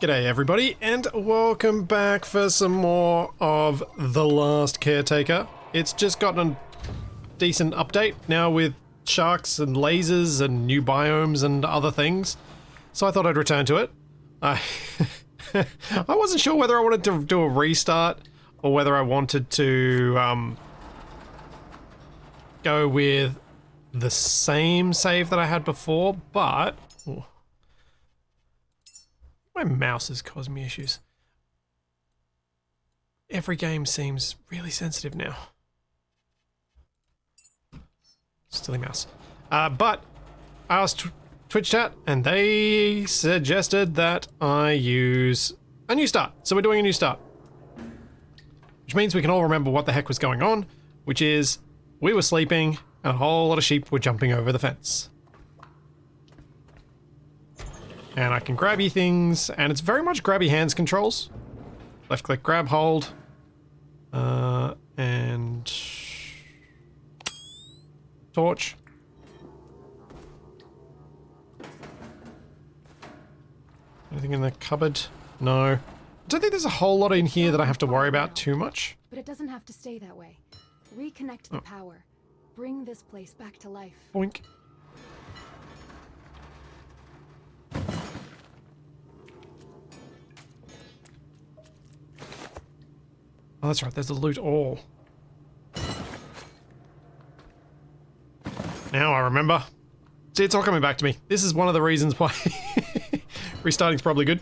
G'day everybody, and welcome back for some more of The Last Caretaker. It's just gotten a decent update now with sharks and lasers and new biomes and other things, so I thought I'd return to it. I wasn't sure whether I wanted to do a restart or whether I wanted to go with the same save that I had before, but... my mouse is causing me issues. Every game seems really sensitive now. Silly mouse. But I asked Twitch chat and they suggested that I use a new start. So we're doing a new start. Which means we can all remember what the heck was going on, which is we were sleeping and a whole lot of sheep were jumping over the fence. And I can grabby things, and it's very much grabby hands controls. Left click, grab, hold, and torch. Anything in the cupboard? No. I don't think there's a whole lot in here that I have to worry about too much. But it doesn't have to stay that way. Reconnect the power. Bring this place back to life. Boink. Oh, that's right, there's the loot all. Now I remember. See, it's all coming back to me. This is one of the reasons why restarting's probably good.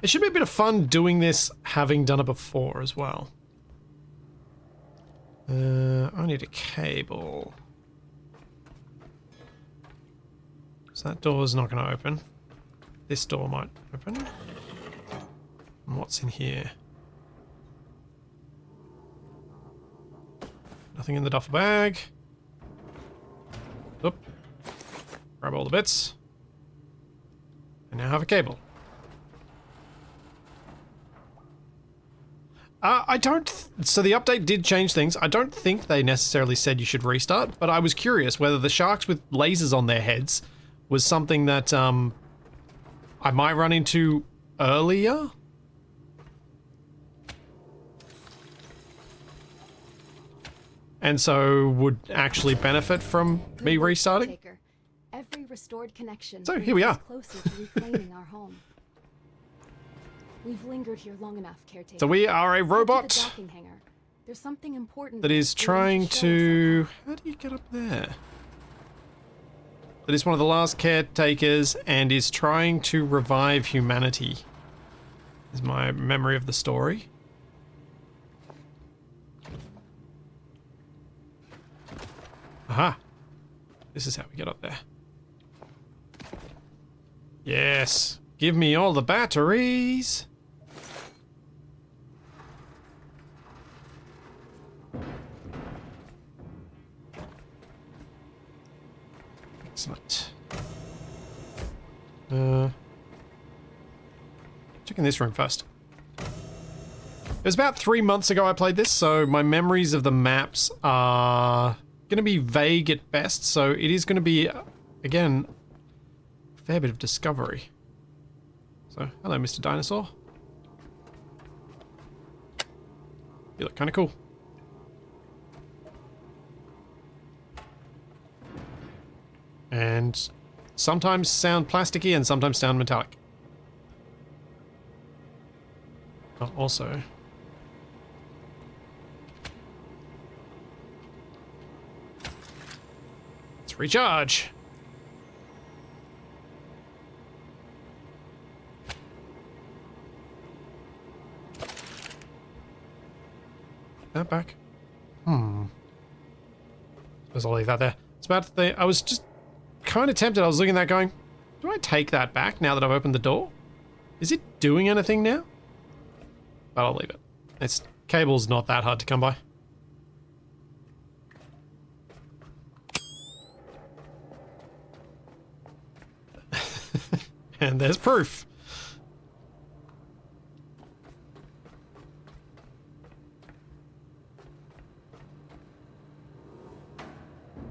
It should be a bit of fun doing this, having done it before as well. I need a cable. So that door's not going to open. This door might open. And what's in here? Nothing in the duffel bag. Oop. Grab all the bits. And now have a cable. So the update did change things. I don't think they necessarily said you should restart, but I was curious whether the sharks with lasers on their heads was something that I might run into earlier. And so would actually benefit from me restarting. Every restored connection. So here we are. Closer to reclaiming our home. We've lingered here long enough, Caretaker. So we are a robot There's something important that is trying to... How do you get up there? That is one of the last caretakers and is trying to revive humanity. Is my memory of the story. Aha! This is how we get up there. Yes! Give me all the batteries! Excellent. Checking this room first. It was about 3 months ago I played this, so my memories of the maps are going to be vague at best, so it is going to be, again, a fair bit of discovery. So, hello, Mr. Dinosaur. You look kind of cool. And sometimes sound plasticky and sometimes sound metallic. But also... let's recharge! That back? Suppose I'll leave that there. It's about the... I was just kind of tempted. I was looking at that going, do I take that back now that I've opened the door? Is it doing anything now? But I'll leave it. Its cable's not that hard to come by. And there's proof.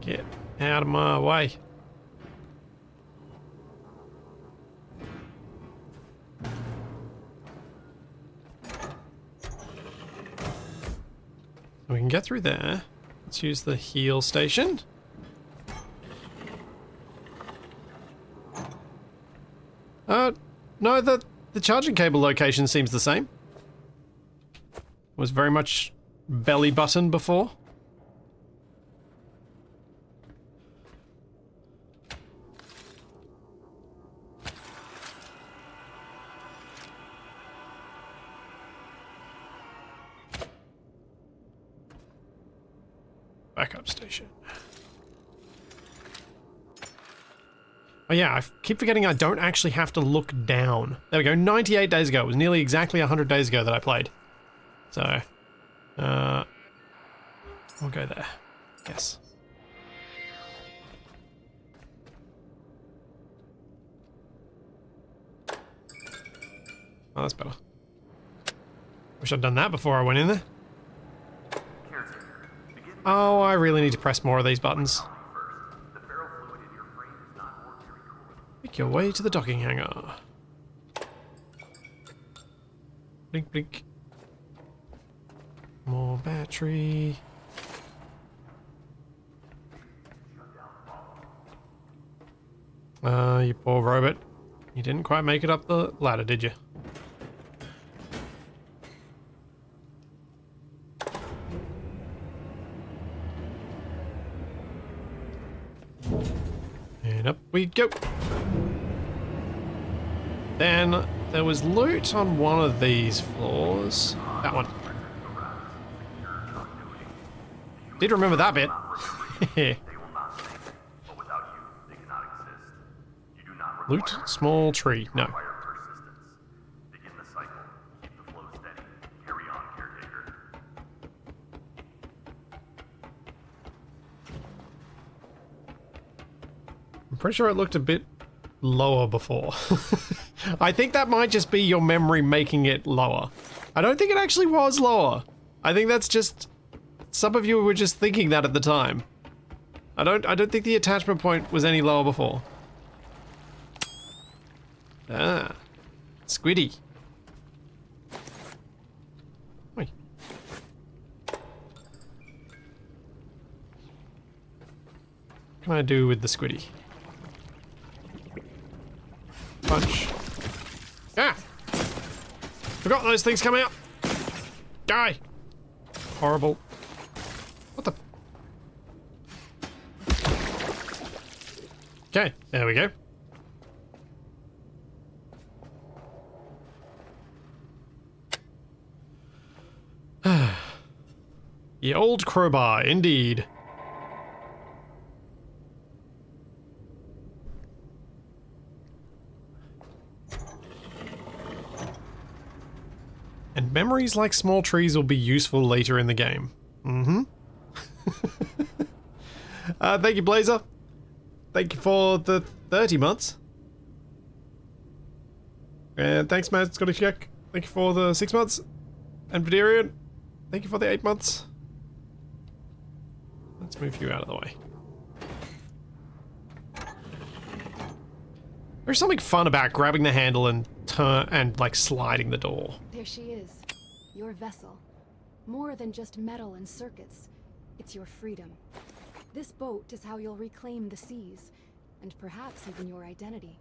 Get out of my way. We can get through there. Let's use the heal station. No, the charging cable location seems the same. Was very much belly button before. Backup station. Oh yeah, I keep forgetting I don't actually have to look down. There we go, 98 days ago. It was nearly exactly 100 days ago that I played. So, we'll go there. Yes. Oh, that's better. Wish I'd done that before I went in there. Oh, I really need to press more of these buttons. Make your way to the docking hangar. Blink, blink. More battery. You poor robot. You didn't quite make it up the ladder, did you? And up we go. Then there was loot on one of these floors. That one. Did remember that bit. Loot, small tree. No. Begin the cycle. Keep the flow steady. Carry on, Caretaker. I'm pretty sure it looked a bit lower before. I think that might just be your memory making it lower. I don't think it actually was lower. I think that's just some of you were just thinking that at the time. I don't think the attachment point was any lower before. Ah, squiddy. Oi. What can I do with the squiddy? Punch. Ah! Forgot those things come out. Die. Horrible. What the? Okay, there we go. The old crowbar, indeed. And memories like small trees will be useful later in the game. Mm-hmm. Thank you, Blazer. Thank you for the 30 months. And thanks, Matt Scottish Jack. Thank you for the 6 months. And Vidarian, thank you for the 8 months. Let's move you out of the way. There's something fun about grabbing the handle and like sliding the door. There she is. Your vessel. More than just metal and circuits. It's your freedom. This boat is how you'll reclaim the seas, and perhaps even your identity.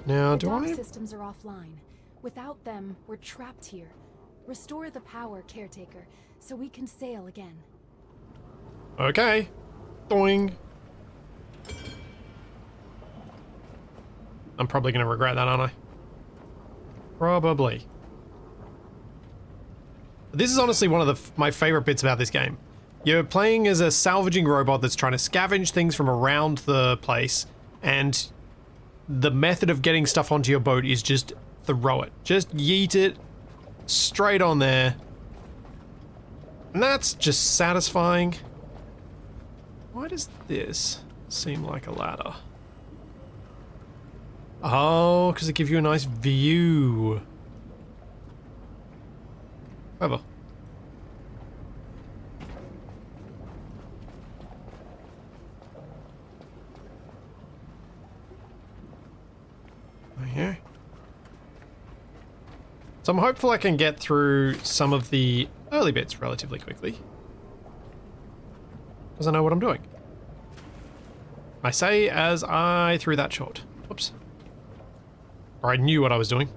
Now, The do dock I? systems are offline. Without them, we're trapped here. Restore the power, Caretaker, so we can sail again. Okay. Doing. I'm probably going to regret that, aren't I? Probably. This is honestly one of my favorite bits about this game. You're playing as a salvaging robot that's trying to scavenge things from around the place, and the method of getting stuff onto your boat is just throw it. Just yeet it straight on there. And that's just satisfying. Why does this seem like a ladder? Oh, because it gives you a nice view. Clever. So I'm hopeful I can get through some of the early bits relatively quickly. Because I know what I'm doing. I say as I threw that short. Whoops. Or I knew what I was doing.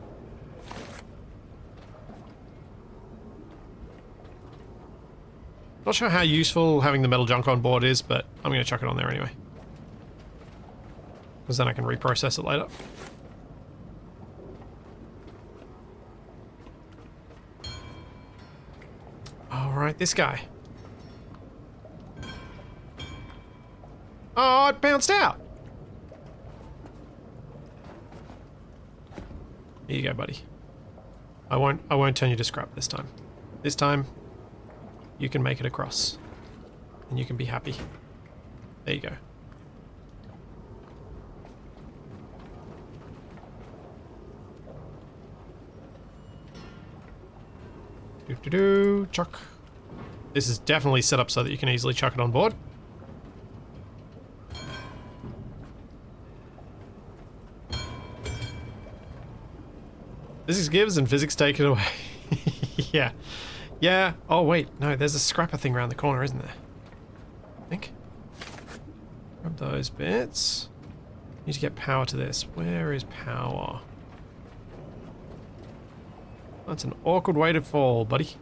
Not sure how useful having the metal junk on board is, but I'm going to chuck it on there anyway. Because then I can reprocess it later. Alright, this guy. Oh, it bounced out! Here you go, buddy. I won't turn you to scrap this time. This time, you can make it across. And you can be happy. There you go. Chuck. This is definitely set up so that you can easily chuck it on board. Physics gives and physics take it away. Yeah. Yeah. Oh, wait. No, there's a scrapper thing around the corner, isn't there? I think. Grab those bits. Need to get power to this. Where is power? That's an awkward way to fall, buddy.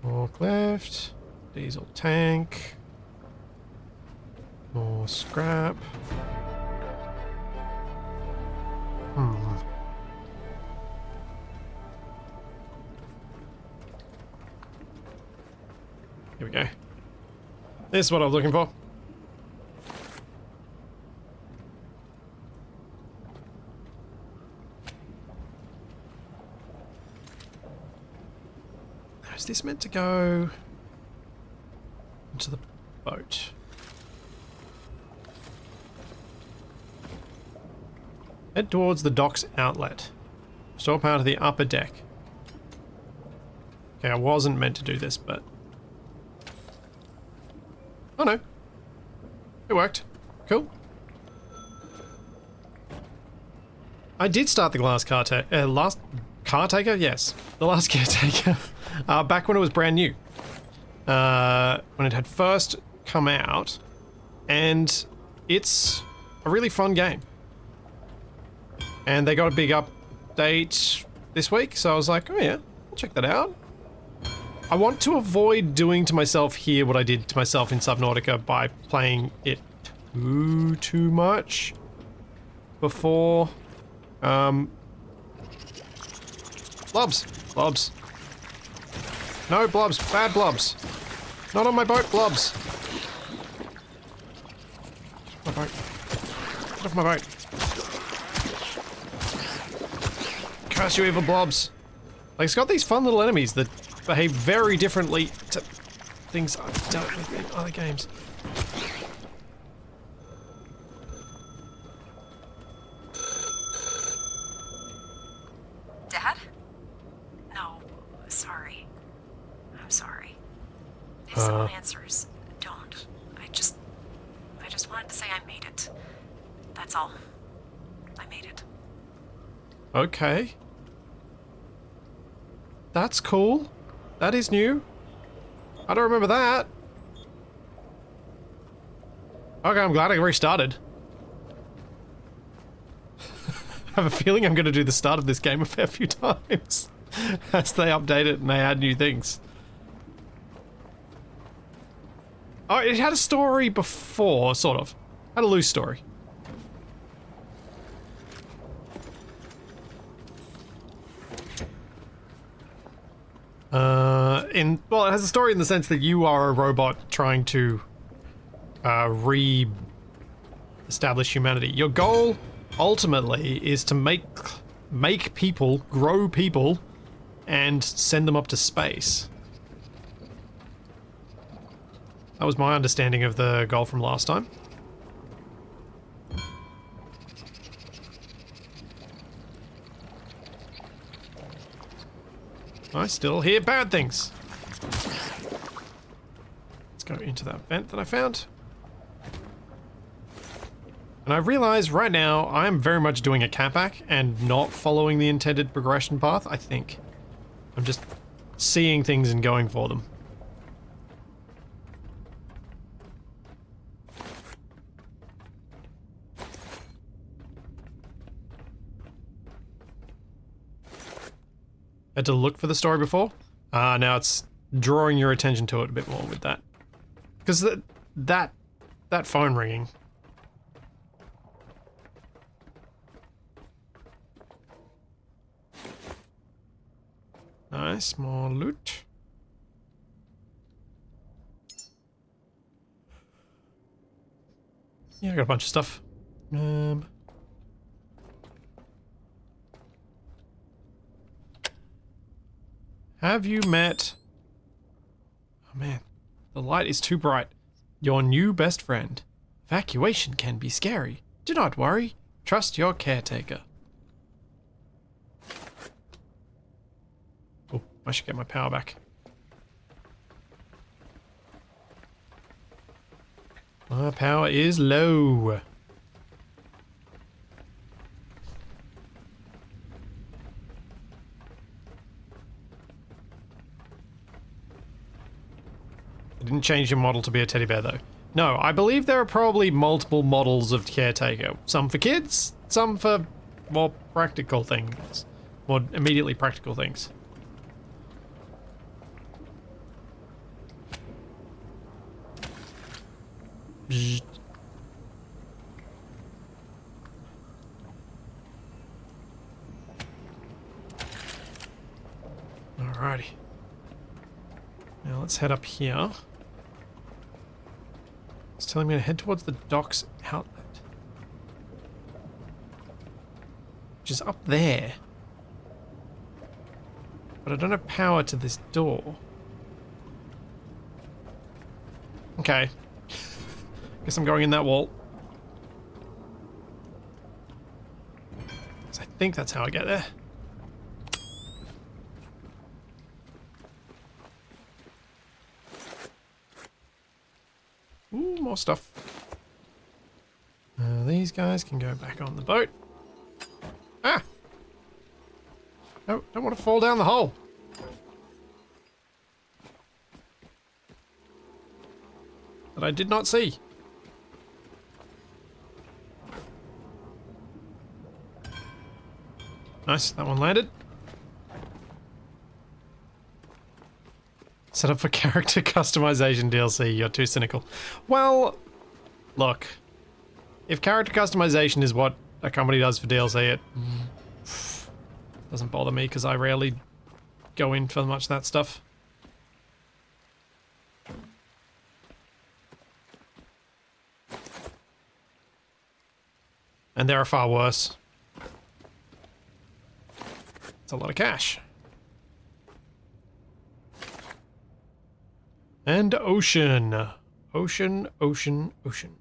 Forklift. Diesel tank. More scrap. Here we go. This is what I was looking for. Now, is this meant to go into the boat? Head towards the dock's outlet. Restore power to the upper deck. Okay, I wasn't meant to do this, but... Oh no. It worked. Cool. I did start the last Caretaker? Yes. The last Caretaker. Back when it was brand new. When it had first come out. And it's a really fun game. And they got a big update this week, so I was like, oh yeah, I'll check that out. I want to avoid doing to myself here what I did to myself in Subnautica by playing it too much before. Blobs. Blobs. No, blobs. Bad blobs. Not on my boat, blobs. My boat. Get off my boat. Curse you, evil blobs. Like, it's got these fun little enemies that behave very differently to things I've dealt with in other games. Dad? No, sorry. I'm sorry. If someone answers, don't. I just wanted to say I made it. That's all. I made it. Okay. That's cool. That is new. I don't remember that. Okay, I'm glad I restarted. I have a feeling I'm going to do the start of this game a fair few times as they update it and they add new things. Oh, it had a story before, sort of. Had a loose story. Well, it has a story in the sense that you are a robot trying to re-establish humanity. Your goal, ultimately, is to make people, grow people, and send them up to space. That was my understanding of the goal from last time. I still hear bad things. Let's go into that vent that I found. And I realize right now I am very much doing a catback and not following the intended progression path, I think. I'm just seeing things and going for them. Had to look for the story before. Now it's drawing your attention to it a bit more with that. Because that phone ringing. Nice, more loot. Yeah, I got a bunch of stuff. Have you met... Oh man, the light is too bright. Your new best friend. Evacuation can be scary. Do not worry. Trust your caretaker. Oh, I should get my power back. My power is low. I didn't change your model to be a teddy bear though. No, I believe there are probably multiple models of Caretaker. Some for kids, some for more practical things. More immediately practical things. Bzz. Alrighty. Now let's head up here. It's telling me to head towards the docks outlet. Which is up there. But I don't have power to this door. Okay. Guess I'm going in that wall. 'Cause I think that's how I get there. Ooh, more stuff. These guys can go back on the boat. Ah! No, don't want to fall down the hole. That I did not see. Nice, that one landed. Set up for character customization DLC, you're too cynical. Well, look. If character customization is what a company does for DLC, it doesn't bother me because I rarely go in for much of that stuff. And there are far worse. It's a lot of cash. And ocean. Ocean, ocean, ocean.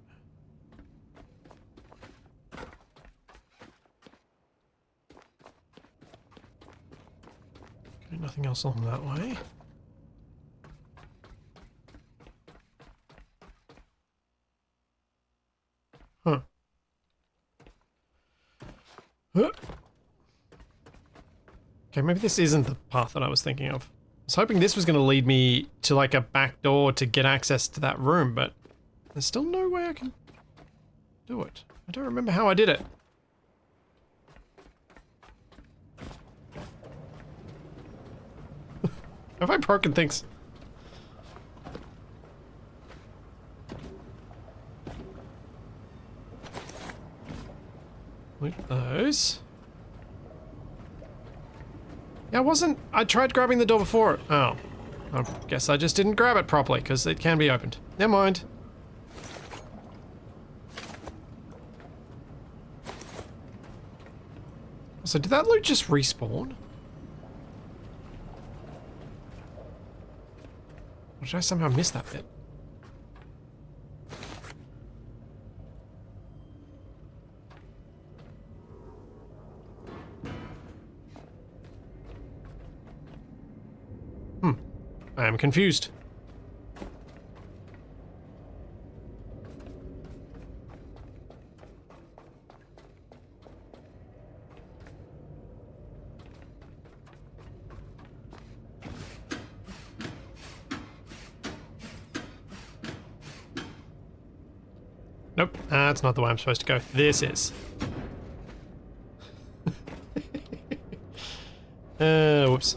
Okay, nothing else on that way. Huh. Huh. Okay, maybe this isn't the path that I was thinking of. I was hoping this was going to lead me to like a back door to get access to that room, but there's still no way I can do it. I don't remember how I did it. Have I broken things? Loot those. Yeah, I tried grabbing the door before. Oh. I guess I just didn't grab it properly, because it can be opened. Never mind. So did that loot just respawn? Or did I somehow miss that bit? I am confused. Nope, that's not the way I'm supposed to go. This is. Whoops.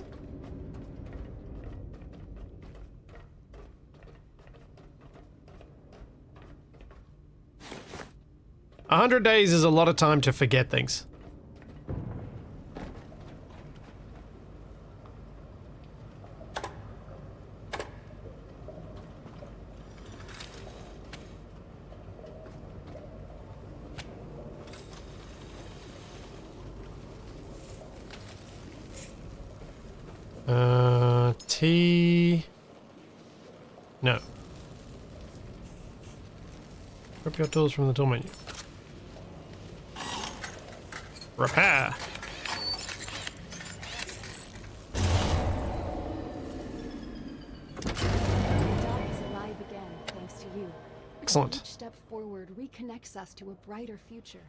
A 100 days is a lot of time to forget things. T. No. Grab your tools from the tool menu. Repair. The dog is alive again, thanks to you. Excellent. Each step forward reconnects us to a brighter future.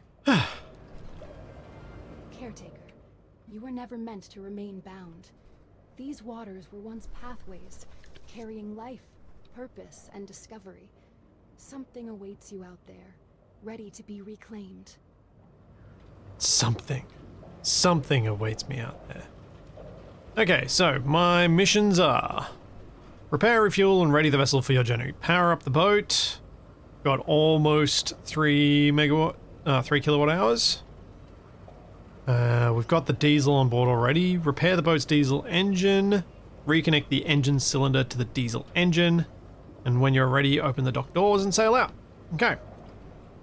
Caretaker, you were never meant to remain bound. These waters were once pathways, carrying life, purpose, and discovery. Something awaits you out there, ready to be reclaimed. Something awaits me out there. Okay, so my missions are repair, refuel, and ready the vessel for your journey. Power up the boat. Got almost 3 kilowatt hours. We've got the diesel on board already. Repair the boat's diesel engine. Reconnect the engine cylinder to the diesel engine. And when you're ready, open the dock doors and sail out. Okay.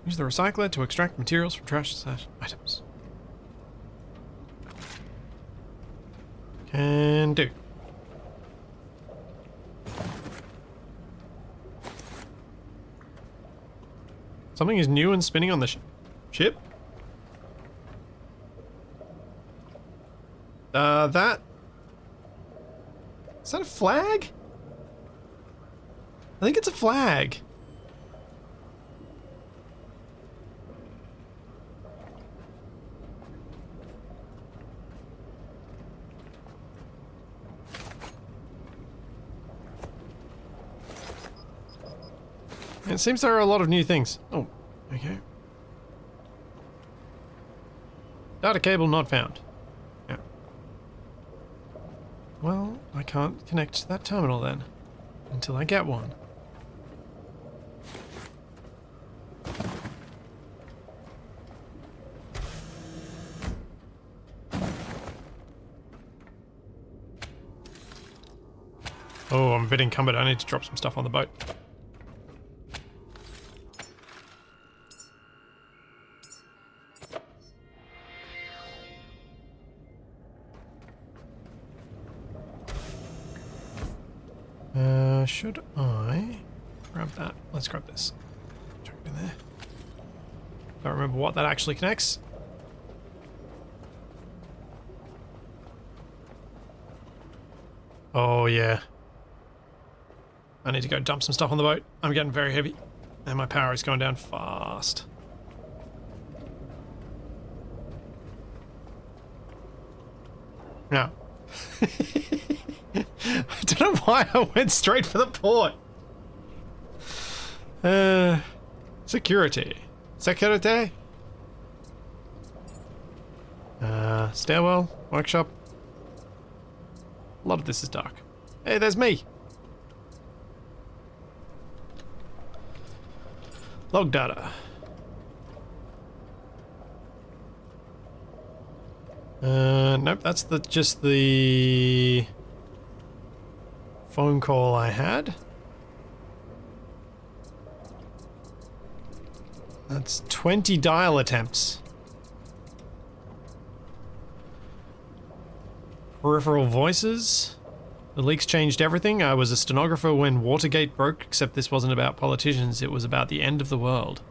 Use the recycler to extract materials from trash items. Can do. Something is new and spinning on the ship. Is that a flag? I think it's a flag. It seems there are a lot of new things. Oh, okay. Data cable not found. Yeah. Well, I can't connect to that terminal then, until I get one. Oh, I'm a bit encumbered. I need to drop some stuff on the boat. Should I grab that? Let's grab this. Chuck it in there. Don't remember what that actually connects. Oh yeah. I need to go dump some stuff on the boat. I'm getting very heavy. And my power is going down fast. Now. I don't know why I went straight for the port. Security. Security? Stairwell, workshop. A lot of this is dark. Hey, there's me. Log data. Nope, that's just the phone call I had. That's 20 dial attempts. Peripheral voices. The leaks changed everything. I was a stenographer when Watergate broke, except this wasn't about politicians, it was about the end of the world.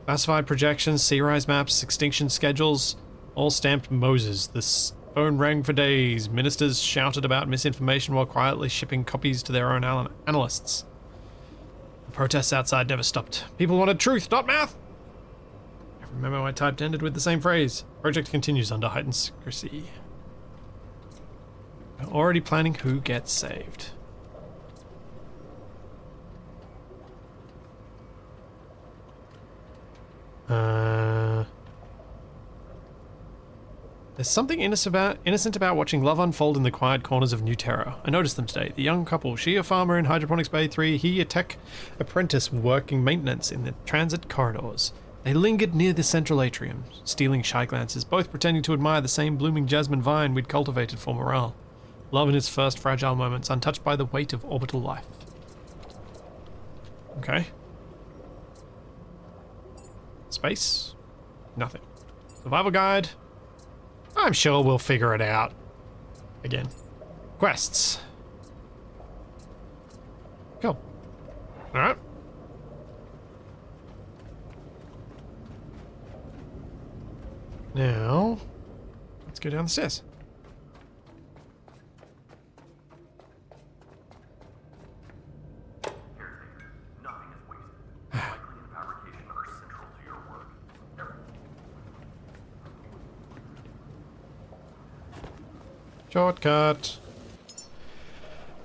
Classified projections, sea rise maps, extinction schedules, all stamped Moses. The phone rang for days. Ministers shouted about misinformation while quietly shipping copies to their own analysts. The protests outside never stopped. People wanted truth, not math! Every memo I typed ended with the same phrase. Project continues under heightened secrecy. We're already planning who gets saved. There's something innocent about watching love unfold in the quiet corners of New Terra. I noticed them today. The young couple, she a farmer in Hydroponics Bay 3, he a tech apprentice working maintenance in the transit corridors. They lingered near the central atrium, stealing shy glances, both pretending to admire the same blooming jasmine vine we'd cultivated for morale. Love in its first fragile moments, untouched by the weight of orbital life. Okay. Space? Nothing. Survival guide? I'm sure we'll figure it out. Again. Quests. Cool. Alright. Now, let's go down the stairs. Nothing is wasted. Recycling and fabrication are central to your work. Shortcut.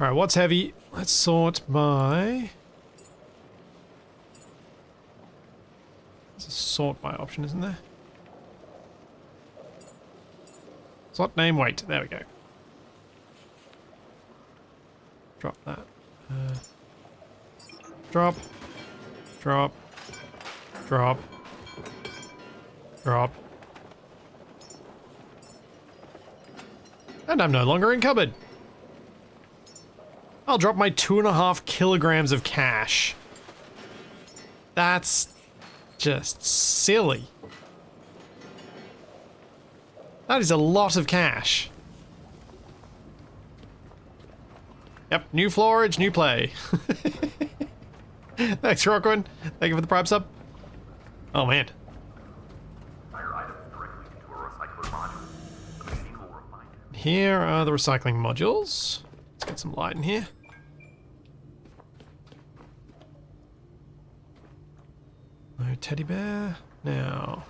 Alright, what's heavy? Let's sort by... There's a sort by option, isn't there? Sort name weight. There we go. Drop that. Drop. Drop. Drop. Drop. And I'm no longer in cupboard. I'll drop my 2.5 kilograms of cash. That's just silly. That is a lot of cash. Yep, new floorage, new play. Thanks, Rockwin. Thank you for the prime sub. Oh man. Fire items directly into a recycler module. The machine will refine it. Here are the recycling modules. Let's get some light in here. No teddy bear. Now.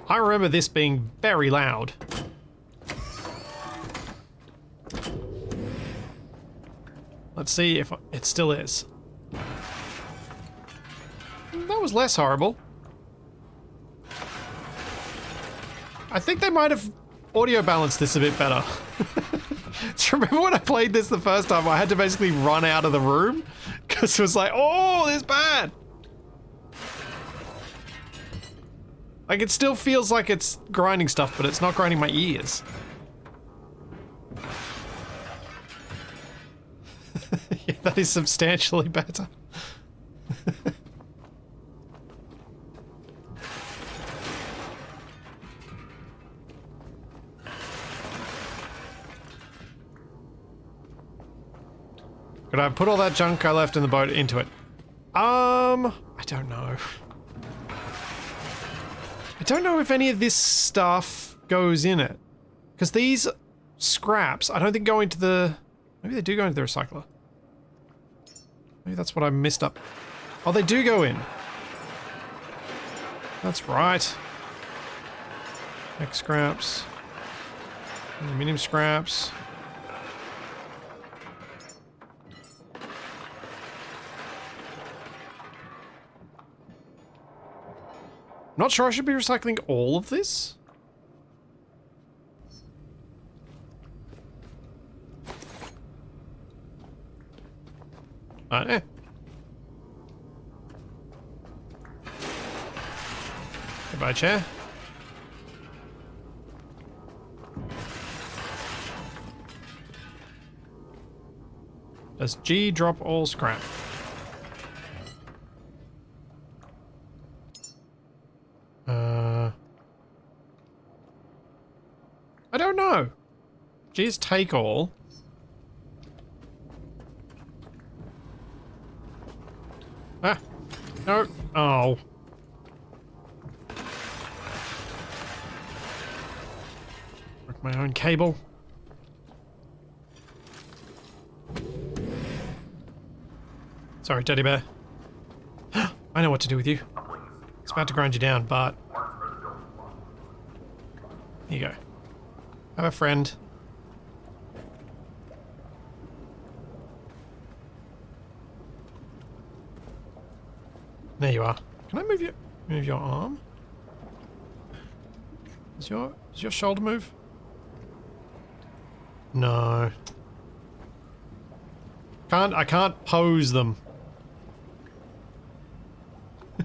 I remember this being very loud. Let's see if it still is. That was less horrible. I think they might have audio balanced this a bit better. Do you remember when I played this the first time? I had to basically run out of the room because it was like, oh, this is bad. Like, it still feels like it's grinding stuff, but it's not grinding my ears. Yeah, that is substantially better. Could I put all that junk I left in the boat into it? I don't know. I don't know if any of this stuff goes in it. Because these scraps, I don't think go into the... Maybe they do go into the recycler. Maybe that's what I missed up. Oh, they do go in. That's right. X scraps. Aluminium scraps. Not sure I should be recycling all of this. Eh. Goodbye, chair. Does G drop all scrap? I don't know. G is take all. Ah, no. Oh. Broke my own cable. Sorry, teddy bear. I know what to do with you. It's about to grind you down, but... Here you go. Have a friend. There you are. Can I move your arm? Does your shoulder move? No. I can't pose them. I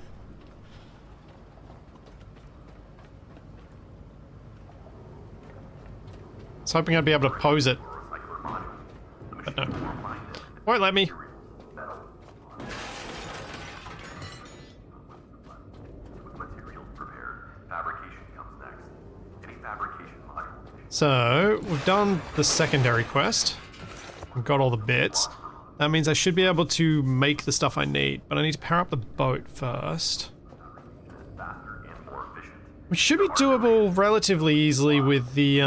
was hoping I'd be able to pose it. But no. Won't let me. So, we've done the secondary quest. We've got all the bits. That means I should be able to make the stuff I need, but I need to power up the boat first. Which should be doable relatively easily with the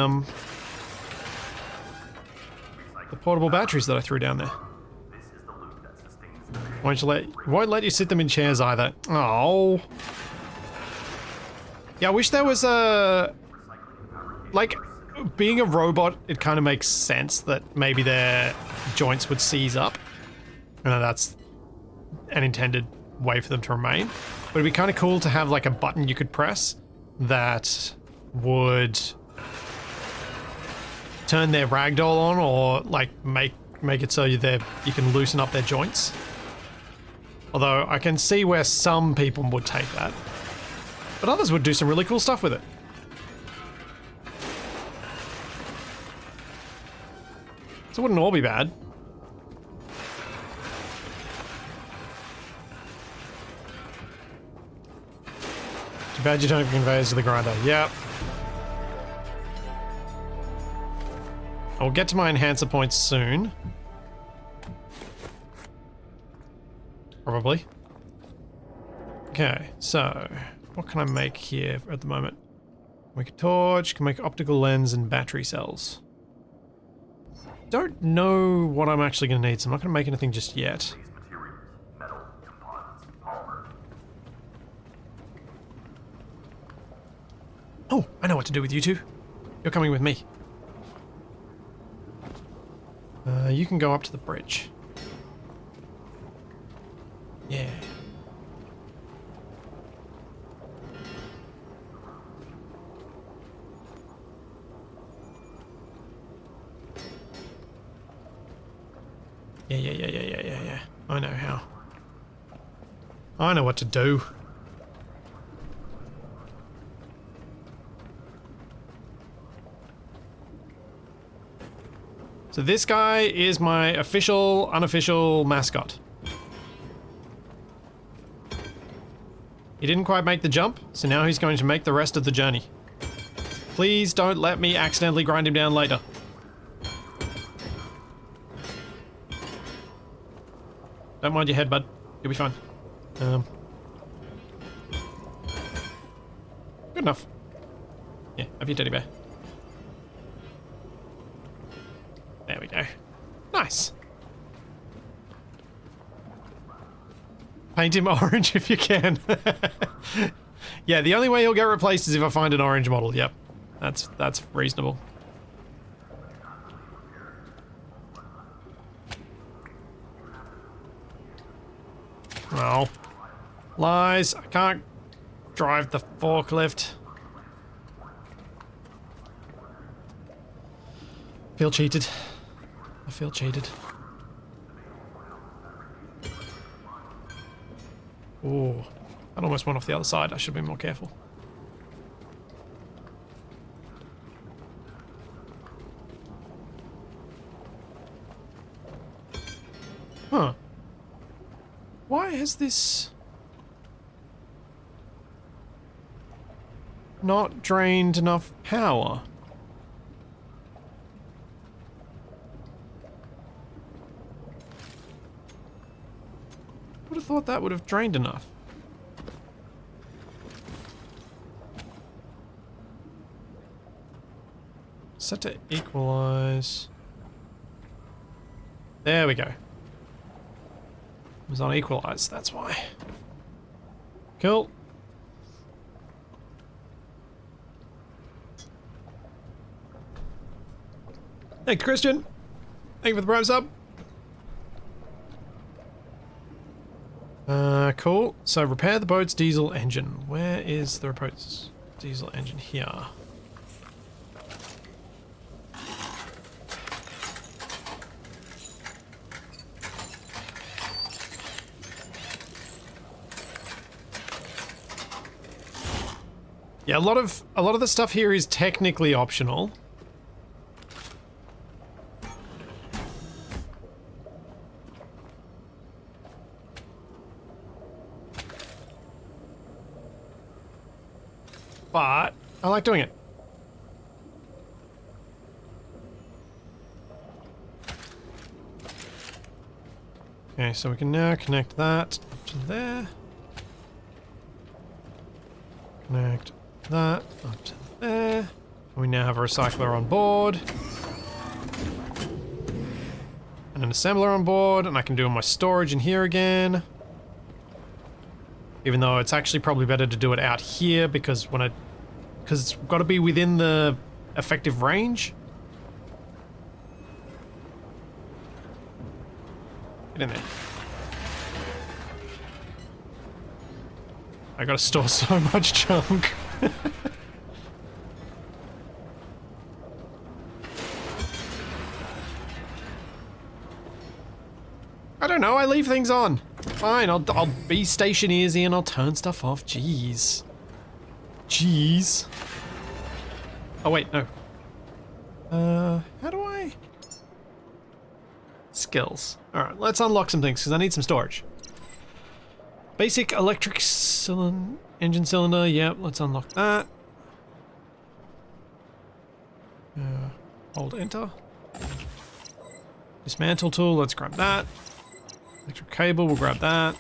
portable batteries that I threw down there. Won't let you sit them in chairs either. Oh. Yeah, I wish there was a... Like, being a robot, it kind of makes sense that maybe their joints would seize up. I know that's an intended way for them to remain. But it'd be kind of cool to have like a button you could press that would turn their ragdoll on, or like make it so you can loosen up their joints. Although I can see where some people would take that. But others would do some really cool stuff with it. So it wouldn't all be bad. Too bad you don't have conveyors to the grinder. Yep. I'll get to my enhancer points soon. Probably. Okay, so what can I make here at the moment? Make a torch, can make optical lens and battery cells. Don't know what I'm actually going to need, so I'm not going to make anything just yet. Oh, I know what to do with you two. You're coming with me. You can go up to the bridge. Yeah. Yeah. I know how. I know what to do. So this guy is my official, unofficial mascot. He didn't quite make the jump, so now he's going to make the rest of the journey. Please don't let me accidentally grind him down later. Don't mind your head, bud. You'll be fine. Good enough. Yeah, have your teddy bear. There we go. Nice. Paint him orange if you can. Yeah, the only way he'll get replaced is if I find an orange model. Yep. That's reasonable. Oh. Lies. I can't drive the forklift. Feel cheated. I feel cheated. Oh, that almost went off the other side. I should have been more careful. Huh. Why has this not drained enough power? I would have thought that would have drained enough. Set to equalize. There we go. It was on equalize, that's why. Cool. Thanks, Christian. Thank you for the prime sub. Cool. So repair the boat's diesel engine. Where is the boat's diesel engine? Here. Yeah, a lot of the stuff here is technically optional. But I like doing it. Okay, so we can now connect that up to there. Connect that up to there. We now have a recycler on board. And an assembler on board, and I can do my storage in here again. Even though it's actually probably better to do it out here because it's got to be within the effective range. Get in there. I gotta store so much junk. I don't know, I leave things on. Fine, I'll be station easy and I'll turn stuff off. Jeez. Jeez. Oh wait, no. How do I? Skills. Alright, let's unlock some things because I need some storage. Basic electric engine cylinder, yep, let's unlock that. Hold enter. Dismantle tool, let's grab that. Electric cable, we'll grab that.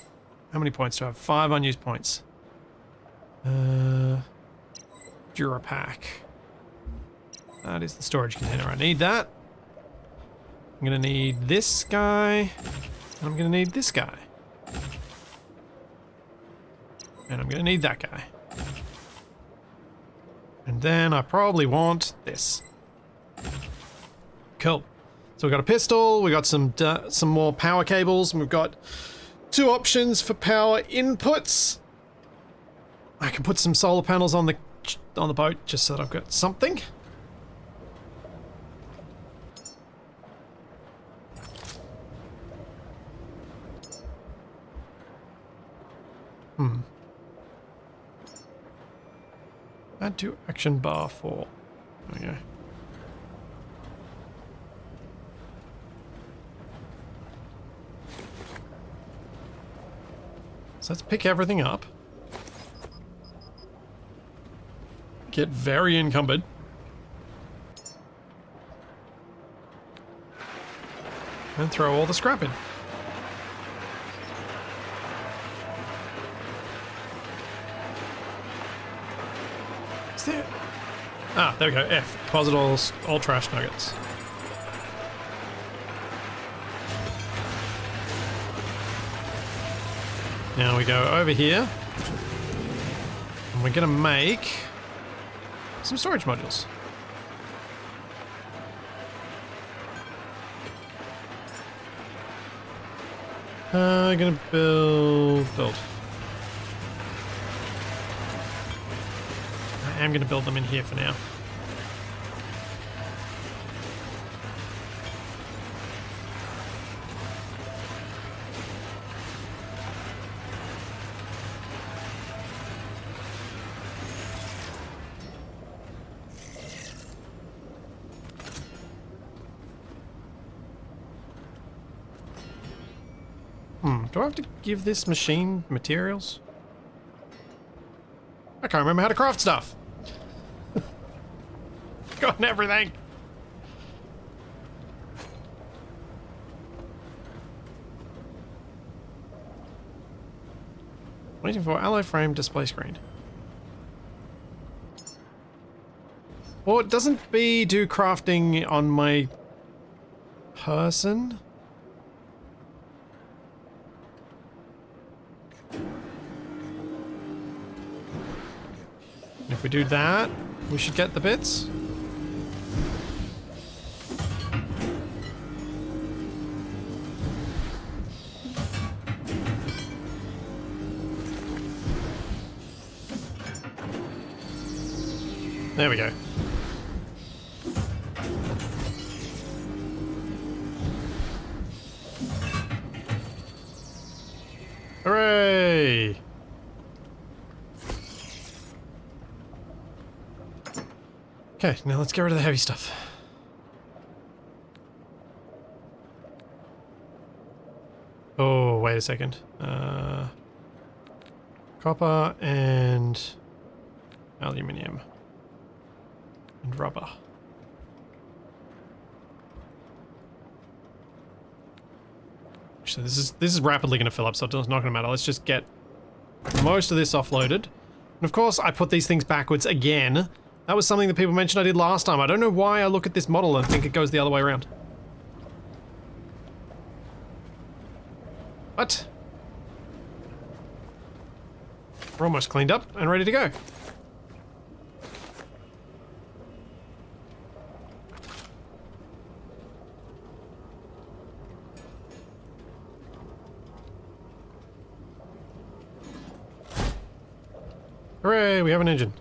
How many points do I have? 5 unused points. Durapack. That is the storage container. I need that. I'm gonna need this guy. And I'm gonna need this guy. And I'm gonna need that guy. And then I probably want this. Cool. So we've got a pistol, we got some more power cables, and we've got 2 options for power inputs. I can put some solar panels on the boat just so that I've got something. Add to action bar 4. There we go. So let's pick everything up. Get very encumbered. And throw all the scrap in. Is there? Ah, there we go. F. Deposit all trash nuggets. Now we go over here, and we're gonna make some storage modules. I'm gonna build. I am gonna build them in here for now. Do I have to give this machine materials? I can't remember how to craft stuff. Got everything. Waiting for alloy frame display screen. Well, it doesn't do crafting on my person. If we do that, we should get the bits. There we go. Hooray! Okay, now let's get rid of the heavy stuff. Oh, wait a second. Copper and aluminium and rubber. Actually, this is rapidly going to fill up, so it's not going to matter. Let's just get most of this offloaded. And of course, I put these things backwards again. That was something that people mentioned I did last time. I don't know why I look at this model and think it goes the other way around. What? We're almost cleaned up and ready to go. Hooray, we have an engine.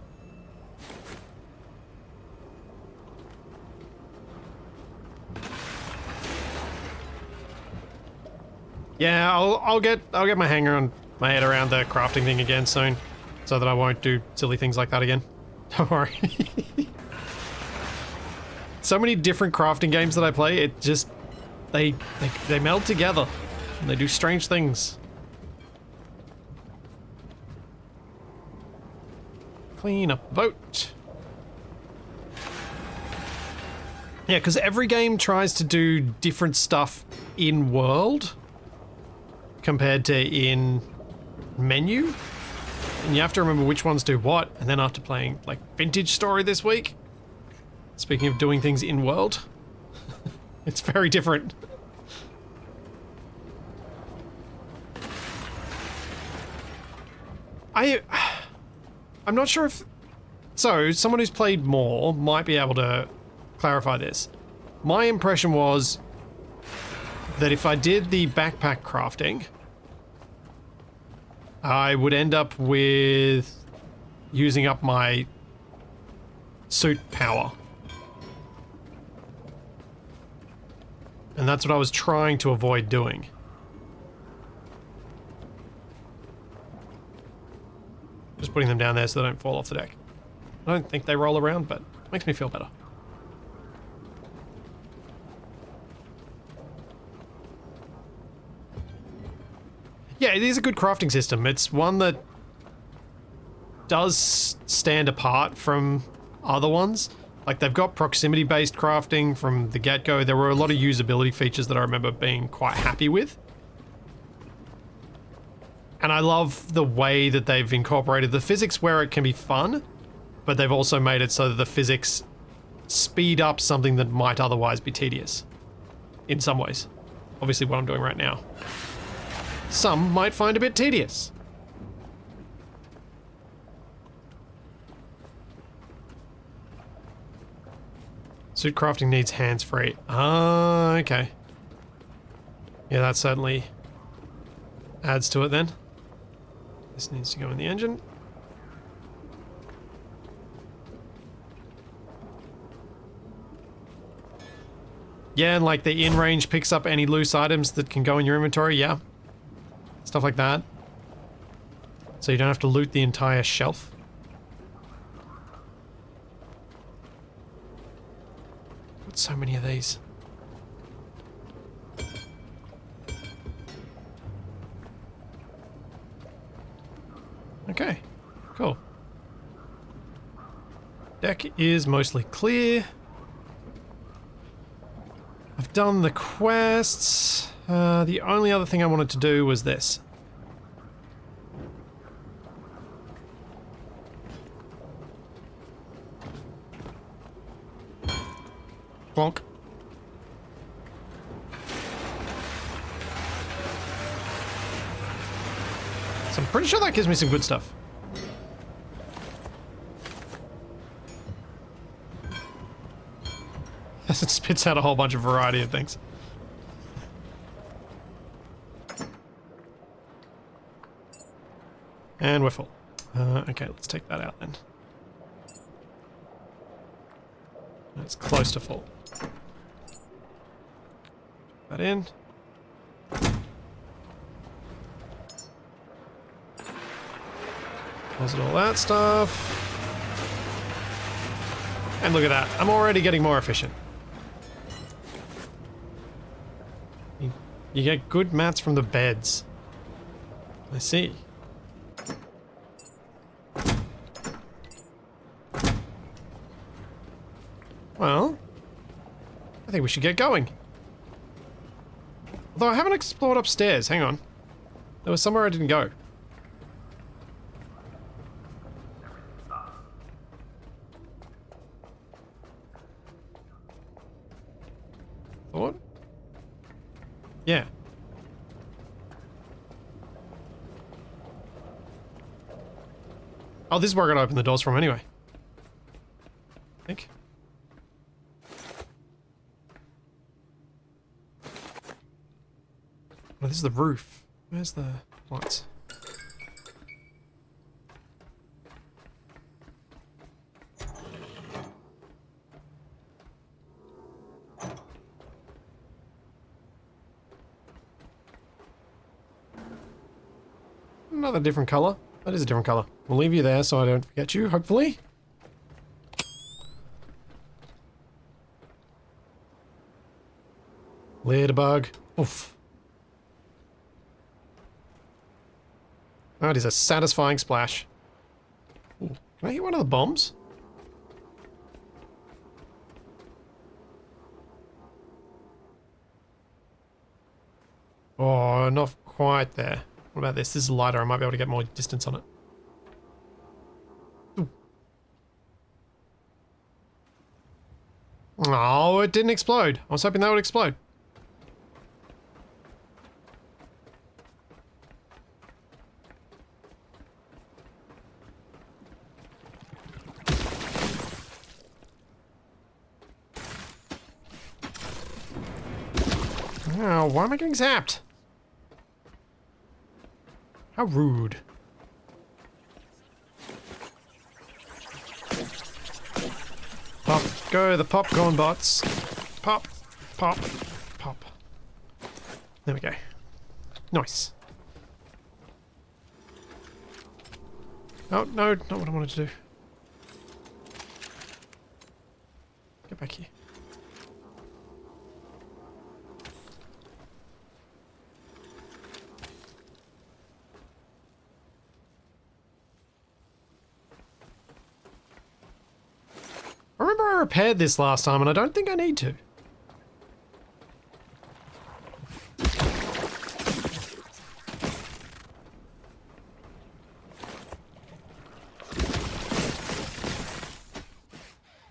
Yeah, I'll get my hanger on my head around the crafting thing again soon, so that I won't do silly things like that again. Don't worry. So many different crafting games that I play, it just they meld together and they do strange things. Clean up the boat. Yeah, because every game tries to do different stuff in world compared to in menu. And you have to remember which ones do what. And then after playing like Vintage Story this week, speaking of doing things in world, it's very different. I'm not sure if... So, someone who's played more might be able to clarify this. My impression was that if I did the backpack crafting, I would end up with using up my suit power. And that's what I was trying to avoid doing. Just putting them down there so they don't fall off the deck. I don't think they roll around, but it makes me feel better. Yeah, it is a good crafting system. It's one that does stand apart from other ones. Like, they've got proximity-based crafting from the get-go. There were a lot of usability features that I remember being quite happy with. And I love the way that they've incorporated the physics where it can be fun, but they've also made it so that the physics speed up something that might otherwise be tedious. In some ways. Obviously what I'm doing right now. Some might find a bit tedious. Suit crafting needs hands-free. Ah, okay. Yeah, that certainly adds to it then. This needs to go in the engine. Yeah, and like the in-range picks up any loose items that can go in your inventory, yeah. Stuff like that. So you don't have to loot the entire shelf. Got so many of these. Okay, cool. Deck is mostly clear. I've done the quests. The only other thing I wanted to do was this. Bonk. So I'm pretty sure that gives me some good stuff. It spits out a whole bunch of variety of things. And we're full. Okay, let's take that out then. It's close to full. That in. Deposit all that stuff. And look at that. I'm already getting more efficient. You get good mats from the beds. I see. Well, I think we should get going. Although I haven't explored upstairs. Hang on. There was somewhere I didn't go. Thought? Yeah. Oh, this is where I gotta open the doors from anyway. I think. Oh, this is the roof. Where's the lights? Another different color. That is a different color. We'll leave you there so I don't forget you, hopefully. Ladybug. Oof. That is a satisfying splash. Ooh. Can I hit one of the bombs? Oh, not quite there. What about this? This is lighter. I might be able to get more distance on it. Ooh. Oh, it didn't explode. I was hoping that would explode. Oh, why am I getting zapped? How rude. Pop, go the popcorn bots. Pop, pop, pop. There we go. Nice. Oh, no, not what I wanted to do. Get back here. I remember I repaired this last time and I don't think I need to.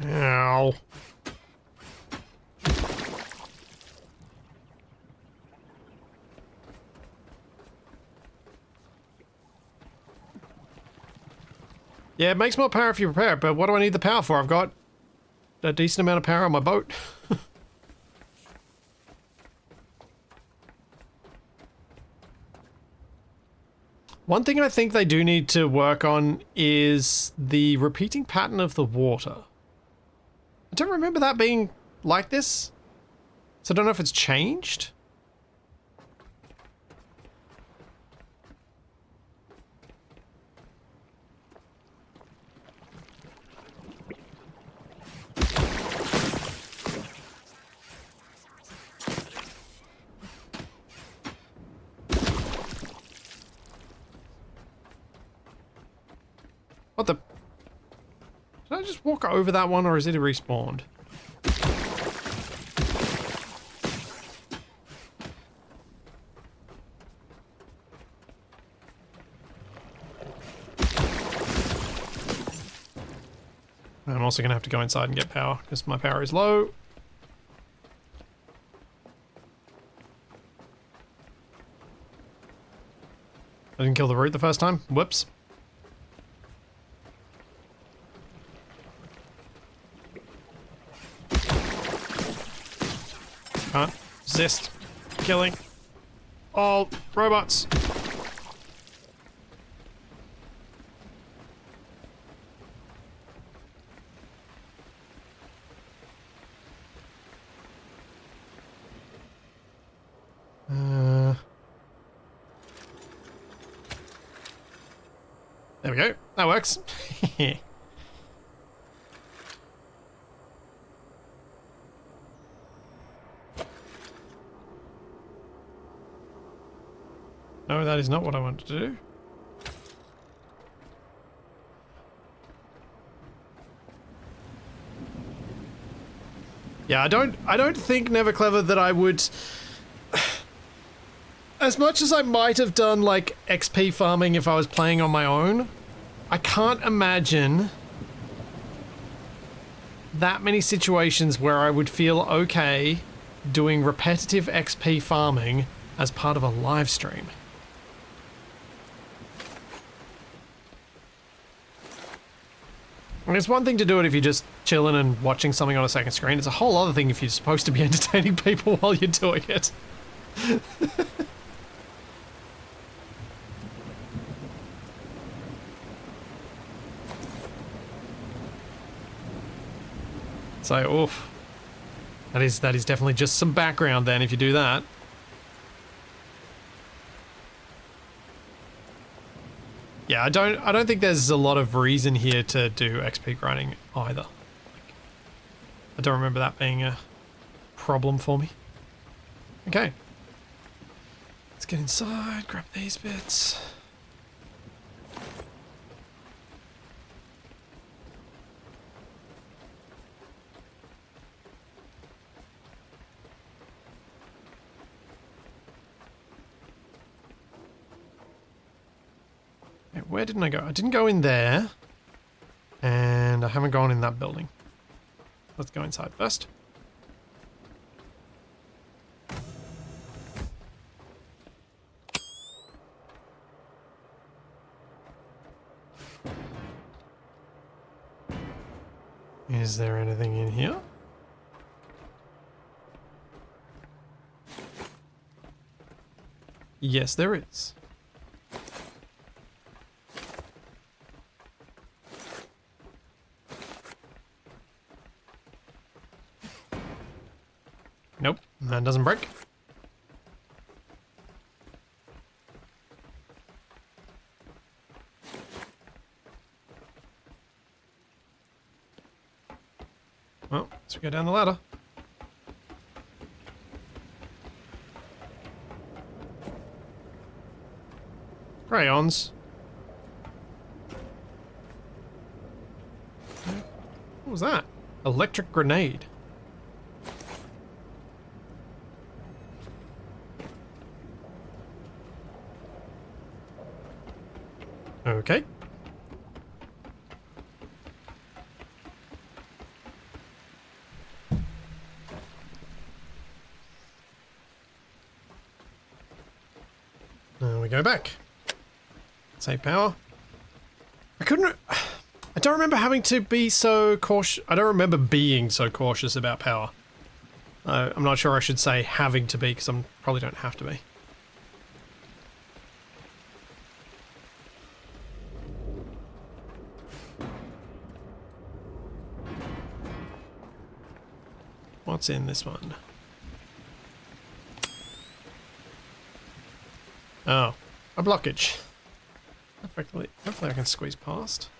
Ow. Yeah, it makes more power if you repair it, but what do I need the power for? I've got a decent amount of power on my boat. One thing I think they do need to work on is the repeating pattern of the water. I don't remember that being like this, so I don't know if it's changed. What the? Did I just walk over that one or is it respawned? I'm also going to have to go inside and get power because my power is low. I didn't kill the root the first time. Whoops. Can't resist killing all robots. There we go. That works. No, that is not what I wanted to do. Yeah, I don't think, Never Clever, that I would, as much as I might have done like XP farming if I was playing on my own, I can't imagine that many situations where I would feel okay doing repetitive XP farming as part of a live stream. I mean, it's one thing to do it if you're just chilling and watching something on a second screen. It's a whole other thing if you're supposed to be entertaining people while you're doing it. So, oof. That is definitely just some background then if you do that. Yeah, I don't think there's a lot of reason here to do XP grinding either. I don't remember that being a problem for me. Okay. Let's get inside, grab these bits. Where didn't I go? I didn't go in there. And I haven't gone in that building. Let's go inside first. Is there anything in here? Yes, there is. Nope, that doesn't break. Well, let's go down the ladder. Crayons. What was that? Electric grenade. Okay. Now we go back. Save power. I don't remember having to be so cautious. I don't remember being so cautious about power. I'm not sure I should say having to be, because I probably don't have to be. What's in this one? Oh, a blockage. Hopefully I can squeeze past.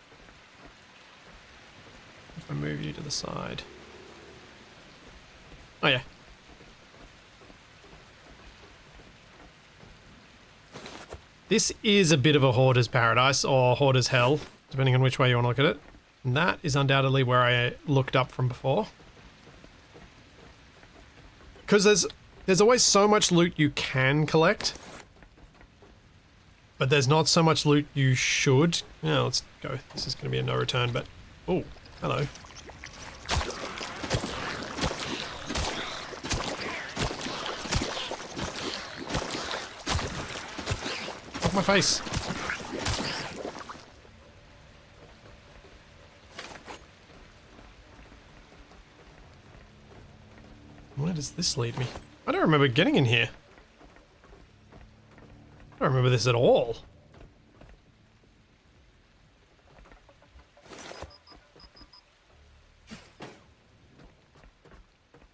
If I move you to the side. Oh yeah. This is a bit of a hoarder's paradise, or hoarder's hell, depending on which way you want to look at it. And that is undoubtedly where I looked up from before. Because there's always so much loot you can collect, but there's not so much loot you should. Yeah, let's go. This is going to be a no return, but... Oh, hello. Off my face. Where does this lead me? I don't remember getting in here. I don't remember this at all.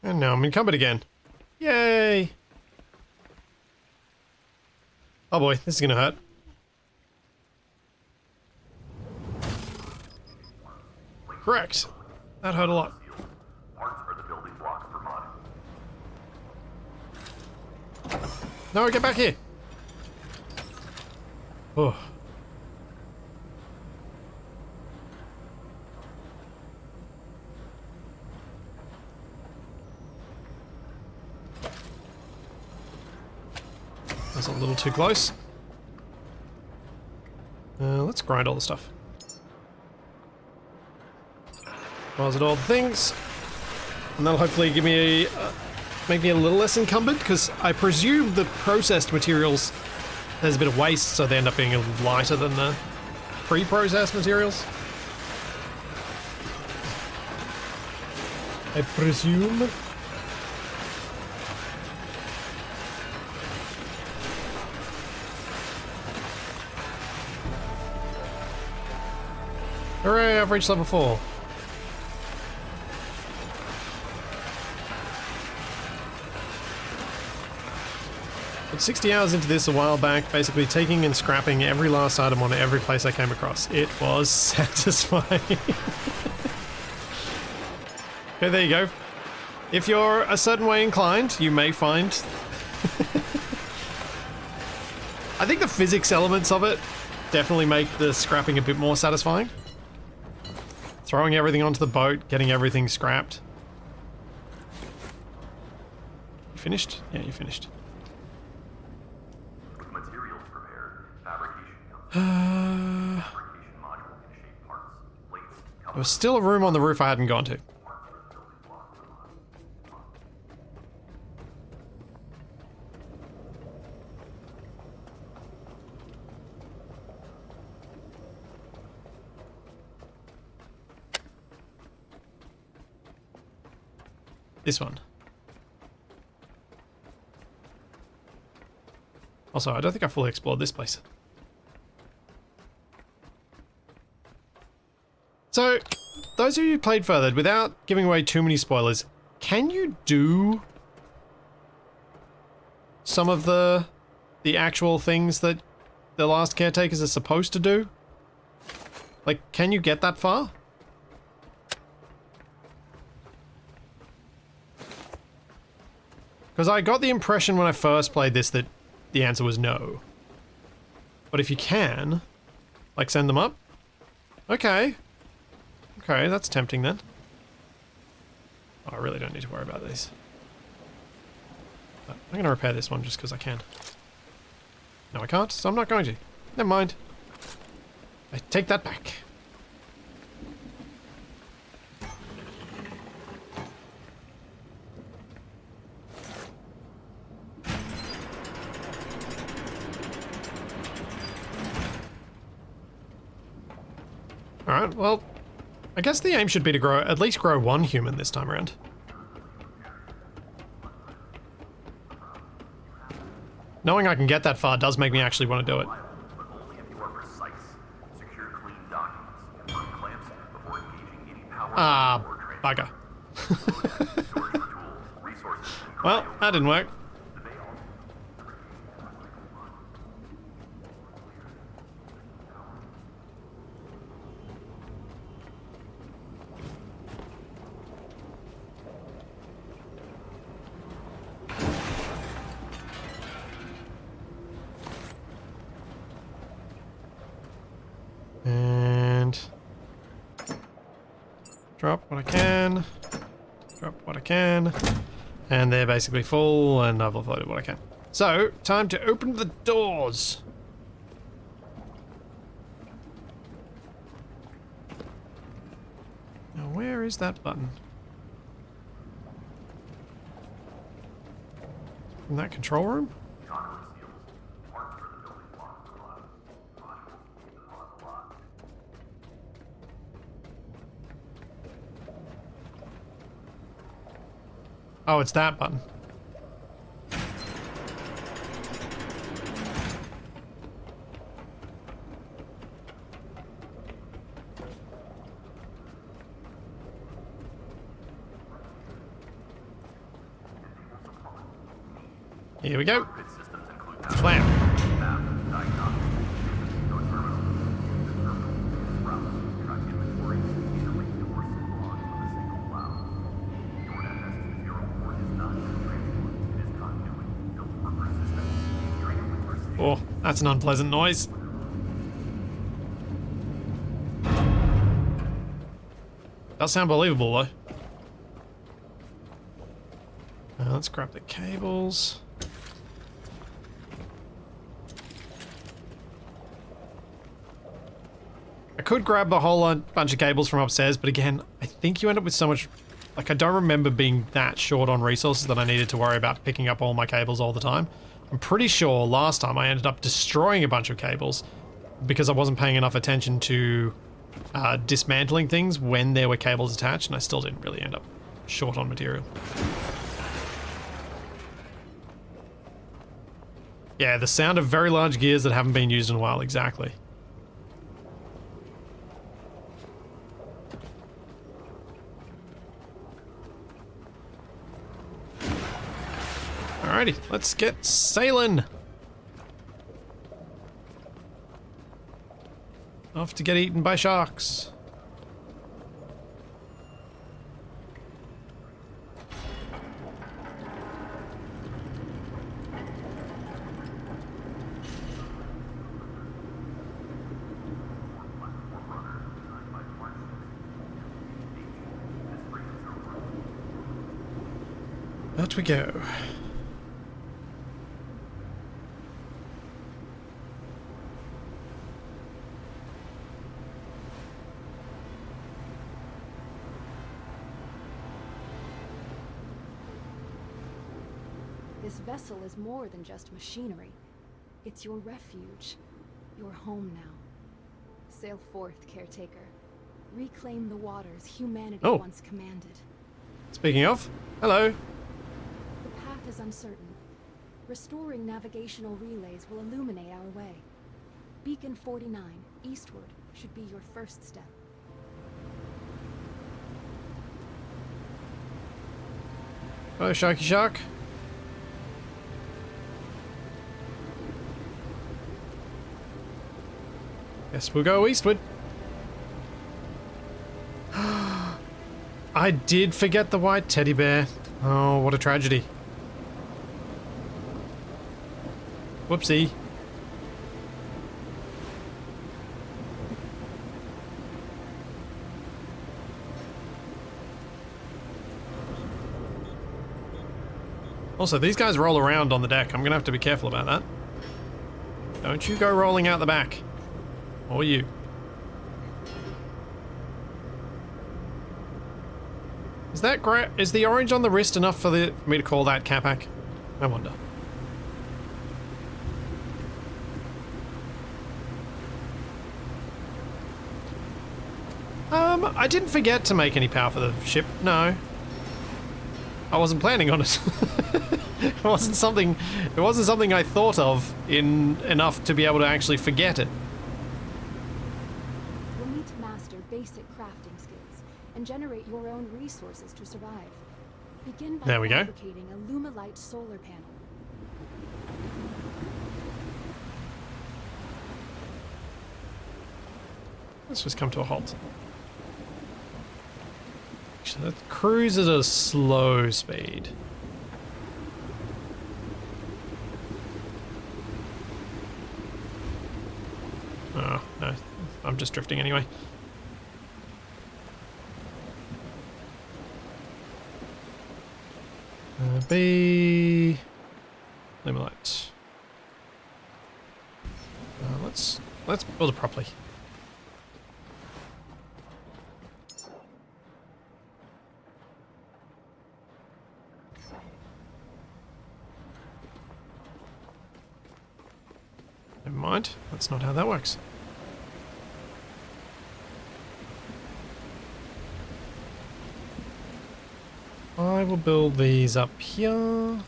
And now I'm encumbered again. Yay! Oh boy, this is gonna hurt. Correct. That hurt a lot. Parts are the building blocks for modding. No, get back here. Oh. That's a little too close. Let's grind all the stuff. Deposit all the things. And that'll hopefully give me make me a little less encumbered, because I presume the processed materials, there's a bit of waste, so they end up being a little lighter than the pre-processed materials. I presume. Hooray, I've reached level 4. Put 60 hours into this a while back, basically taking and scrapping every last item on every place I came across. It was satisfying. Okay, there you go. If you're a certain way inclined, you may find... I think the physics elements of it definitely make the scrapping a bit more satisfying. Throwing everything onto the boat, getting everything scrapped. You finished? Yeah, you finished. With materials prepared, fabrication comes. Fabrication module can shape parts, plates, There was still a room on the roof I hadn't gone to. This one. Also, I don't think I fully explored this place. So, those of you who played further, without giving away too many spoilers, can you do some of the actual things that the last caretakers are supposed to do? Like, can you get that far? Because I got the impression when I first played this that the answer was no. But if you can, like, send them up? Okay. Okay, that's tempting then. Oh, I really don't need to worry about these. But I'm going to repair this one just because I can. No, I can't, so I'm not going to. Never mind. I take that back. Alright, well, I guess the aim should be to at least grow one human this time around. Knowing I can get that far does make me actually want to do it. But only if you are precise. Secure clean documents and run clamps before engaging any power or Bugger. storage for tools, resources, and Well, that didn't work. And drop what I can, drop what I can, and they're basically full, and I've offloaded what I can. So, time to open the doors. Now, where is that button? In that control room? Oh, it's that button. Here we go. Slam. Oh, that's an unpleasant noise. Does sound believable though. Let's grab the cables. I could grab the whole bunch of cables from upstairs, but again, I think you end up with so much... Like, I don't remember being that short on resources that I needed to worry about picking up all my cables all the time. I'm pretty sure last time I ended up destroying a bunch of cables because I wasn't paying enough attention to dismantling things when there were cables attached, and I still didn't really end up short on material. Yeah, the sound of very large gears that haven't been used in a while, exactly. Alrighty, let's get sailing. Off to get eaten by sharks. Out we go. This vessel is more than just machinery. It's your refuge, your home now. Sail forth, Caretaker. Reclaim the waters humanity once commanded. Speaking of, hello. The path is uncertain. Restoring navigational relays will illuminate our way. Beacon 49, eastward, should be your first step. Hello, Sharky Shark. Guess we'll go eastward. I did forget the white teddy bear. Oh, what a tragedy. Whoopsie. Also, these guys roll around on the deck. I'm gonna have to be careful about that. Don't you go rolling out the back. Or you. Is that great? Is the orange on the wrist enough for me to call that Capac? I wonder. I didn't forget to make any power for the ship. No. I wasn't planning on it. It wasn't something I thought of enough to be able to actually forget it. You'll need to master basic crafting skills and generate your own resources to survive. Begin by fabricating a Lumilite solar panel. Let's just come to a halt. Actually, let's cruise at a slow speed. Oh, no. I'm just drifting anyway. B... Lumilite. Let's build it properly. Never mind. That's not how that works. I will build these up here.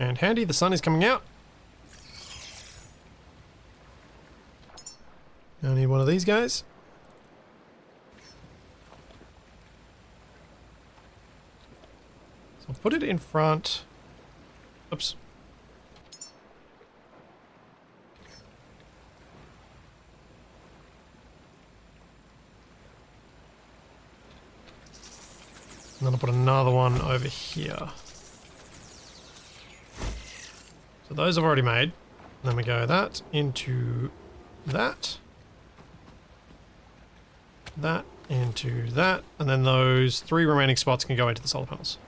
And handy, the sun is coming out. I need one of these guys. So I'll put it in front. Oops. And then I'll put another one over here. So those I've already made. Then we go that into that. That into that. And then those 3 remaining spots can go into the solar panels.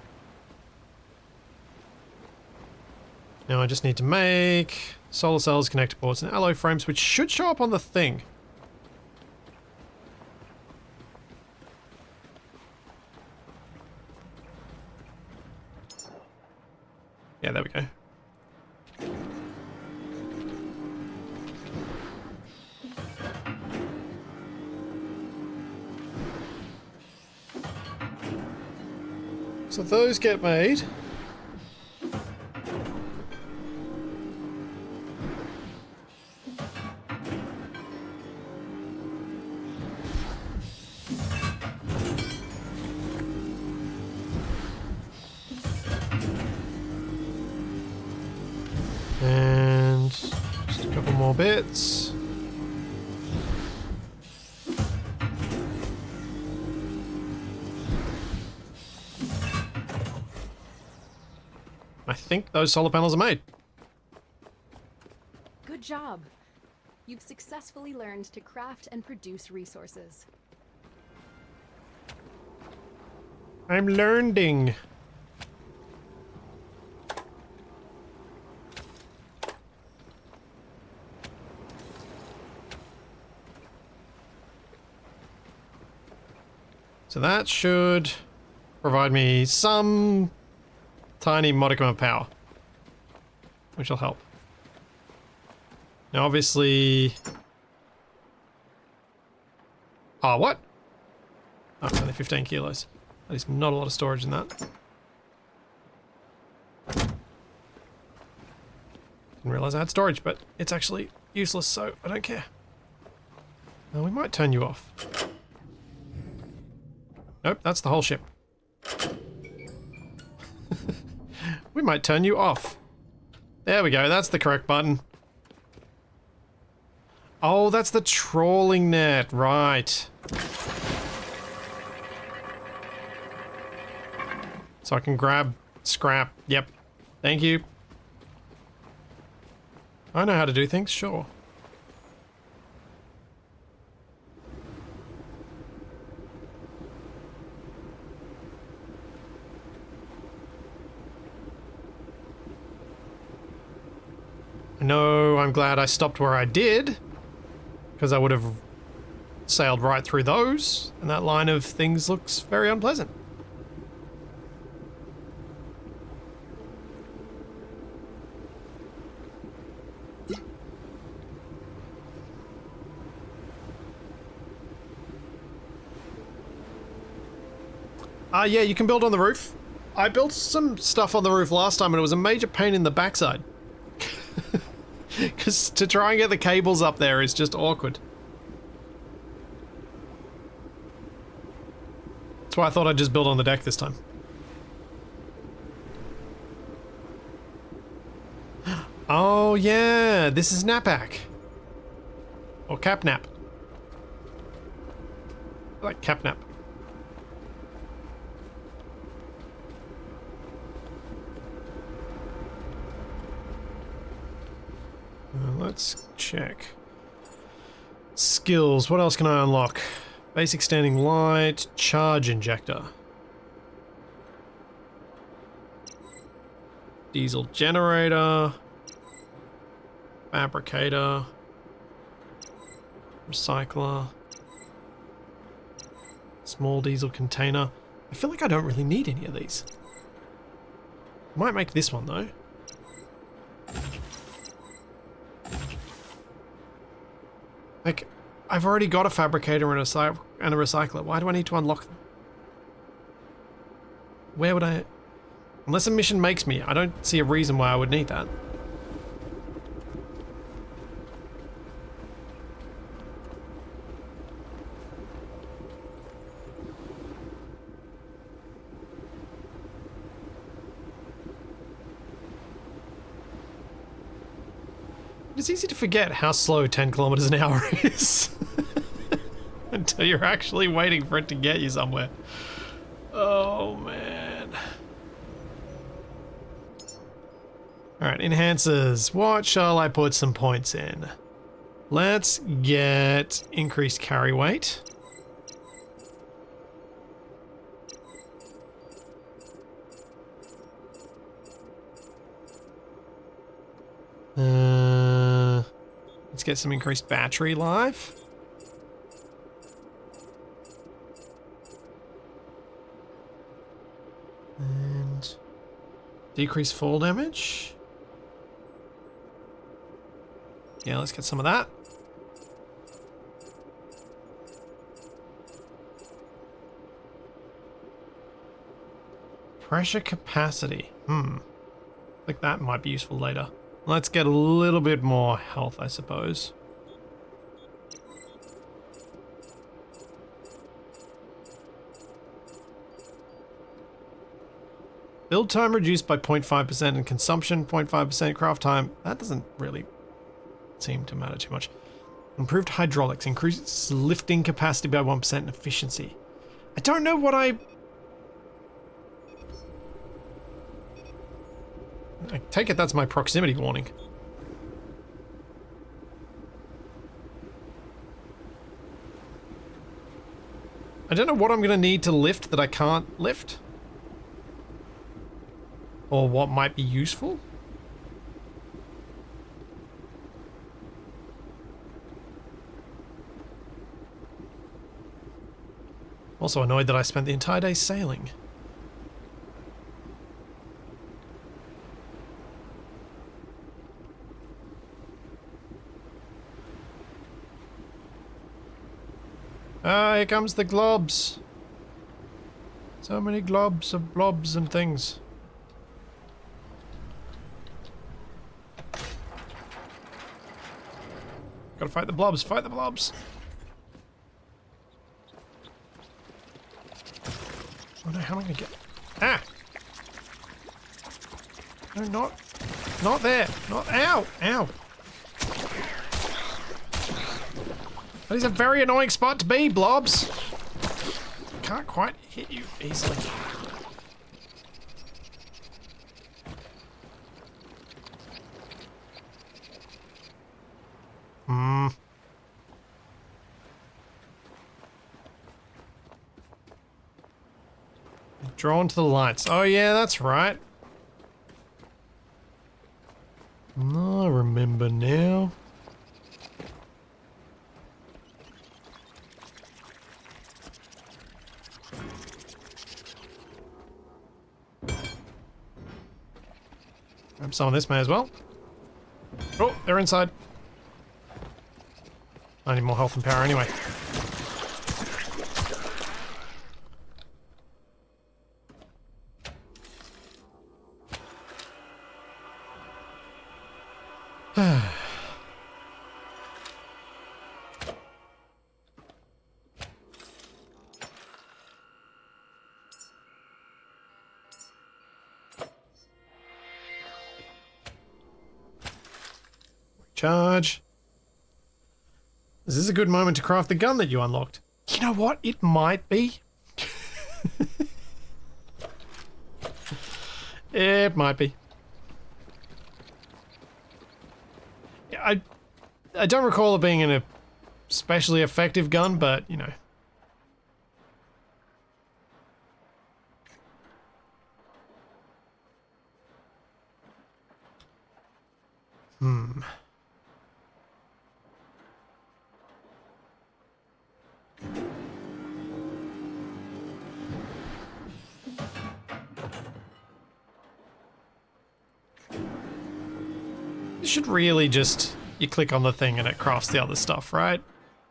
Now I just need to make solar cells, connector ports, and alloy frames, which should show up on the thing. Yeah, there we go. So those get made. And just a couple more bits. I think those solar panels are made. Good job. You've successfully learned to craft and produce resources. I'm learning. So that should provide me some tiny modicum of power, which will help. Now, obviously... Oh, what? Oh, it's only 15 kilos. That is not a lot of storage in that. Didn't realize I had storage, but it's actually useless, so I don't care. Now, we might turn you off. Nope, that's the whole ship. We might turn you off. There we go, that's the correct button. Oh, that's the trawling net, right. So I can grab scrap. Yep. Thank you. I know how to do things, sure. No, I'm glad I stopped where I did, because I would have sailed right through those, and that line of things looks very unpleasant. Yeah, you can build on the roof. I built some stuff on the roof last time and it was a major pain in the backside. Because to try and get the cables up there is just awkward. That's why I thought I'd just build on the deck this time. Oh yeah, this is Napak. Or Capnap. I like Capnap. Let's check. Skills, what else can I unlock? Basic standing light, charge injector. Diesel generator. Fabricator. Recycler. Small diesel container. I feel like I don't really need any of these. Might make this one though. Like, I've already got a fabricator and a recycler. Why do I need to unlock them? Where would I... Unless a mission makes me, I don't see a reason why I would need that. It's easy to forget how slow 10 kilometers an hour is. Until you're actually waiting for it to get you somewhere. Oh, man. Alright, enhancers. What shall I put some points in? Let's get increased carry weight. Let's get some increased battery life. And decrease fall damage. Yeah, let's get some of that. Pressure capacity. Like that might be useful later. Let's get a little bit more health, I suppose. Build time reduced by 0.5% and consumption 0.5%, craft time. That doesn't really seem to matter too much. Improved hydraulics. Increases lifting capacity by 1% and efficiency. I don't know what I take it that's my proximity warning. I don't know what I'm going to need to lift that I can't lift. Or what might be useful. Also annoyed that I spent the entire day sailing. Ah, here comes the globs. So many globs of blobs and things. Gotta fight the blobs, fight the blobs. Oh no, how am I gonna get... Ah! No, not there. Not, ow, ow. That is a very annoying spot to be, blobs. Can't quite hit you easily. Drawn to the lights. Oh yeah, that's right. I remember now. Grab some of this, may as well. Oh, they're inside. I need more health and power anyway. Charge. This is a good moment to craft the gun that you unlocked. You know what? It might be. It might be. Yeah, I don't recall it being an especially effective gun, but you know. You should really just, you click on the thing and it crafts the other stuff, right?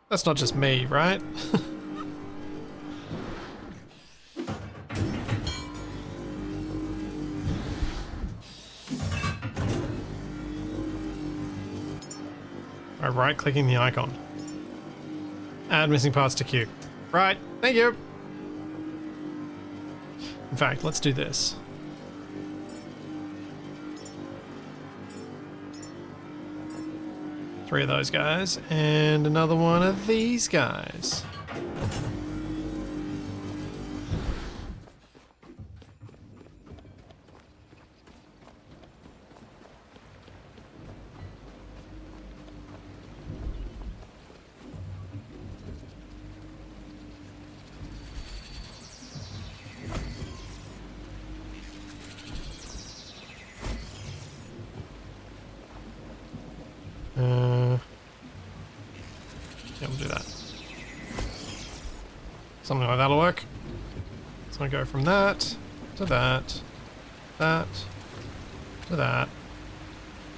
That's not just me, right? By right-clicking the icon. Add missing parts to queue. Right, thank you! In fact, let's do this. 3 of those guys, and another one of these guys. Yeah, we'll do that. Something like that'll work. So I go from that to that, that to that.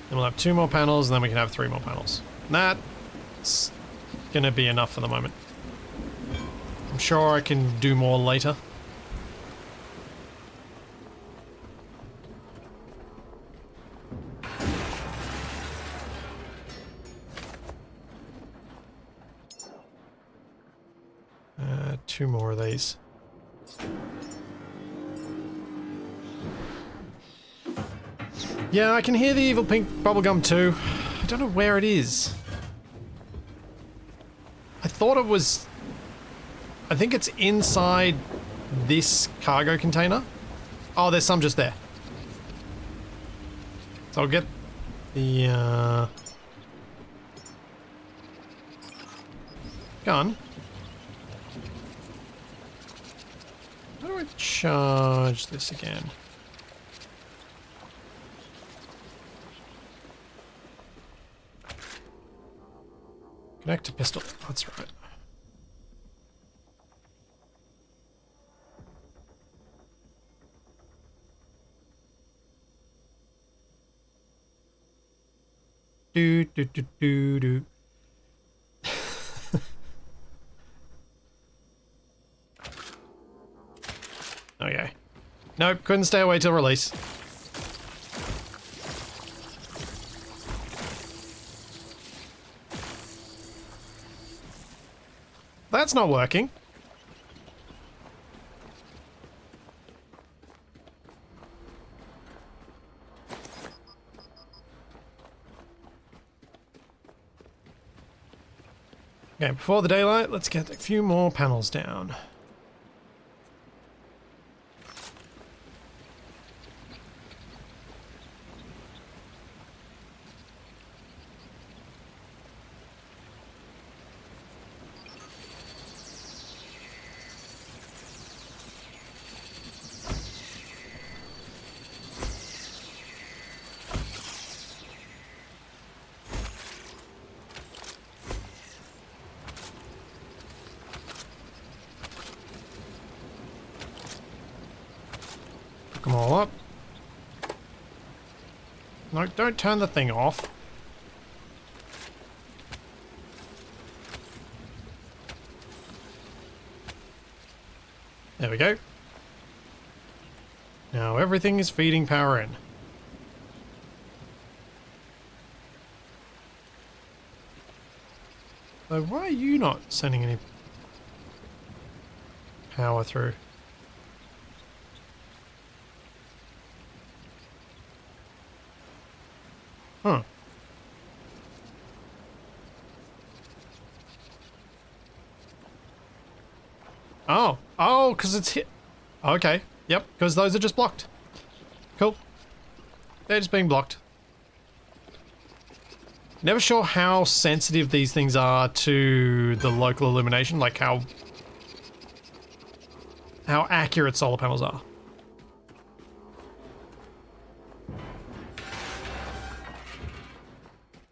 Then we'll have 2 more panels, and then we can have 3 more panels. And that's gonna be enough for the moment. I'm sure I can do more later. Two more of these. Yeah, I can hear the evil pink bubblegum too. I don't know where it is. I thought it was... I think it's inside this cargo container. Oh, there's some just there. So I'll get the gun. How do I charge this again? Connect to pistol. That's right. Do do do do do. Okay. Nope, couldn't stay away till release. That's not working. Okay, before the daylight, let's get a few more panels down. Them all up. No, don't turn the thing off. There we go. Now everything is feeding power in. So why are you not sending any power through? Huh. Oh. Oh, because it's hit. Okay. Yep, because those are just blocked. Cool. They're just being blocked. Never sure how sensitive these things are to the local illumination, like how accurate solar panels are.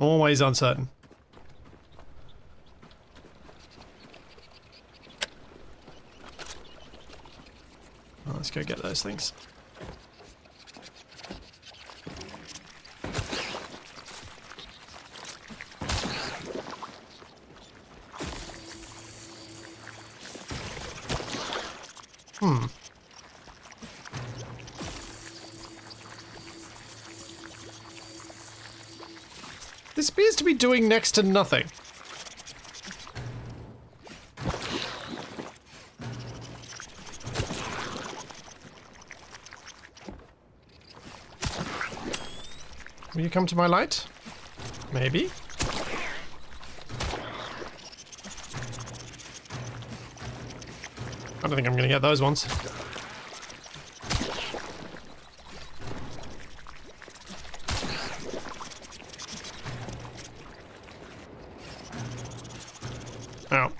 Always uncertain. Oh, let's go get those things. This appears to be doing next to nothing. Will you come to my light? Maybe. don't think I'm gonna get those ones. Oh,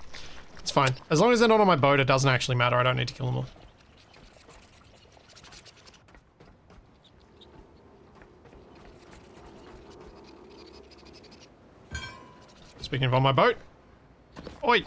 it's fine. As long as they're not on my boat, it doesn't actually matter. I don't need to kill them all. Speaking of on my boat. Oi!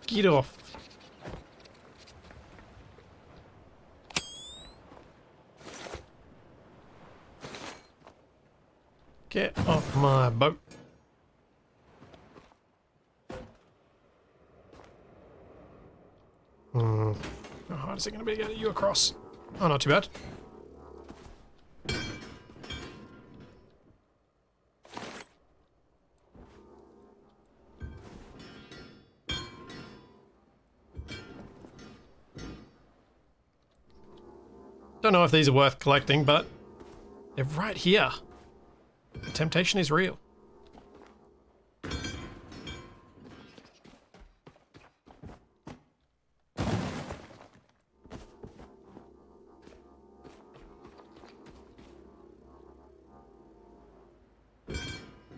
Get off. Get off my boat. How hard is it going to be to get you across? Oh, not too bad. Don't know if these are worth collecting, but they're right here. The temptation is real.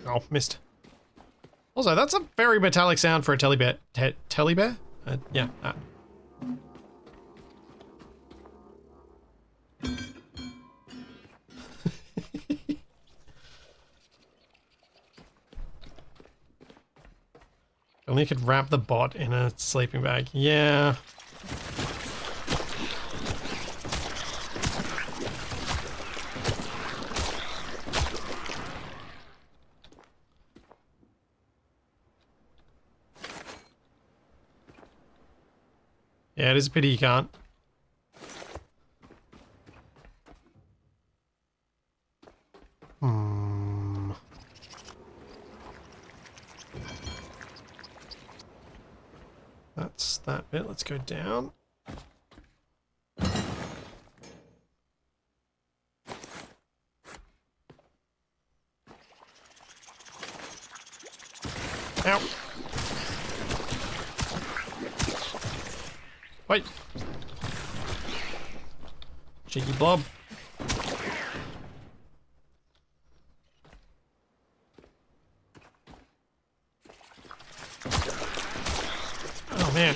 Oh, missed. Also, that's a very metallic sound for a teddy bear. Teddy bear? Yeah. Only could wrap the bot in a sleeping bag. Yeah. Yeah, it is a pity you can't. That's that bit. Let's go down. Ow. Wait. Cheeky blob. Oh man.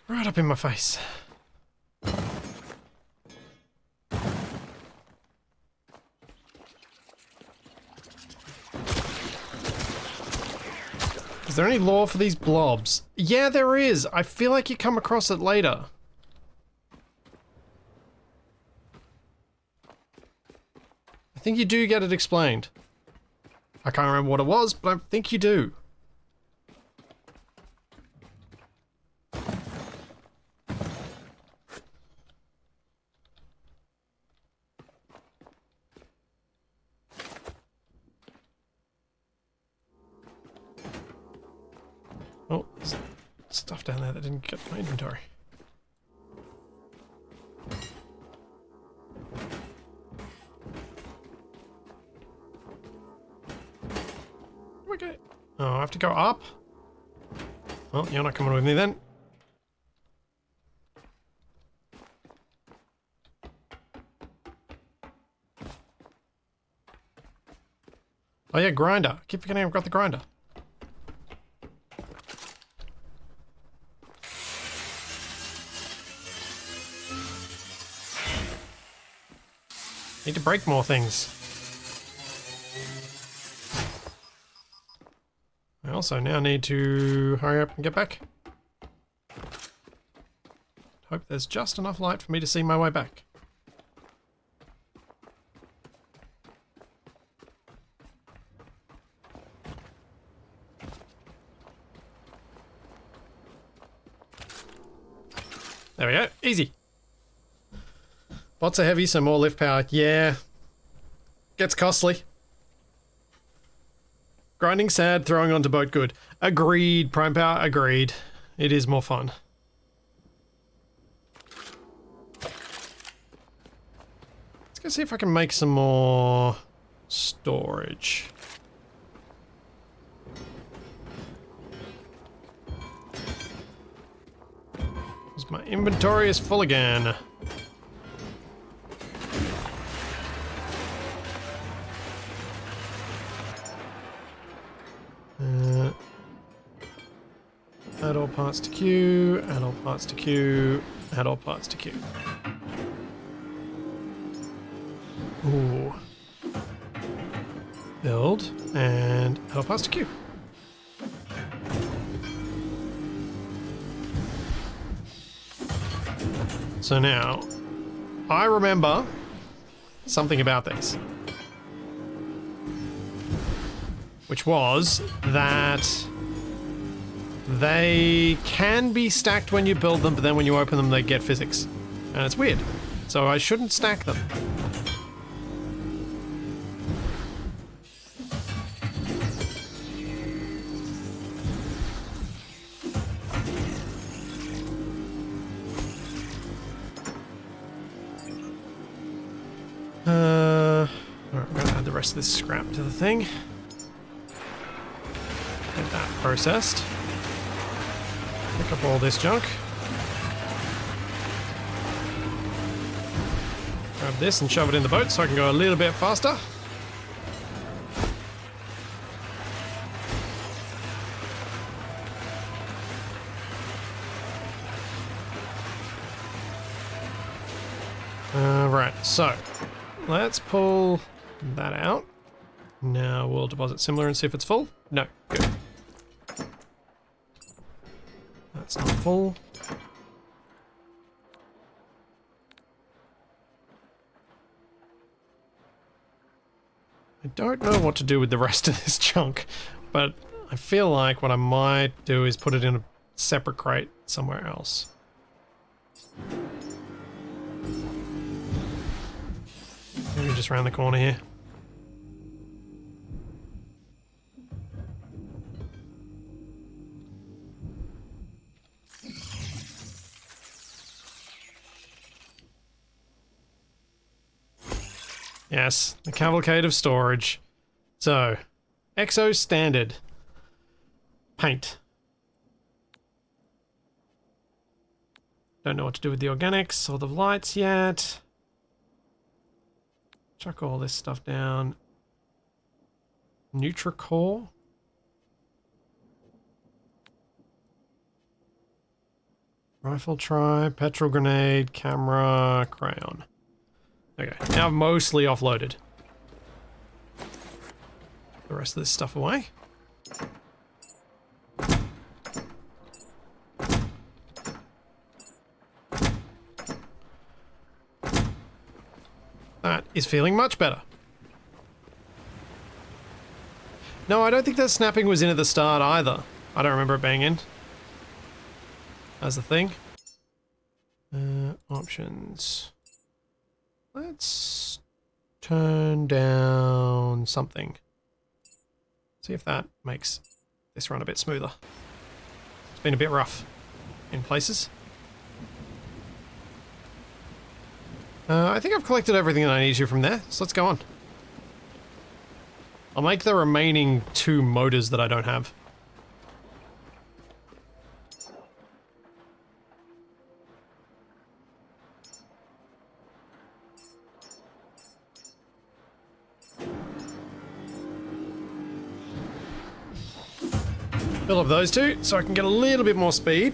Right up in my face. Is there any lore for these blobs? Yeah, there is. I feel like you come across it later. I think you do get it explained. I can't remember what it was, but I think you do. Oh, there's stuff down there that didn't get my inventory. Okay. Oh, I have to go up? Well, you're not coming with me then. Oh yeah, grinder. I keep forgetting I've got the grinder. Need to break more things. I also now need to hurry up and get back. Hope there's just enough light for me to see my way back. There we go. Easy. Lots of heavy, so more lift power. Yeah. Gets costly. Grinding sad, throwing onto boat good. Agreed, prime power, agreed. It is more fun. Let's go see if I can make some more storage. Because my inventory is full again. Add all parts to queue, add all parts to queue, add all parts to queue. Ooh. Build, and add all parts to queue. So now, I remember something about these. Which was that they can be stacked when you build them, but then when you open them, they get physics. And it's weird. So I shouldn't stack them. Alright, I'm gonna add the rest of this scrap to the thing. Get that processed. Pick up all this junk. Grab this and shove it in the boat so I can go a little bit faster. Right, so let's pull that out. Now we'll deposit similar and see if it's full. No, good. That's not full. I don't know what to do with the rest of this chunk, but I feel like what I might do is put it in a separate crate somewhere else. Maybe just around the corner here. Yes, the cavalcade of storage. So, Exo Standard. Paint. Don't know what to do with the organics or the lights yet. Chuck all this stuff down. Nutricore. Rifle try, petrol grenade, camera, crayon. Okay, now I've mostly offloaded the rest of this stuff away. That is feeling much better. No, I don't think that snapping was in at the start either. I don't remember it being in. As a thing. Options. Let's turn down something. See if that makes this run a bit smoother. It's been a bit rough in places. I think I've collected everything that I need to from there, so let's go on. I'll make the remaining 2 motors that I don't have. Fill up those 2 so I can get a little bit more speed.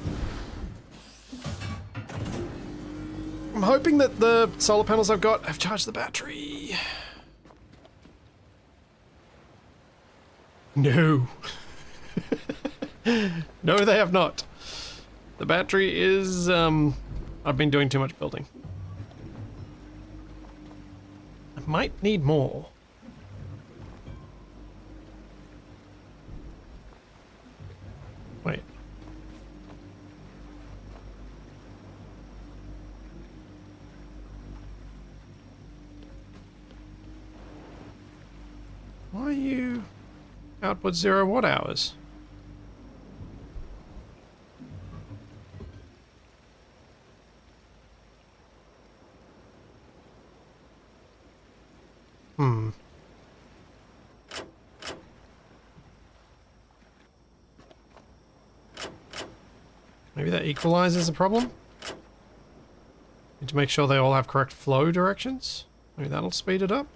I'm hoping that the solar panels I've got have charged the battery. No. No, they have not. The battery is, I've been doing too much building. I might need more. Wait. Why are you output 0 watt hours? Hmm. Maybe that equalizes the problem? Need to make sure they all have correct flow directions? Maybe that'll speed it up?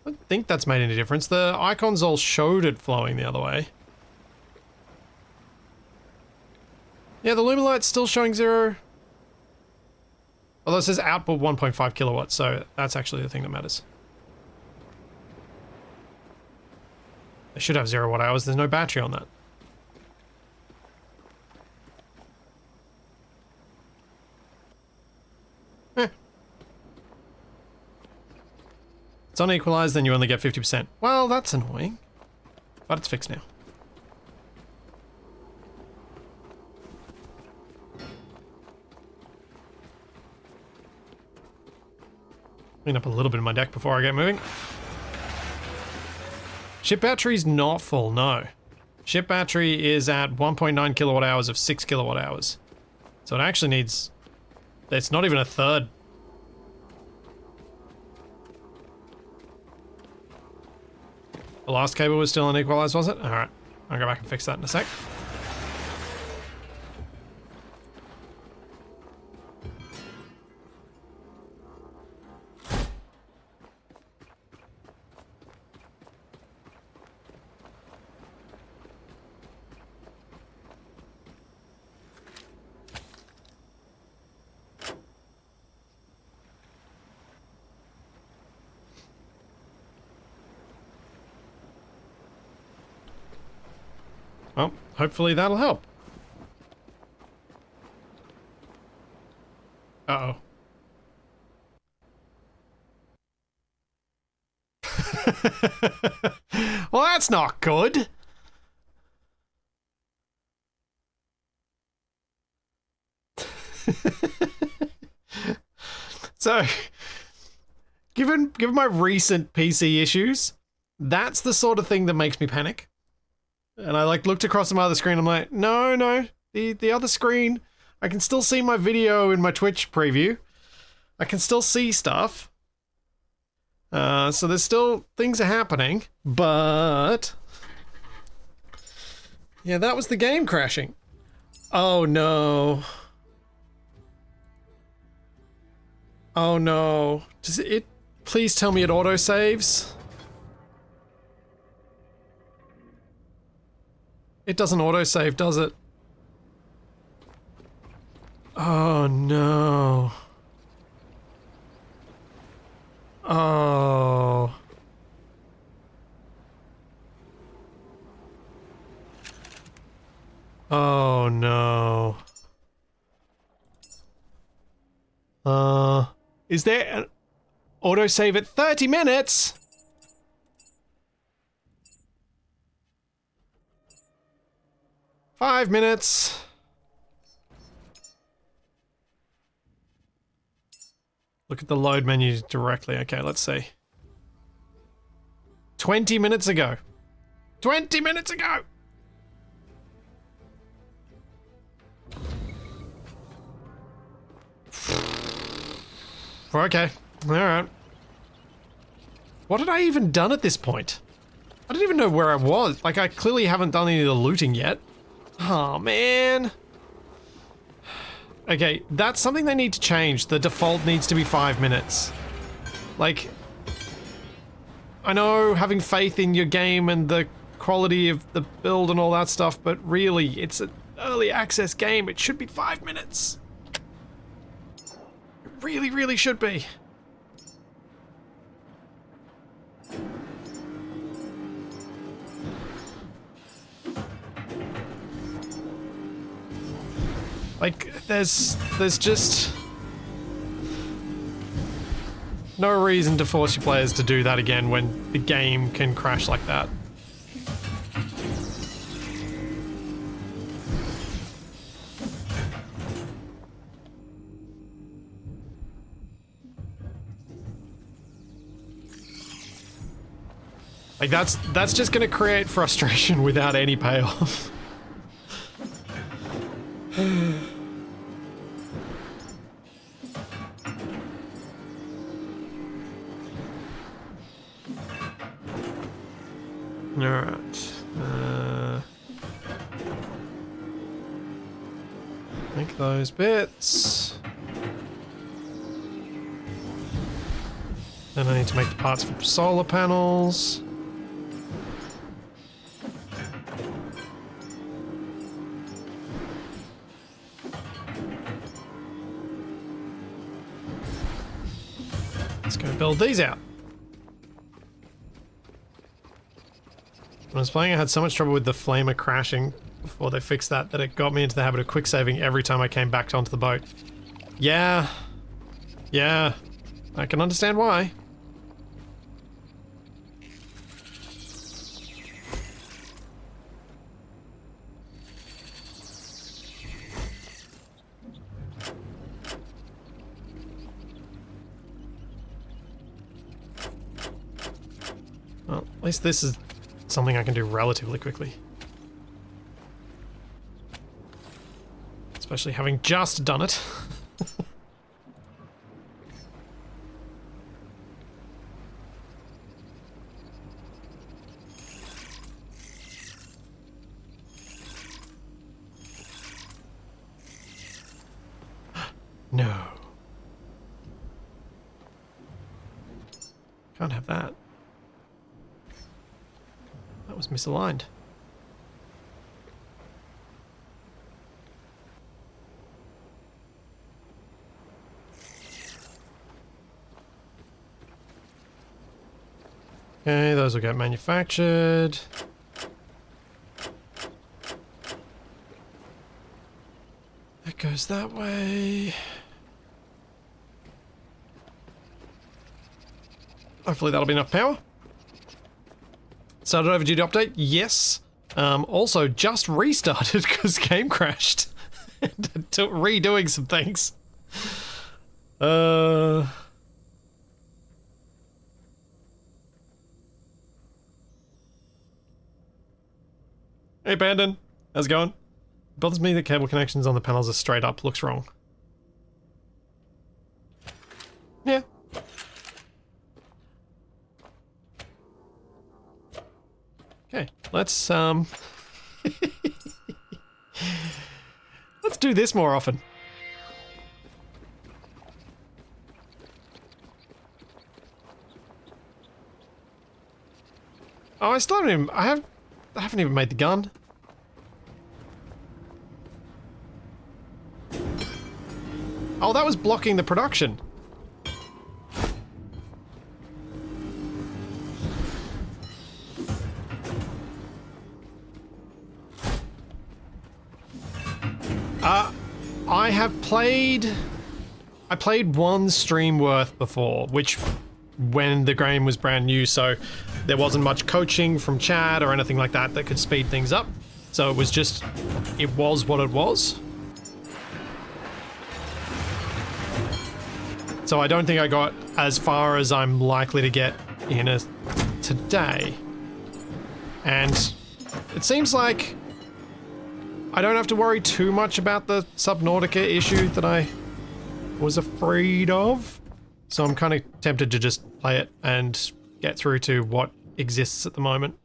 I don't think that's made any difference. The icons all showed it flowing the other way. Yeah, the Lumilight's still showing 0. Although it says output 1.5 kilowatts, so that's actually the thing that matters. They should have 0 watt hours. There's no battery on that. Eh. It's unequalized, then you only get 50%. Well, that's annoying. But it's fixed now. Clean up a little bit of my deck before I get moving. Ship battery's not full, no. Ship battery is at 1.9 kilowatt hours of 6 kilowatt hours. So it actually needs... It's not even a third. The last cable was still unequalized, was it? Alright. I'll go back and fix that in a sec. Well, hopefully that'll help. Uh-oh. Well, that's not good. So, given my recent PC issues, that's the sort of thing that makes me panic. And I like looked across the other screen, I'm like, no, the other screen, I can still see my video in my Twitch preview. I can still see stuff. So there's still, things are happening, but... Yeah, that was the game crashing. Oh no. Oh no. Does it, please tell me it autosaves? It doesn't autosave, does it? Oh no. Oh. Oh no. Is there an autosave at 30 minutes? Five minutes. Look at the load menu directly. Okay, let's see. 20 minutes ago. 20 minutes ago! Okay, alright. What had I even done at this point? I don't even know where I was. Like, I clearly haven't done any of the looting yet. Oh, man. Okay, that's something they need to change. The default needs to be 5 minutes. Like, I know having faith in your game and the quality of the build and all that stuff, but really, it's an early access game. It should be 5 minutes. It really, really should be. Like, there's just no reason to force your players to do that again when the game can crash like that. Like, that's just gonna create frustration without any payoff. Alright. Make those bits. Then I need to make the parts for solar panels. Let's go build these out. When I was playing, I had so much trouble with the flamer crashing before they fixed that it got me into the habit of quick saving every time I came back onto the boat. Yeah. Yeah. I can understand why. Well, at least this is something I can do relatively quickly. Especially having just done it. No. Can't have that. That was misaligned. Okay, those will get manufactured. That goes that way. Hopefully that'll be enough power. Started overdue update? Yes. Also just restarted because game crashed. Redoing some things. Hey Bandon, how's it going? It bothers me that cable connections on the panels are straight up. Looks wrong. Yeah. Okay, let's let's do this more often. Oh, I still haven't even, I haven't even made the gun. Oh, that was blocking the production. I played one stream worth before, which when the game was brand new, so there wasn't much coaching from chat or anything like that that could speed things up. So it was just, it was what it was. So I don't think I got as far as I'm likely to get in today. And it seems like I don't have to worry too much about the Subnautica issue that I was afraid of. So I'm kind of tempted to just play it and get through to what exists at the moment.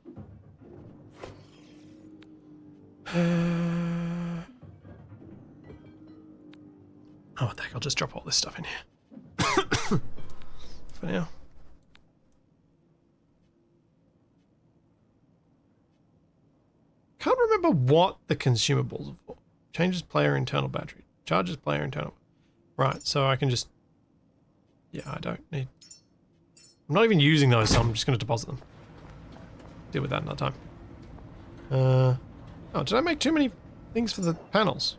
Oh, what the heck, I'll just drop all this stuff in here. For now. Can't remember what the consumables are for. Changes player internal battery. Charges player internal. Right, so I can just... Yeah, I don't need... I'm not even using those, so I'm just going to deposit them. Deal with that another time. Oh, did I make too many things for the panels?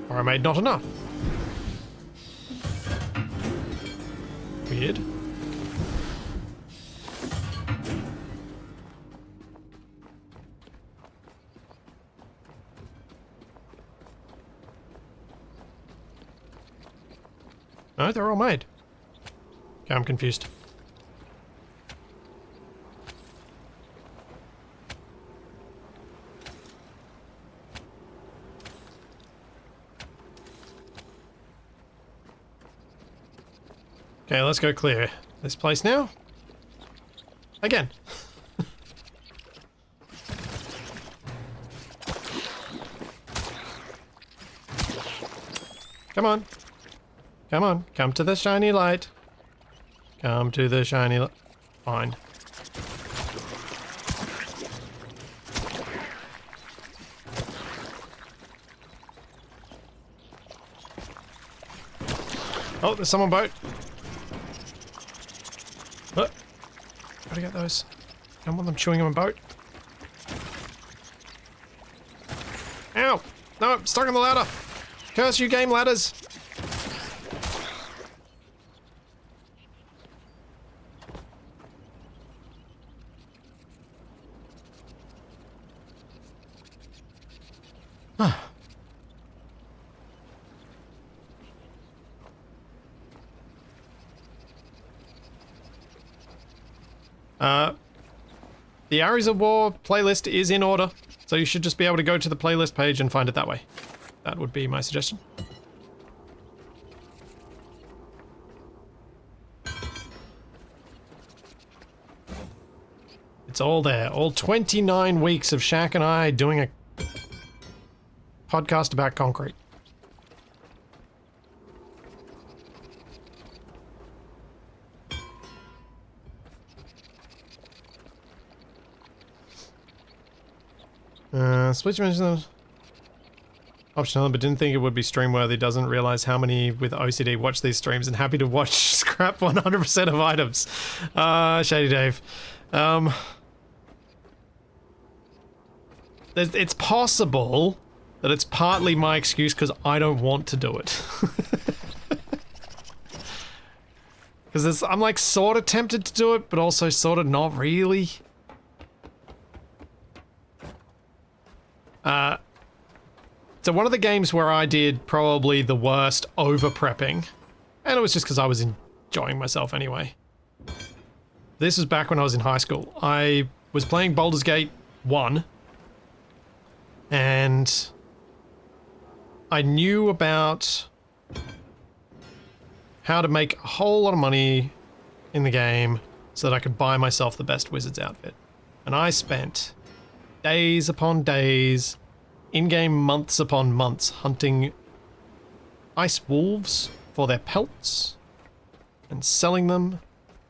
Or I made not enough. Weird. No, they're all made. Okay, I'm confused. Okay, let's go clear this place now. Again. Come on. Come on. Come to the shiny light. Come to the shiny light. Fine. Oh, there's someone boat. What? Gotta get those. Don't want them chewing on a boat. Ow! No, I'm stuck on the ladder. Curse you, game ladders. The Ares of War playlist is in order, so you should just be able to go to the playlist page and find it that way. That would be my suggestion. It's all there. All 29 weeks of Shaq and I doing a podcast about concrete. Switch mentioned optional, but didn't think it would be stream worthy. Doesn't realize how many with OCD watch these streams and happy to watch scrap 100% of items. Shady Dave. It's possible that it's partly my excuse because I don't want to do it. Because I'm like sort of tempted to do it, but also sort of not really. So one of the games where I did probably the worst over-prepping, and it was just because I was enjoying myself anyway. This was back when I was in high school. I was playing Baldur's Gate 1, and I knew about how to make a whole lot of money in the game so that I could buy myself the best wizard's outfit. And I spent days upon days, in-game months upon months, hunting ice wolves for their pelts and selling them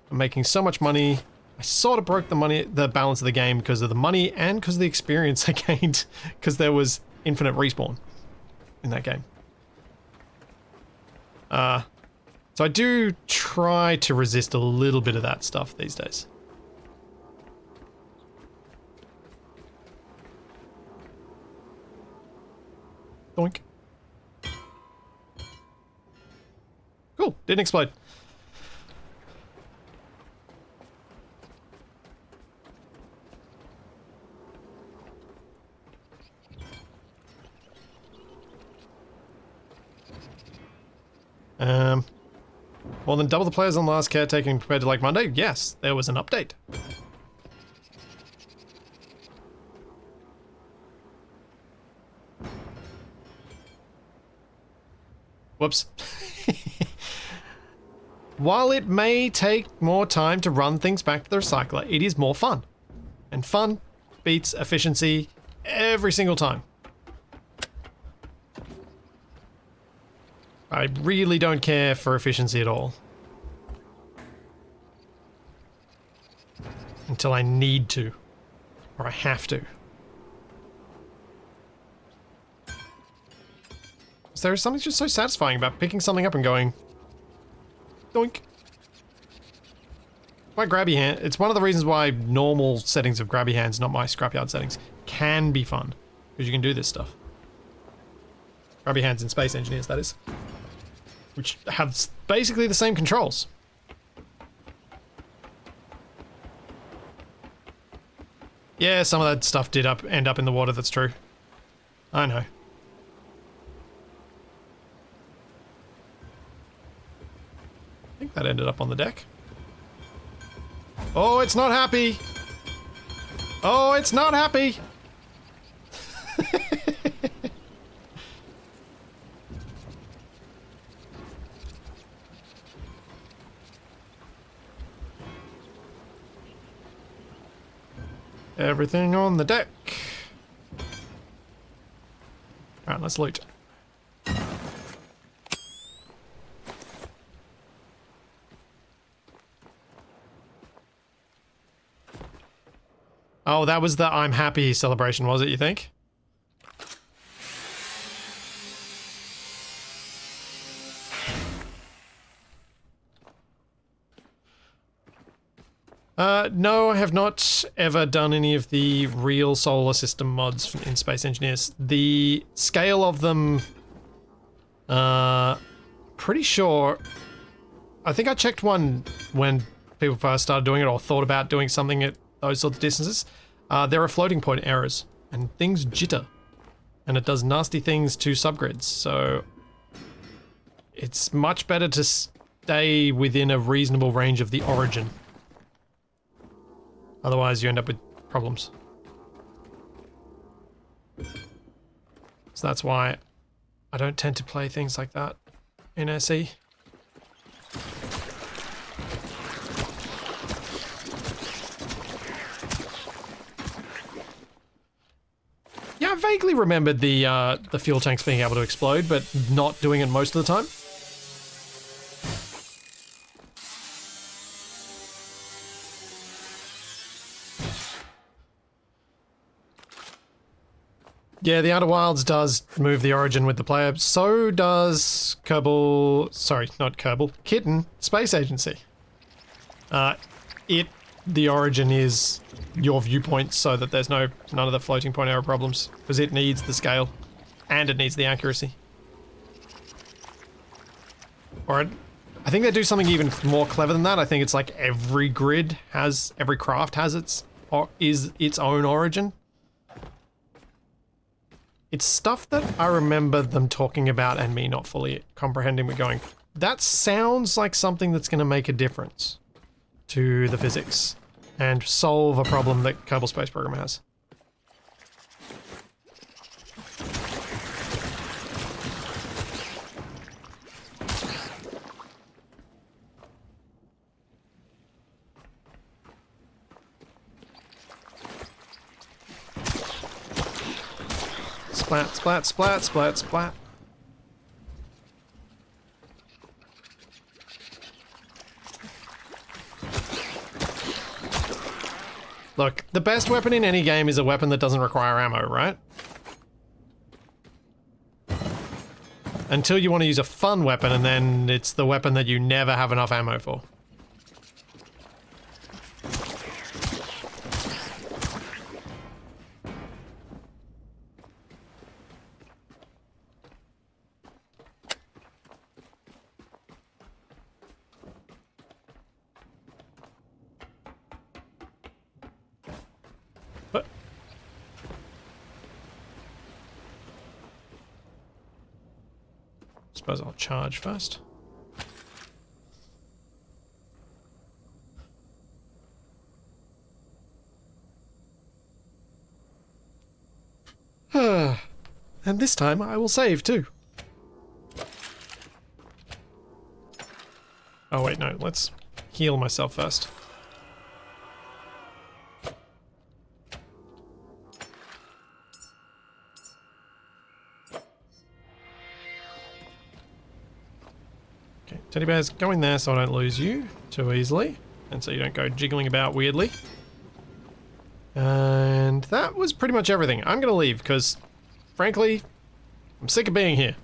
and making so much money. I sort of broke the balance of the game because of the money and because of the experience I gained, because there was infinite respawn in that game. So I do try to resist a little bit of that stuff these days. Doink. Cool, didn't explode. More than double the players on last Caretaker compared to like Monday? Yes, there was an update. Whoops. While it may take more time to run things back to the recycler, it is more fun. And fun beats efficiency every single time. I really don't care for efficiency at all. Until I need to. Or I have to. So there's something just so satisfying about picking something up and going, doink. My grabby hand, it's one of the reasons why normal settings of grabby hands, not my scrapyard settings, can be fun. Because you can do this stuff. Grabby hands in Space Engineers, that is. Which have basically the same controls. Yeah, some of that stuff did end up in the water, that's true. I know. that ended up on the deck. Oh, it's not happy. Oh, it's not happy. Everything on the deck. Alright, let's loot. Oh, that was the I'm happy celebration, was it, you think? No, I have not ever done any of the real solar system mods in Space Engineers. The scale of them, pretty sure, I think I checked one when people first started doing it or thought about doing something at those sorts of distances. There are floating point errors and things jitter and it does nasty things to subgrids. So it's much better to stay within a reasonable range of the origin. Otherwise, you end up with problems. So that's why I don't tend to play things like that in SE. Yeah, I vaguely remembered the fuel tanks being able to explode, but not doing it most of the time. Yeah, the Outer Wilds does move the origin with the player. So does Kerbal... Sorry, not Kerbal. Kitten Space Agency. The origin is your viewpoint so that there's none of the floating point error problems. Because it needs the scale. And it needs the accuracy. Or I think they do something even more clever than that. I think it's like every craft has its own origin. It's stuff that I remember them talking about and me not fully comprehending, but going, that sounds like something that's going to make a difference to the physics and solve a problem that Kerbal Space Program has. Splat, splat, splat, splat, splat. Look, the best weapon in any game is a weapon that doesn't require ammo, right? Until you want to use a fun weapon, and then it's the weapon that you never have enough ammo for. Suppose I'll charge first. And this time I will save too. Oh wait, no, let's heal myself first. Okay, teddy bears, go in there so I don't lose you too easily, and so you don't go jiggling about weirdly. And that was pretty much everything. I'm gonna leave, because, frankly, I'm sick of being here.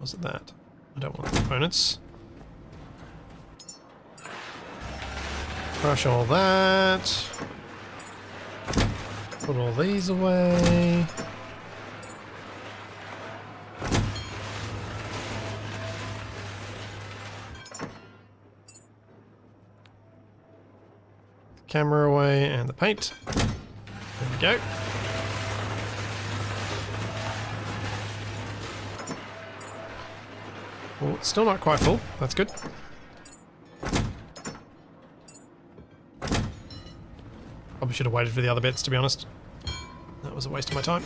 Wasn't that? I don't want components. Crush all that. Put all these away. camera away and the paint. There we go. Oh, it's still not quite full. That's good. Probably should have waited for the other bits, to be honest. That was a waste of my time.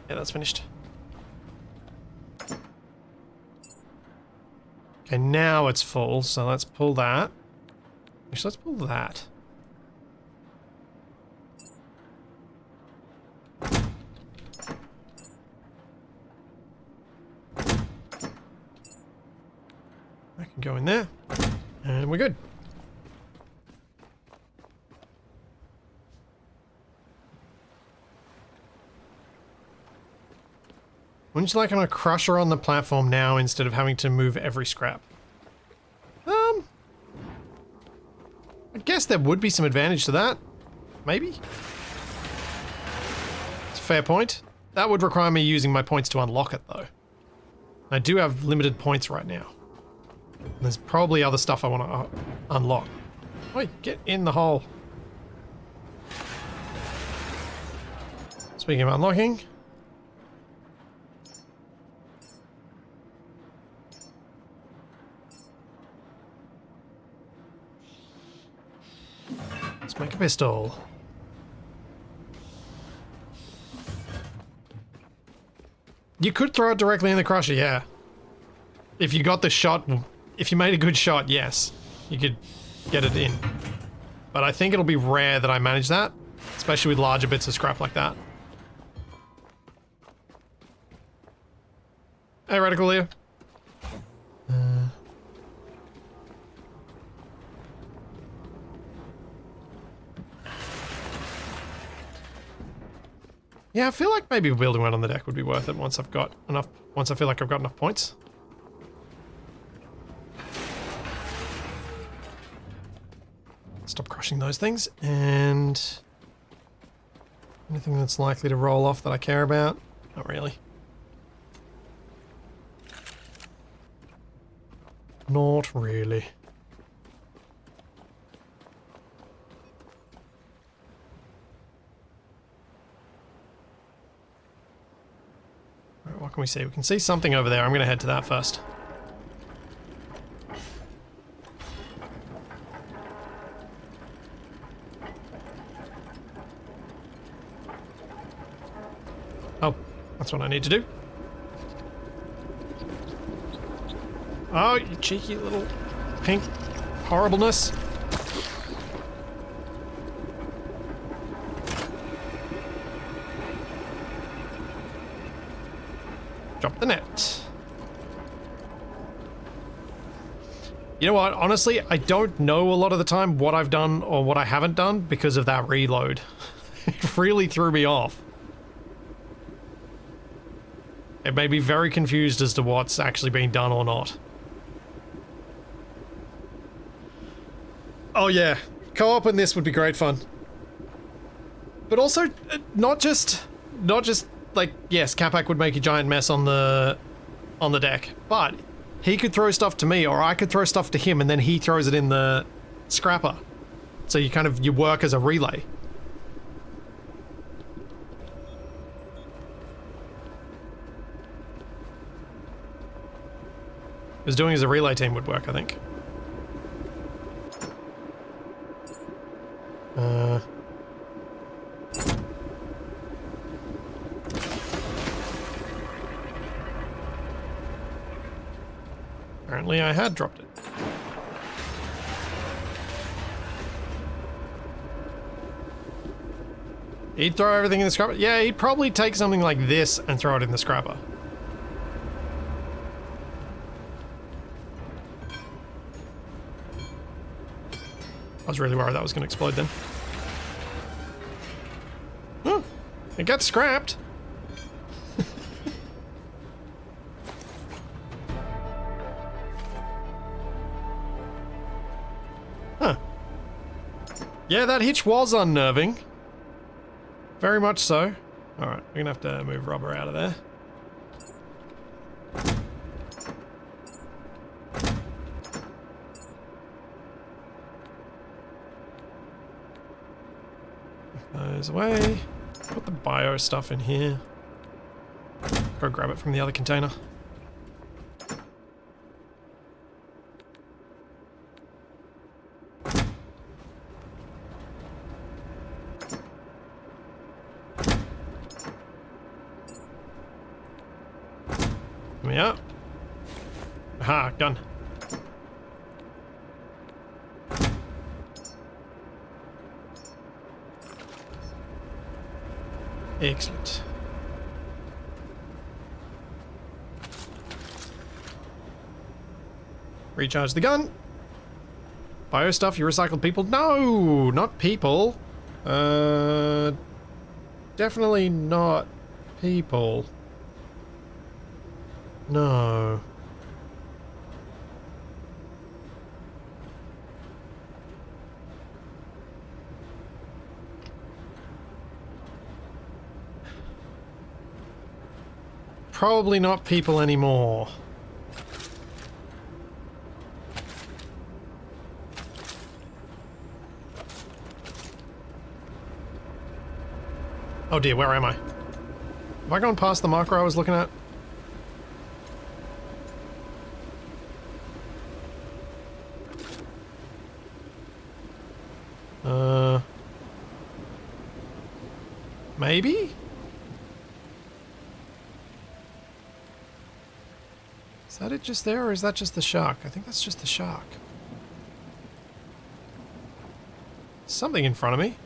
Yeah, that's finished. Okay, now it's full, so let's pull that. Actually, let's pull that. I can go in there, and we're good. Wouldn't you like on a crusher on the platform now instead of having to move every scrap? I guess there would be some advantage to that. Maybe? It's a fair point. That would require me using my points to unlock it, though. I do have limited points right now. There's probably other stuff I want to unlock. Wait, get in the hole. Speaking of unlocking... let's make a pistol. You could throw it directly in the crusher, yeah. If you got the shot, if you made a good shot, yes. You could get it in. But I think it'll be rare that I manage that, especially with larger bits of scrap like that. Hey, Radical Leo. Yeah, I feel like maybe building one on the deck would be worth it once I've got enough, once I feel like I've got enough points. Stop crushing those things, and anything that's likely to roll off that I care about? Not really. Not really. Alright, what can we see? We can see something over there. I'm going to head to that first. Oh, that's what I need to do. Oh, you cheeky little pink horribleness. Drop the net. You know what? Honestly, I don't know a lot of the time what I've done or what I haven't done because of that reload. It really threw me off. It made me very confused as to what's actually being done or not. Oh yeah, co-op in this would be great fun. But also, not just like, yes, Capac would make a giant mess on the deck, but he could throw stuff to me, or I could throw stuff to him, and then he throws it in the scrapper. So you work as a relay. Because doing as a relay team would work, I think. Apparently I had dropped it. He'd throw everything in the scrapper? Yeah, he'd probably take something like this and throw it in the scrapper. I was really worried that was going to explode then. Oh, it got scrapped. Huh. Yeah, that hitch was unnerving. Very much so. Alright, we're going to have to move rubber out of there. those away. Put the bio stuff in here. Go grab it from the other container. Come here. Aha, gun. Excellent. Recharge the gun. Bio stuff, you recycled people? No, not people. Definitely not people. No. Probably not people anymore. Oh dear, where am I? Have I gone past the marker I was looking at? Maybe? Is that it just there, or is that just the shark? I think that's just the shark. Something in front of me.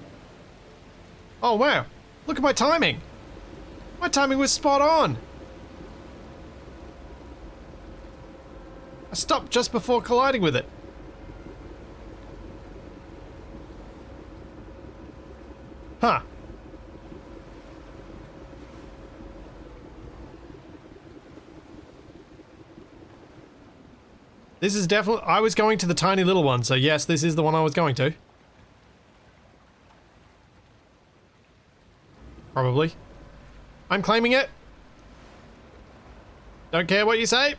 Oh wow, look at my timing! My timing was spot on! I stopped just before colliding with it. Huh. This is definitely... I was going to the tiny little one, so yes, this is the one I was going to. Probably. I'm claiming it. Don't care what you say.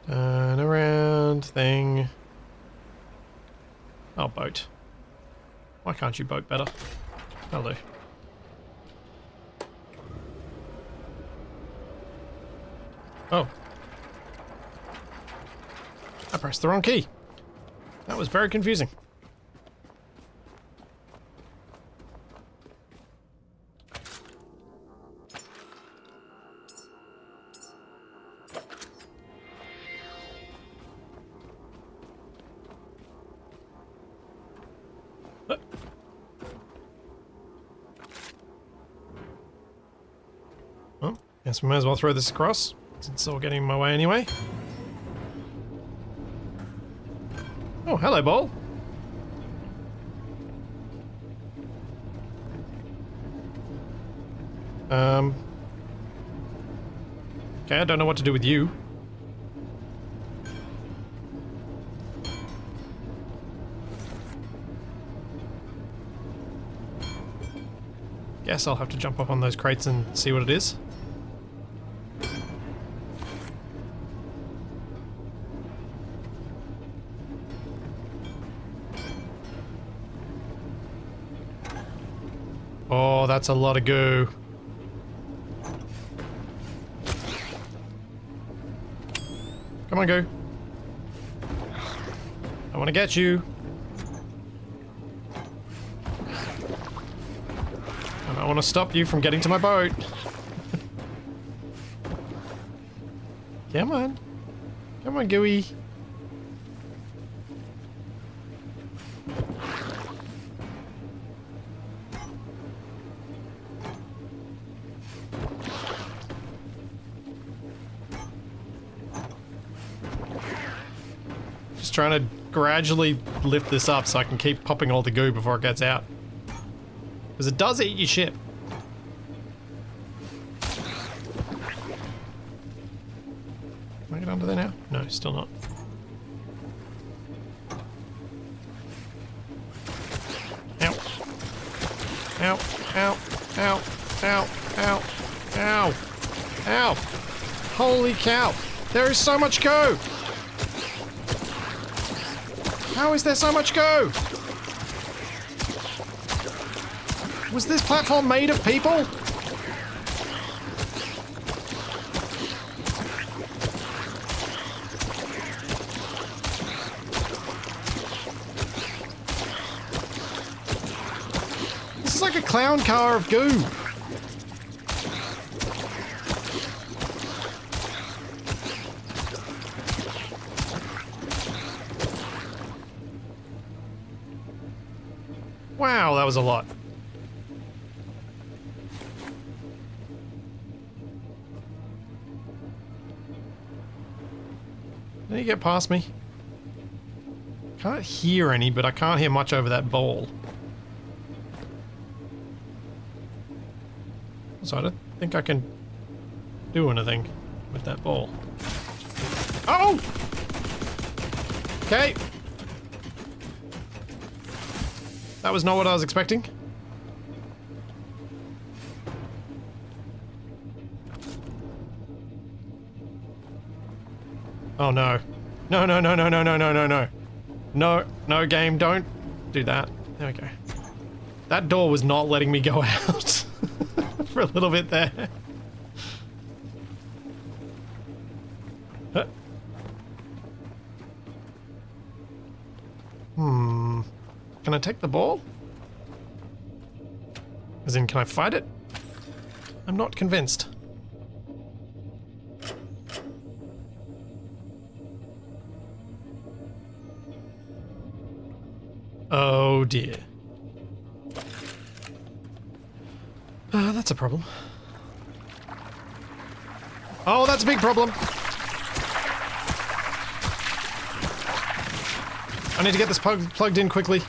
Turn around thing. Oh, boat. Why can't you boat better? That'll do. Oh. I pressed the wrong key. That was very confusing. Well, guess we may as well throw this across, since it's all getting in my way anyway. Oh, hello, ball. Okay, I don't know what to do with you. Guess I'll have to jump up on those crates and see what it is. Oh, that's a lot of goo. Come on, goo. I want to get you. And I want to stop you from getting to my boat. Come on. Come on, gooey. Just trying to gradually lift this up so I can keep popping all the goo before it gets out. Because it does eat your ship. Can I get under under there now? No, still not. Ow. Ow, ow, ow, ow, ow, ow, ow. Holy cow. There is so much go. How is there so much go? Was this platform made of people? This is like a clown car of goo. Wow, that was a lot. Did he get past me? Can't hear any, but I can't hear much over that bowl. So I don't think I can do anything with that ball. Oh! Okay. That was not what I was expecting. Oh no. No, no, no, no, no, no, no, no, no. No, no game, don't do that. There we go. That door was not letting me go out for a little bit there. Huh. Can I take the ball? As in, can I fight it? I'm not convinced. Oh dear. That's a problem. Oh, that's a big problem. I need to get this plugged in quickly.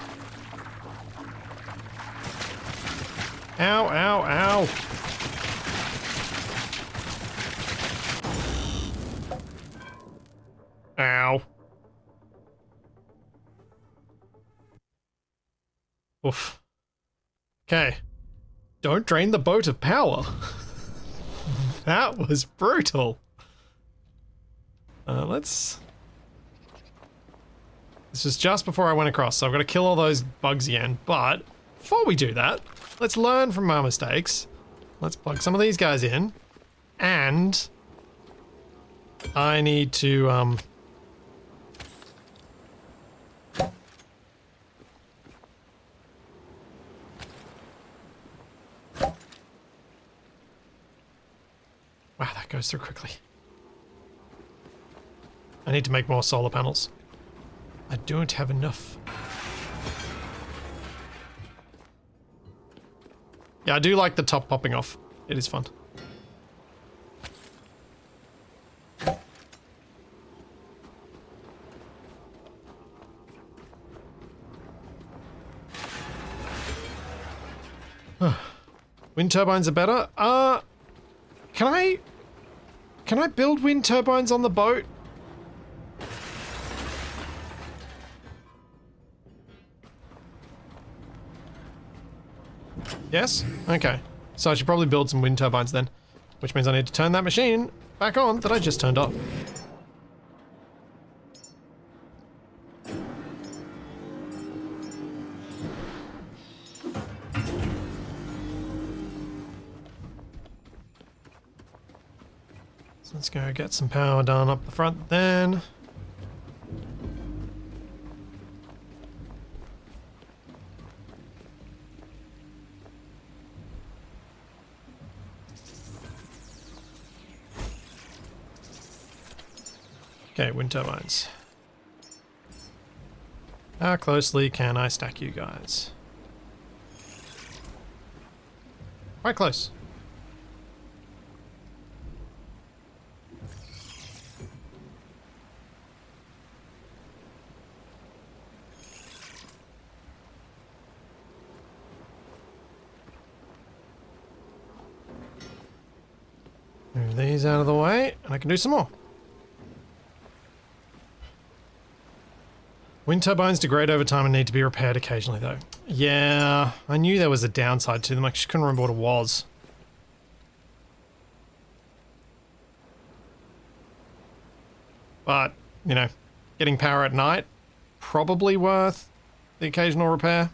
Ow, ow, ow. Ow. Oof. Okay. Don't drain the boat of power. That was brutal. Let's... This was just before I went across, so I've got to kill all those bugs again. But before we do that, let's learn from our mistakes. Let's plug some of these guys in. And I need to, Wow, that goes through quickly. I need to make more solar panels. I don't have enough. Yeah, I do like the top popping off. It is fun. Wind turbines are better. Can I build wind turbines on the boat? Yes? Okay. So I should probably build some wind turbines then. Which means I need to turn that machine back on that I just turned off. So let's go get some power done up the front then. Okay, wind turbines. How closely can I stack you guys? Quite close. Move these out of the way, and I can do some more. Wind turbines degrade over time and need to be repaired occasionally, though. Yeah, I knew there was a downside to them. I just couldn't remember what it was. But, you know, getting power at night, probably worth the occasional repair.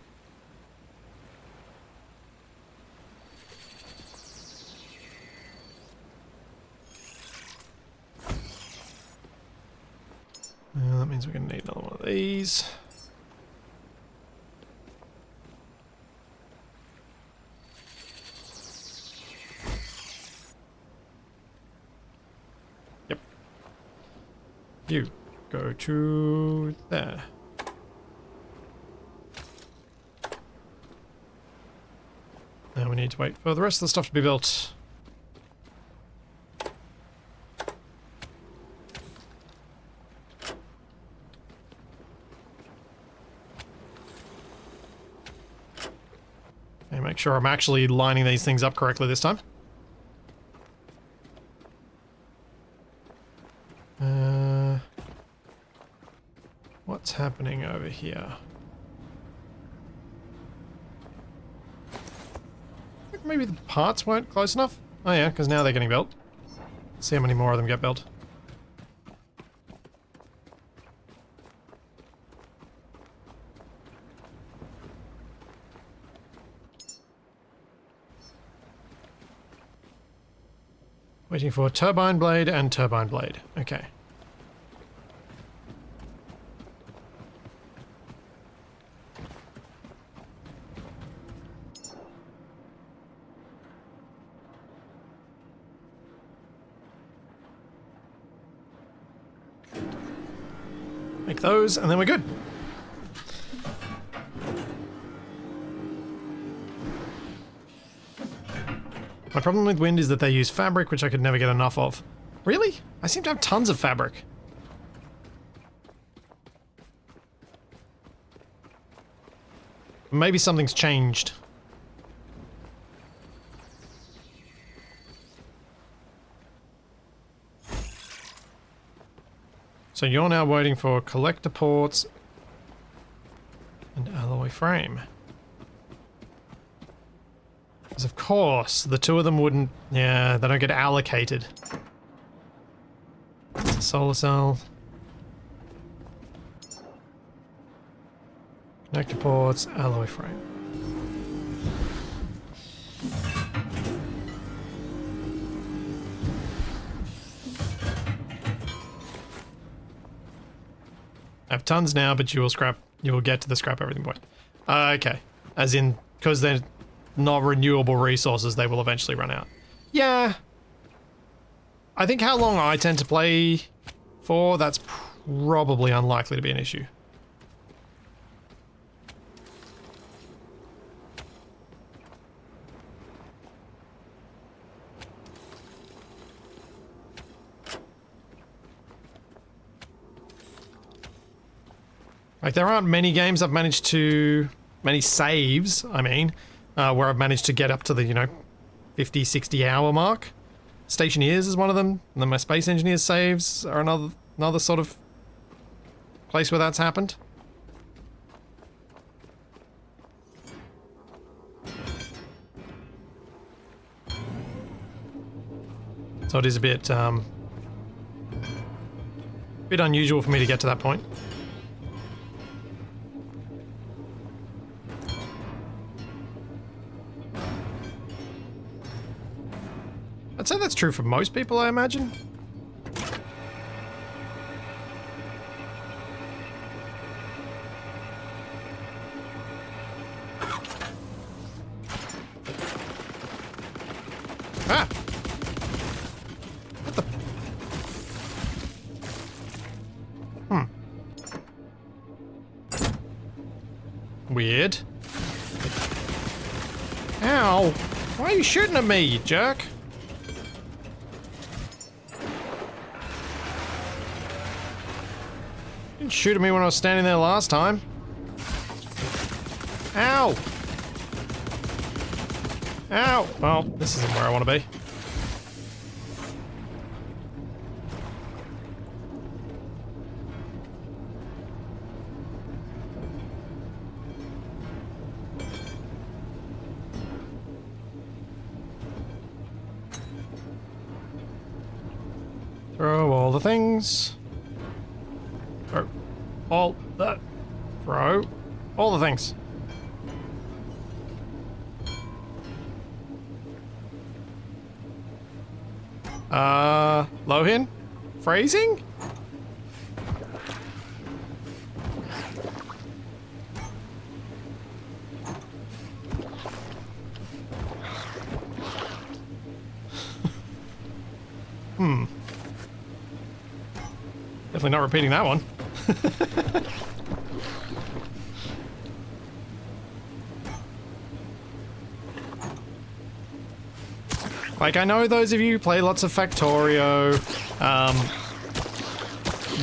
That means we're going to need another one of these. Yep. You go to there. Now we need to wait for the rest of the stuff to be built. And make sure I'm actually lining these things up correctly this time. What's happening over here? I think maybe the parts weren't close enough? Oh yeah, because now they're getting built. Let's see how many more of them get built. Waiting for turbine blade and turbine blade. Okay. Make those, and then we're good. My problem with wind is that they use fabric, which I could never get enough of. Really? I seem to have tons of fabric. Maybe something's changed. So you're now waiting for collector ports and alloy frame. Because of course, the two of them wouldn't... Yeah, they don't get allocated. It's a solar cell. Connector ports, alloy frame. I have tons now, but you will get to the scrap everything point. Okay. As in, because they're not renewable resources, they will eventually run out. Yeah. I think how long I tend to play for, that's probably unlikely to be an issue. Like, there aren't many games I've managed to... Many saves, I mean, where I've managed to get up to the, you know, 50, 60 hour mark. Stationeers is one of them, and then my Space Engineers saves are another sort of place where that's happened. So it is a bit unusual for me to get to that point. I'd say that's true for most people, I imagine. Ah! What the... Weird. Ow! Why are you shooting at me, you jerk? Didn't shoot at me when I was standing there last time. Ow! Ow! Well, this isn't where I want to be. Throw all the things. Throw all the... Throw all the things. Lohin? Phrasing? Definitely not repeating that one. Like, I know those of you who play lots of Factorio,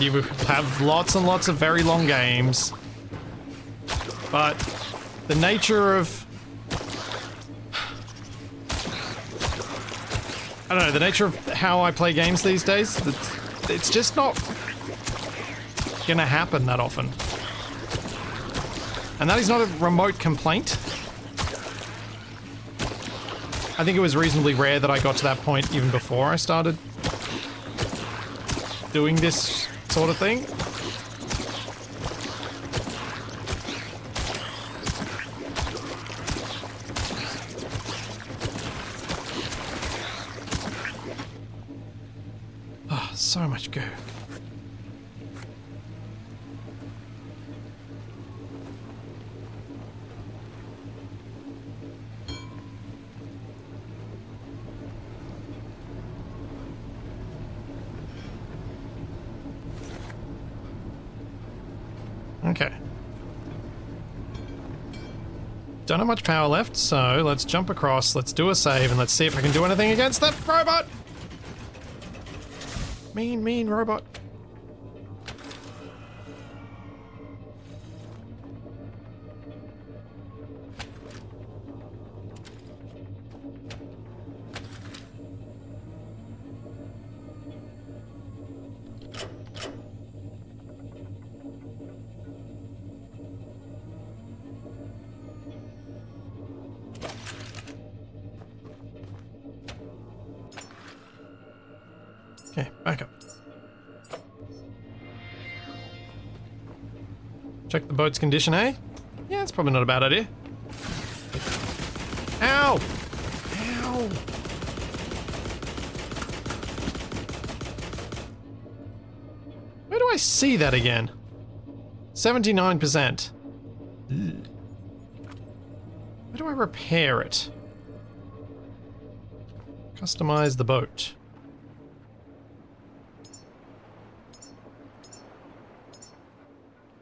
you have lots and lots of very long games, but the nature of... I don't know, the nature of how I play games these days, it's just not gonna happen that often. And that is not a remote complaint. I think it was reasonably rare that I got to that point even before I started doing this sort of thing. Oh, so much goo. Okay. Don't have much power left, so let's jump across, let's do a save, and let's see if I can do anything against that robot! Mean robot. Okay, back up. Check the boat's condition, eh? Yeah, it's probably not a bad idea. Ow! Ow! Where do I see that again? 79%. Where do I repair it? Customize the boat.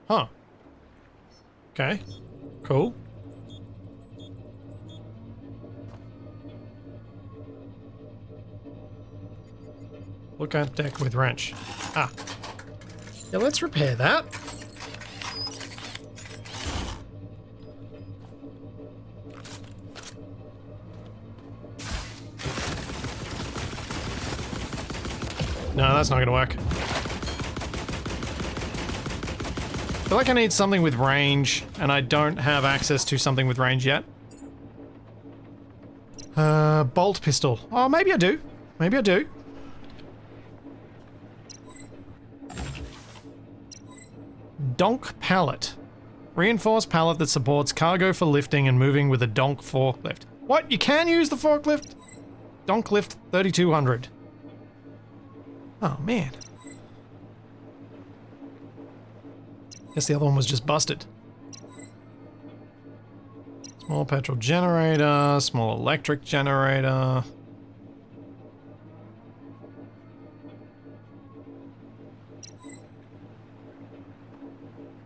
Huh. Okay. Cool. Look at deck with wrench. Ah. Yeah, let's repair that. No, that's not gonna work. I feel like I need something with range, and I don't have access to something with range yet. Bolt pistol. Oh, maybe I do. Maybe I do. Donk pallet. Reinforced pallet that supports cargo for lifting and moving with a donk forklift. What? You can use the forklift? Donk lift 3200. Oh, man. Guess the other one was just busted. Small petrol generator, small electric generator.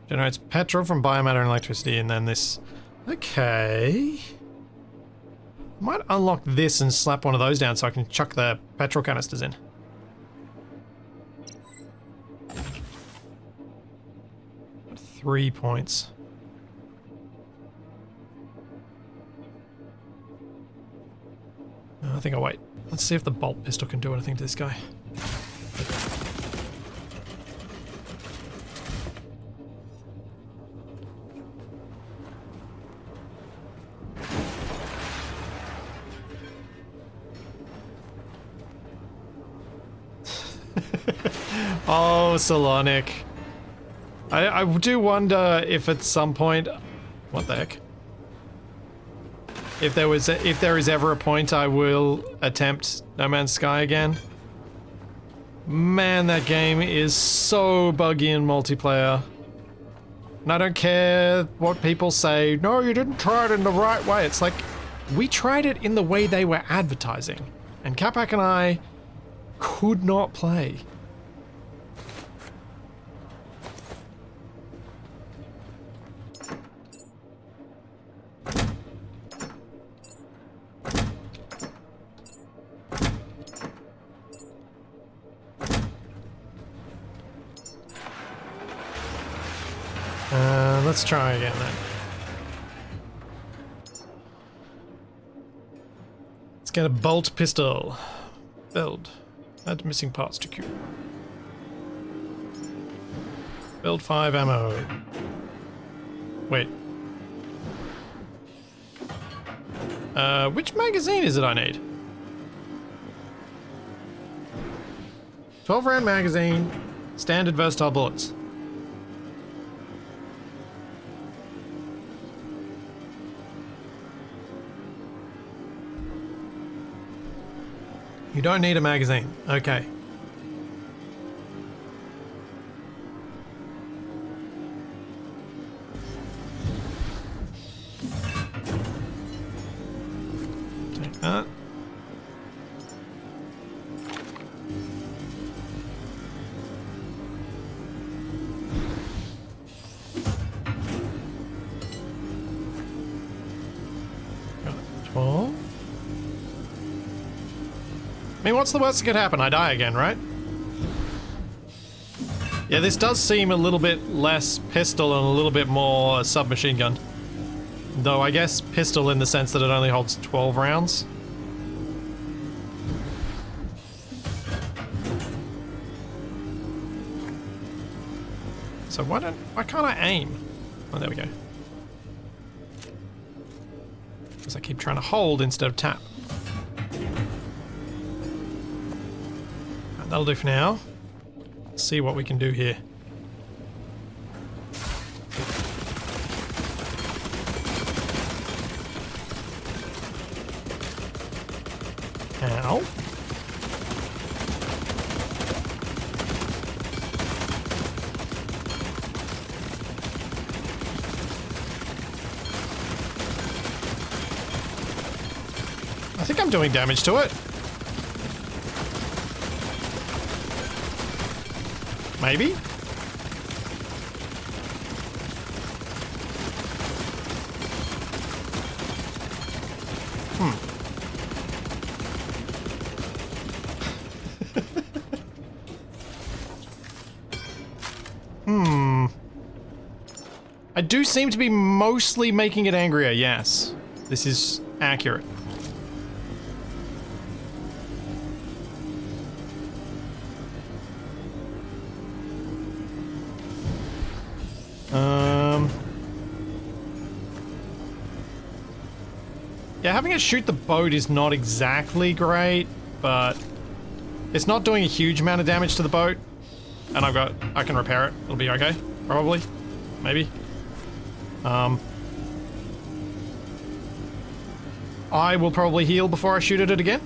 Generates petrol from biomatter and electricity, and then this... Okay. Might unlock this and slap one of those down so I can chuck the petrol canisters in. Got 3 points. I think I'll wait. Let's see if the bolt pistol can do anything to this guy. Oh, Salonic. I do wonder if at some point... What the heck? If there is ever a point I will attempt No Man's Sky again. Man, that game is so buggy in multiplayer. And I don't care what people say, no, you didn't try it in the right way. It's like, we tried it in the way they were advertising. And Capac and I could not play. Let's try again then. Let's get a bolt pistol. Build. Add missing parts to queue. Build 5 ammo. Wait. Which magazine is it I need? 12 round magazine. Standard versatile bullets. You don't need a magazine. Okay. Take that. Got 12. I mean, what's the worst that could happen? I die again, right? Yeah, this does seem a little bit less pistol and a little bit more submachine gun. Though I guess pistol in the sense that it only holds 12 rounds. So why can't I aim? Oh, there we go. Because I keep trying to hold instead of tap. That'll do for now. Let's see what we can do here. Ow. I think I'm doing damage to it. Maybe? I do seem to be mostly making it angrier, yes. This is accurate. Yeah, having it shoot the boat is not exactly great, but it's not doing a huge amount of damage to the boat. And I can repair it. It'll be okay, probably, maybe. I will probably heal before I shoot at it again.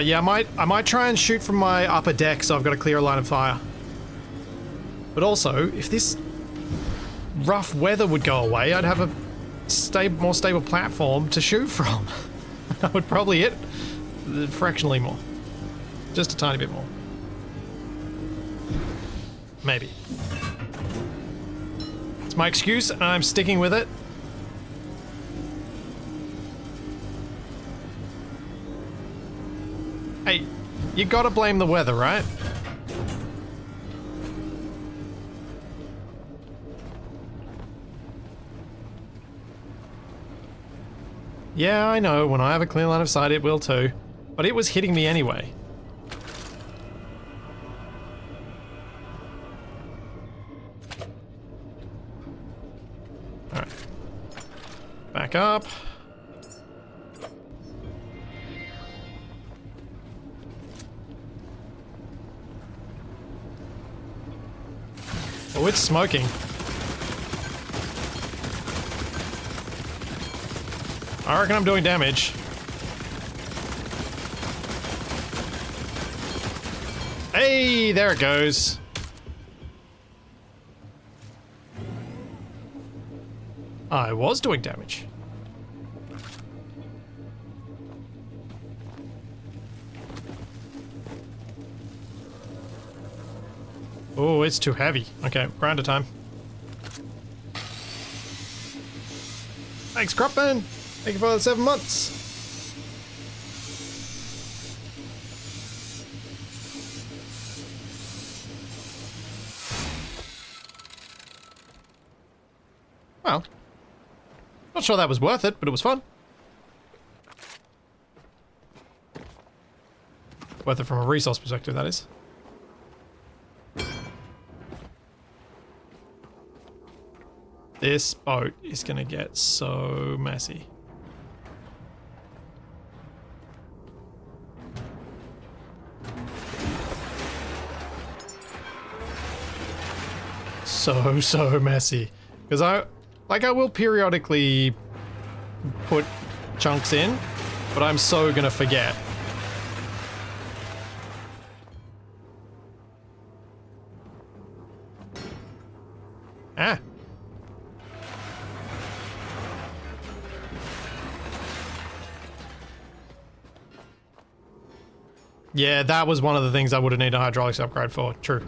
Yeah, I might try and shoot from my upper deck so I've got a clear line of fire. But also, if this rough weather would go away, I'd have a more stable platform to shoot from. I would probably hit fractionally more. Just a tiny bit more. Maybe. It's my excuse and I'm sticking with it. Hey, you gotta blame the weather, right? Yeah, I know, when I have a clear line of sight it will too. But it was hitting me anyway. Alright. Back up. Oh, it's smoking. I reckon I'm doing damage. Hey, there it goes. I was doing damage. Oh, it's too heavy. Okay, grinder time. Thanks, Cropman. Thank you for the 7 months. Well, not sure that was worth it, but it was fun. Worth it from a resource perspective, that is. This boat is gonna get so messy. So messy. Because I will periodically put chunks in, but I'm so gonna forget. Ah. Yeah, that was one of the things I would have needed a hydraulics upgrade for. True.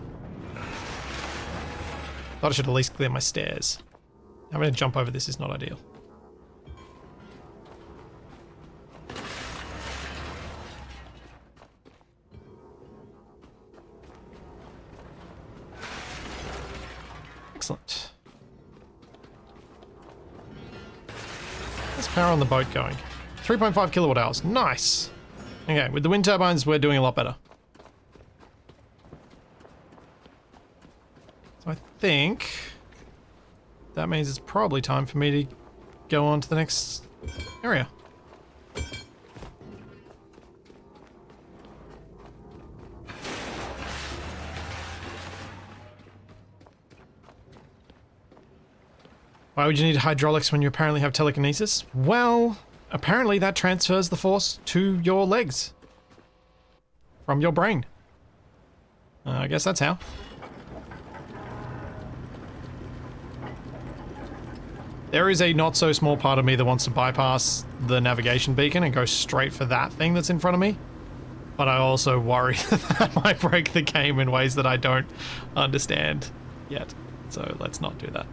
Thought I should at least clear my stairs. Having to jump over this is not ideal. Excellent. Let's power on the boat going. 3.5 kilowatt hours. Nice. Okay, with the wind turbines, we're doing a lot better. So I think that means it's probably time for me to go on to the next area. Why would you need hydraulics when you apparently have telekinesis? Well, apparently that transfers the force to your legs from your brain. I guess that's how. There is a not so small part of me that wants to bypass the navigation beacon and go straight for that thing that's in front of me. But I also worry that might break the game in ways that I don't understand yet. So let's not do that.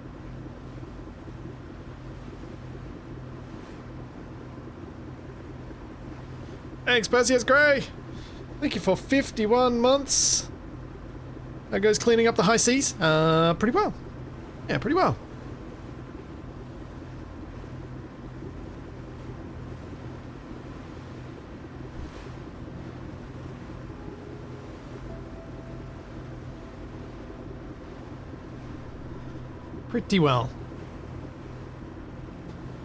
Thanks, Perseus Grey. Thank you for 51 months. How goes cleaning up the high seas? Pretty well. Yeah, pretty well. Pretty well.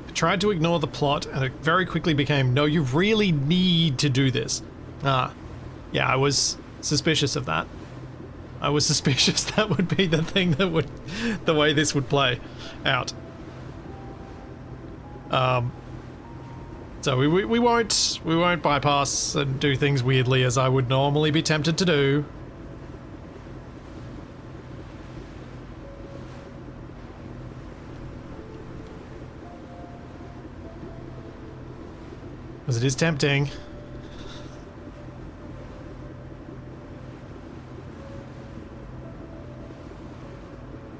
I tried to ignore the plot and it very quickly became, no, you really need to do this. Yeah, I was suspicious of that. I was suspicious that would be the thing that would, the way this would play out. So we won't bypass and do things weirdly as I would normally be tempted to do. Because it is tempting.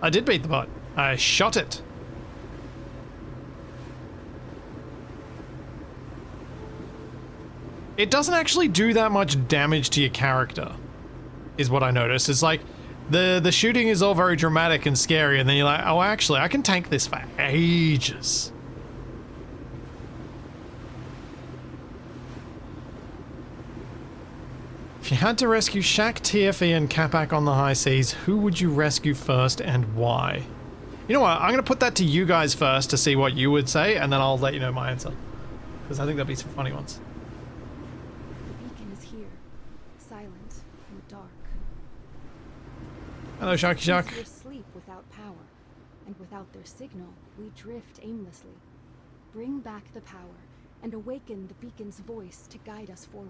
I did beat the bot. I shot it. It doesn't actually do that much damage to your character, is what I noticed. It's like, the shooting is all very dramatic and scary, and then you're like, oh, actually, I can tank this for ages. If you had to rescue Shaq, TFE, and Capac on the high seas, who would you rescue first and why? You know what, I'm gonna put that to you guys first to see what you would say, and then I'll let you know my answer. Because I think there'll be some funny ones. The beacon is here, silent and dark. Hello, Sharky Shark. Easier to sleep without and without their signal, we drift aimlessly. Bring back the power, and awaken the beacon's voice to guide us forward.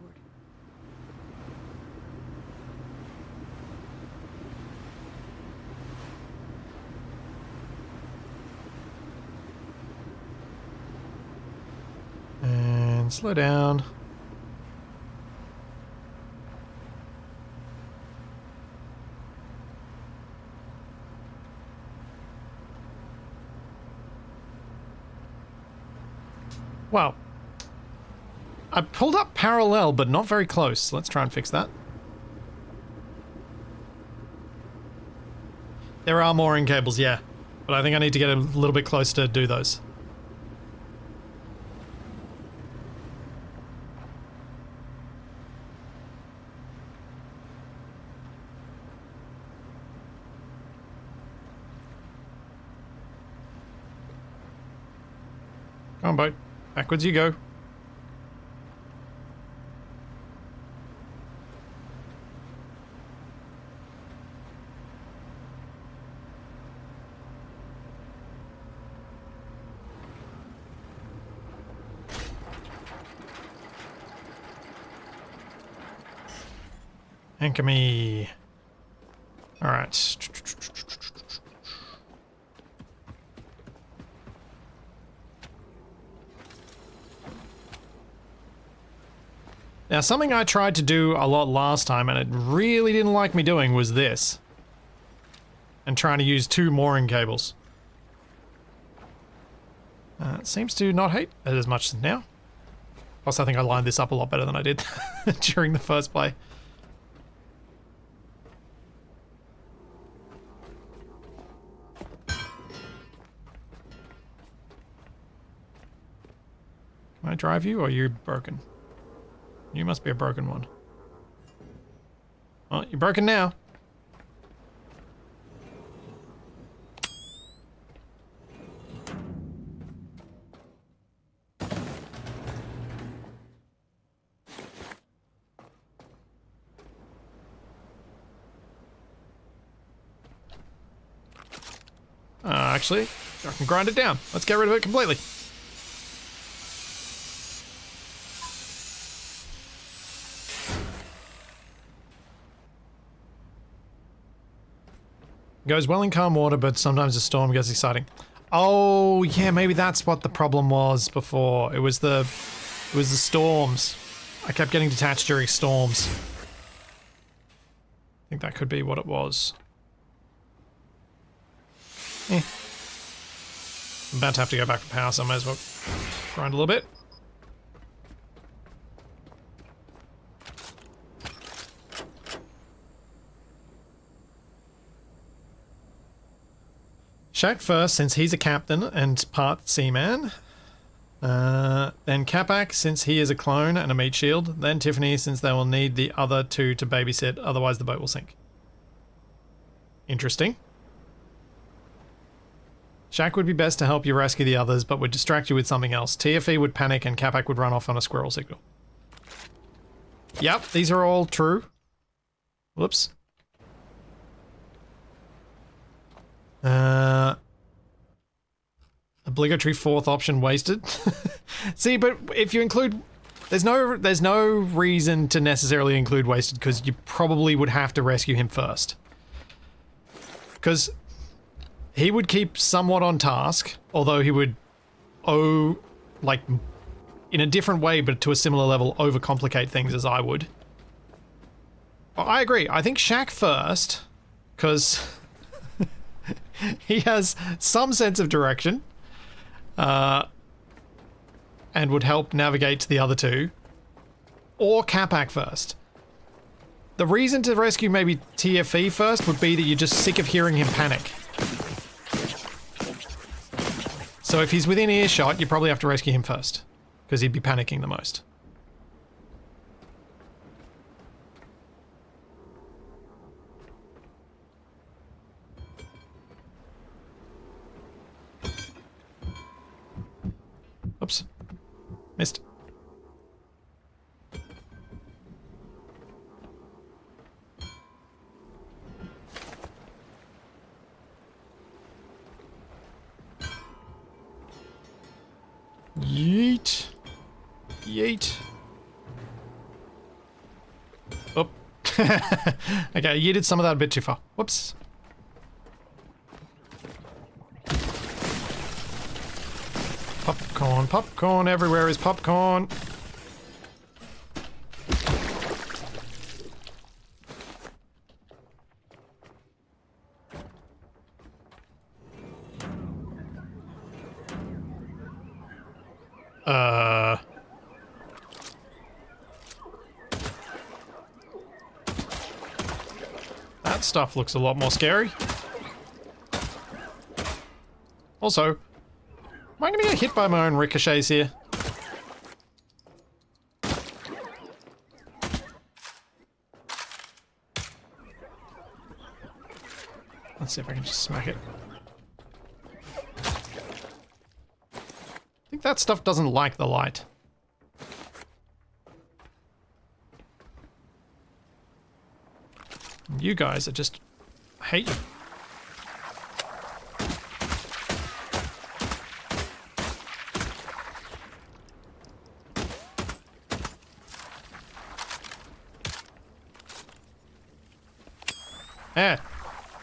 And slow down. Wow. I pulled up parallel, but not very close. Let's try and fix that. There are mooring cables, yeah. But I think I need to get a little bit closer to do those. Come on, boat. Backwards you go. Anchor me. All right. Now, something I tried to do a lot last time, and it really didn't like me doing, was this. And trying to use 2 mooring cables. It seems to not hate it as much now. Plus, I think I lined this up a lot better than I did during the first play. Can I drive you, or are you broken? You must be a broken one. Well, you're broken now. Actually, I can grind it down. Let's get rid of it completely. Goes well in calm water, but sometimes a storm gets exciting. Oh, yeah, maybe that's what the problem was before. It was the storms. I kept getting detached during storms. I think that could be what it was. I'm about to have to go back for power, so I may as well grind a little bit. Shaq first, since he's a captain and part seaman. Then Capac, since he is a clone and a meat shield. Then Tiffany, since they will need the other 2 to babysit, otherwise the boat will sink. Interesting. Shaq would be best to help you rescue the others, but would distract you with something else. TFE would panic and Capac would run off on a squirrel signal. Yep, these are all true. Whoops. Obligatory 4th option wasted. See, but if you include... There's no reason to necessarily include wasted, because you probably would have to rescue him first. Because he would keep somewhat on task, although he would, like, in a different way, but to a similar level, overcomplicate things as I would. I agree. I think Shaq first, because he has some sense of direction, and would help navigate to the other 2, or Capac first. The reason to rescue maybe TFE first would be that you're just sick of hearing him panic. So if he's within earshot, you probably have to rescue him first, because he'd be panicking the most. Oops. Missed. Yeet. Yeet. Oh. Okay, I yeeted some of that a bit too far. Whoops. Popcorn, popcorn, everywhere is popcorn. That stuff looks a lot more scary. Also, am I gonna get hit by my own ricochets here? Let's see if I can just smack it. I think that stuff doesn't like the light. You guys are just... I hate you. Eh.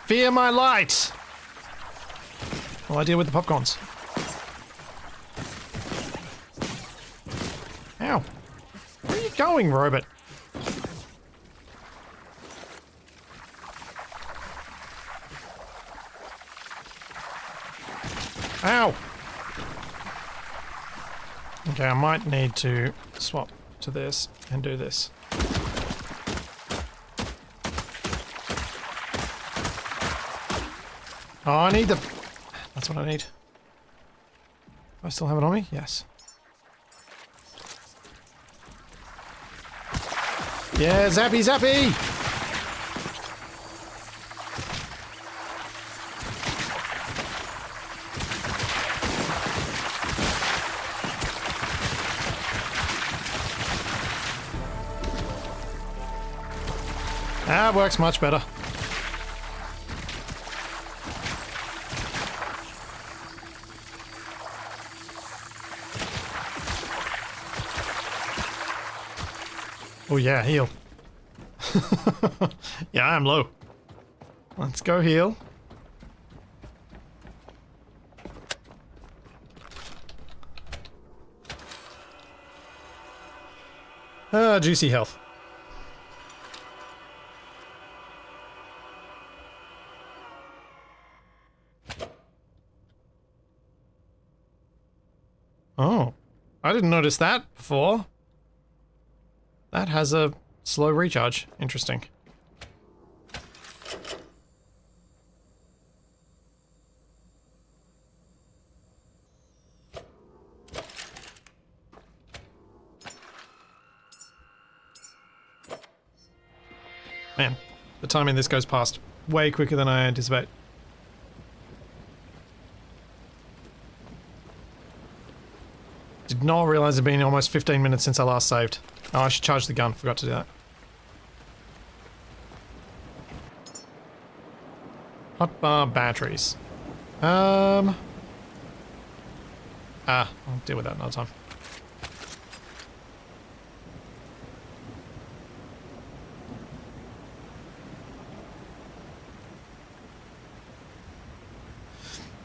Fear my light! Well, I deal with the popcorns. Ow. Where are you going, robot? Ow! Okay, I might need to swap to this and do this. Oh, I need the... That's what I need. Do I still have it on me? Yes. Yeah, zappy, zappy! That works much better. Oh yeah, heal. Yeah, I'm low. Let's go heal. Juicy health. Oh, I didn't notice that before. That has a slow recharge. Interesting. Man, the timing this goes past way quicker than I anticipate. Did not realize it'd been almost 15 minutes since I last saved. Oh, I should charge the gun. Forgot to do that. Hot bar batteries. I'll deal with that another time.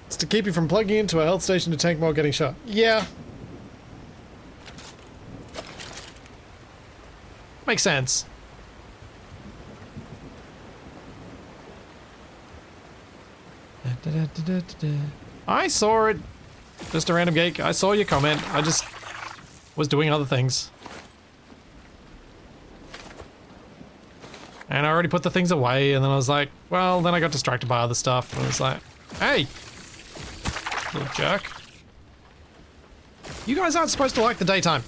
It's to keep you from plugging into a health station to tank while getting shot. Yeah. Makes sense. I saw it. Just a random geek. I saw your comment. I just was doing other things. And I already put the things away, and then I was like, well, then I got distracted by other stuff, and I was like, hey, little jerk. You guys aren't supposed to like the daytime.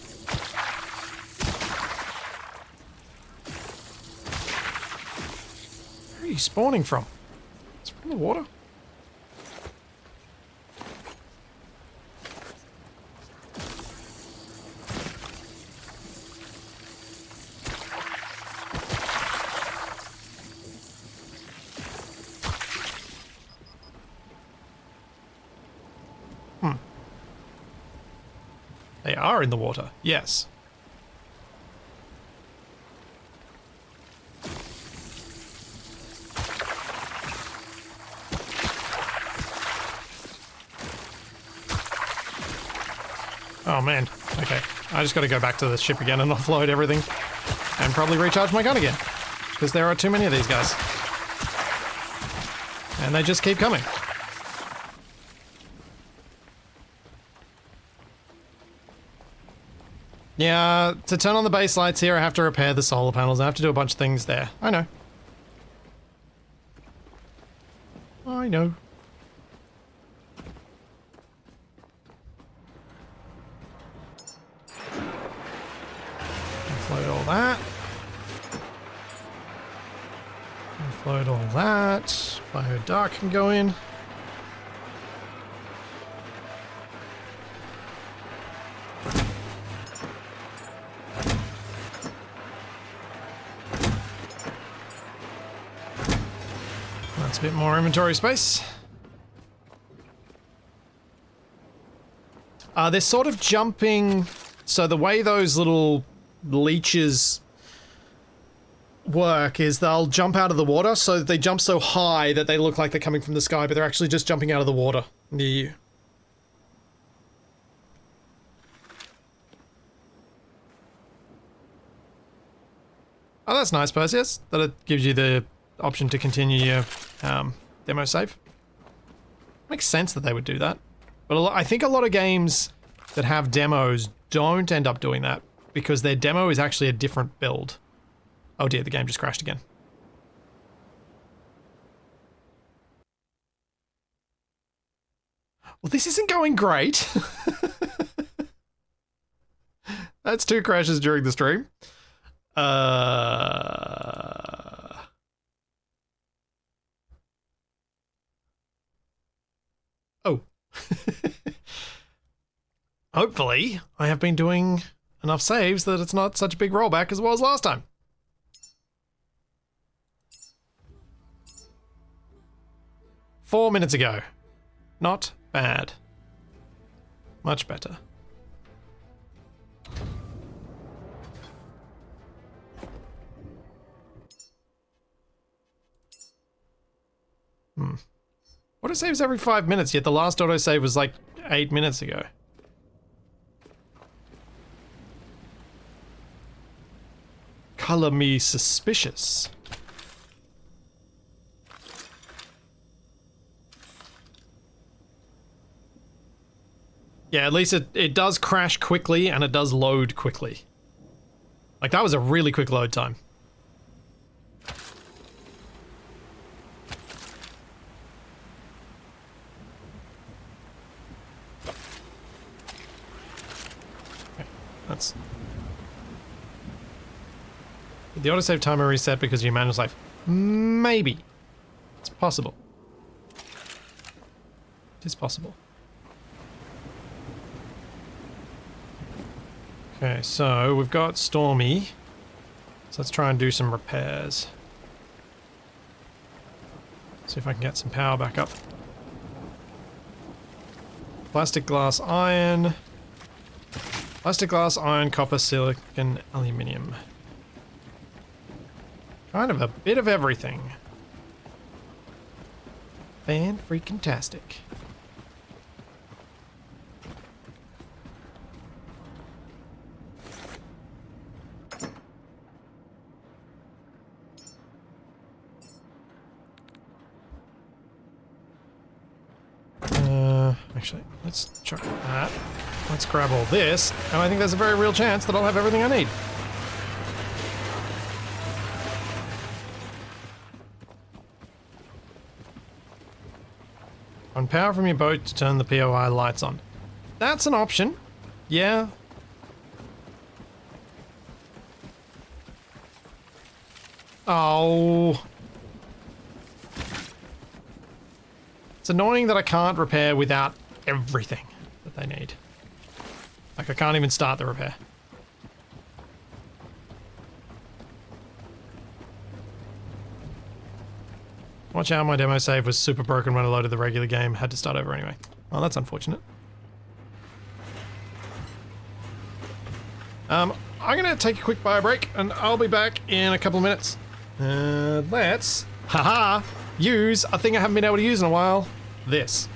Where are you spawning from? It's from the water? They are in the water, yes. Oh man, okay. I just gotta go back to the ship again and offload everything. And probably recharge my gun again. Because there are too many of these guys. And they just keep coming. Yeah, to turn on the base lights here, I have to repair the solar panels. I have to do a bunch of things there. I know. I know. Offload all that. Offload all that. Bio Dark can go in. That's a bit more inventory space. They're sort of jumping, so the way those little leeches work is they'll jump out of the water, so they jump so high that they look like they're coming from the sky, but they're actually just jumping out of the water near you. Oh, that's nice, Perseus, that it gives you the option to continue your demo save. Makes sense that they would do that. But I think a lot of games that have demos don't end up doing that because their demo is actually a different build. Oh dear, the game just crashed again. Well, this isn't going great. That's 2 crashes during the stream. Oh. Hopefully, I have been doing enough saves that it's not such a big rollback as it was last time. Four minutes ago. Not bad. Much better. Autosaves every 5 minutes, yet the last autosave was like 8 minutes ago. Color me suspicious. Yeah, at least it does crash quickly and it does load quickly. Like, that was a really quick load time. Okay, that's... Did the autosave timer reset because you managed life? Maybe. It's possible. It is possible. Okay, so we've got Stormy. So let's try and do some repairs. See if I can get some power back up. Plastic, glass, iron. Plastic, glass, iron, copper, silicon, aluminium. Kind of a bit of everything. Fan-freaking-tastic. Actually, let's chuck that. Let's grab all this, and I think there's a very real chance that I'll have everything I need. On power from your boat to turn the POI lights on. That's an option. Yeah. Oh. It's annoying that I can't repair without everything that they need. Like, I can't even start the repair. Watch out, my demo save was super broken when I loaded the regular game. Had to start over anyway. Well, that's unfortunate. I'm gonna take a quick bio break, and I'll be back in a couple of minutes. Let's, use a thing I haven't been able to use in a while. This.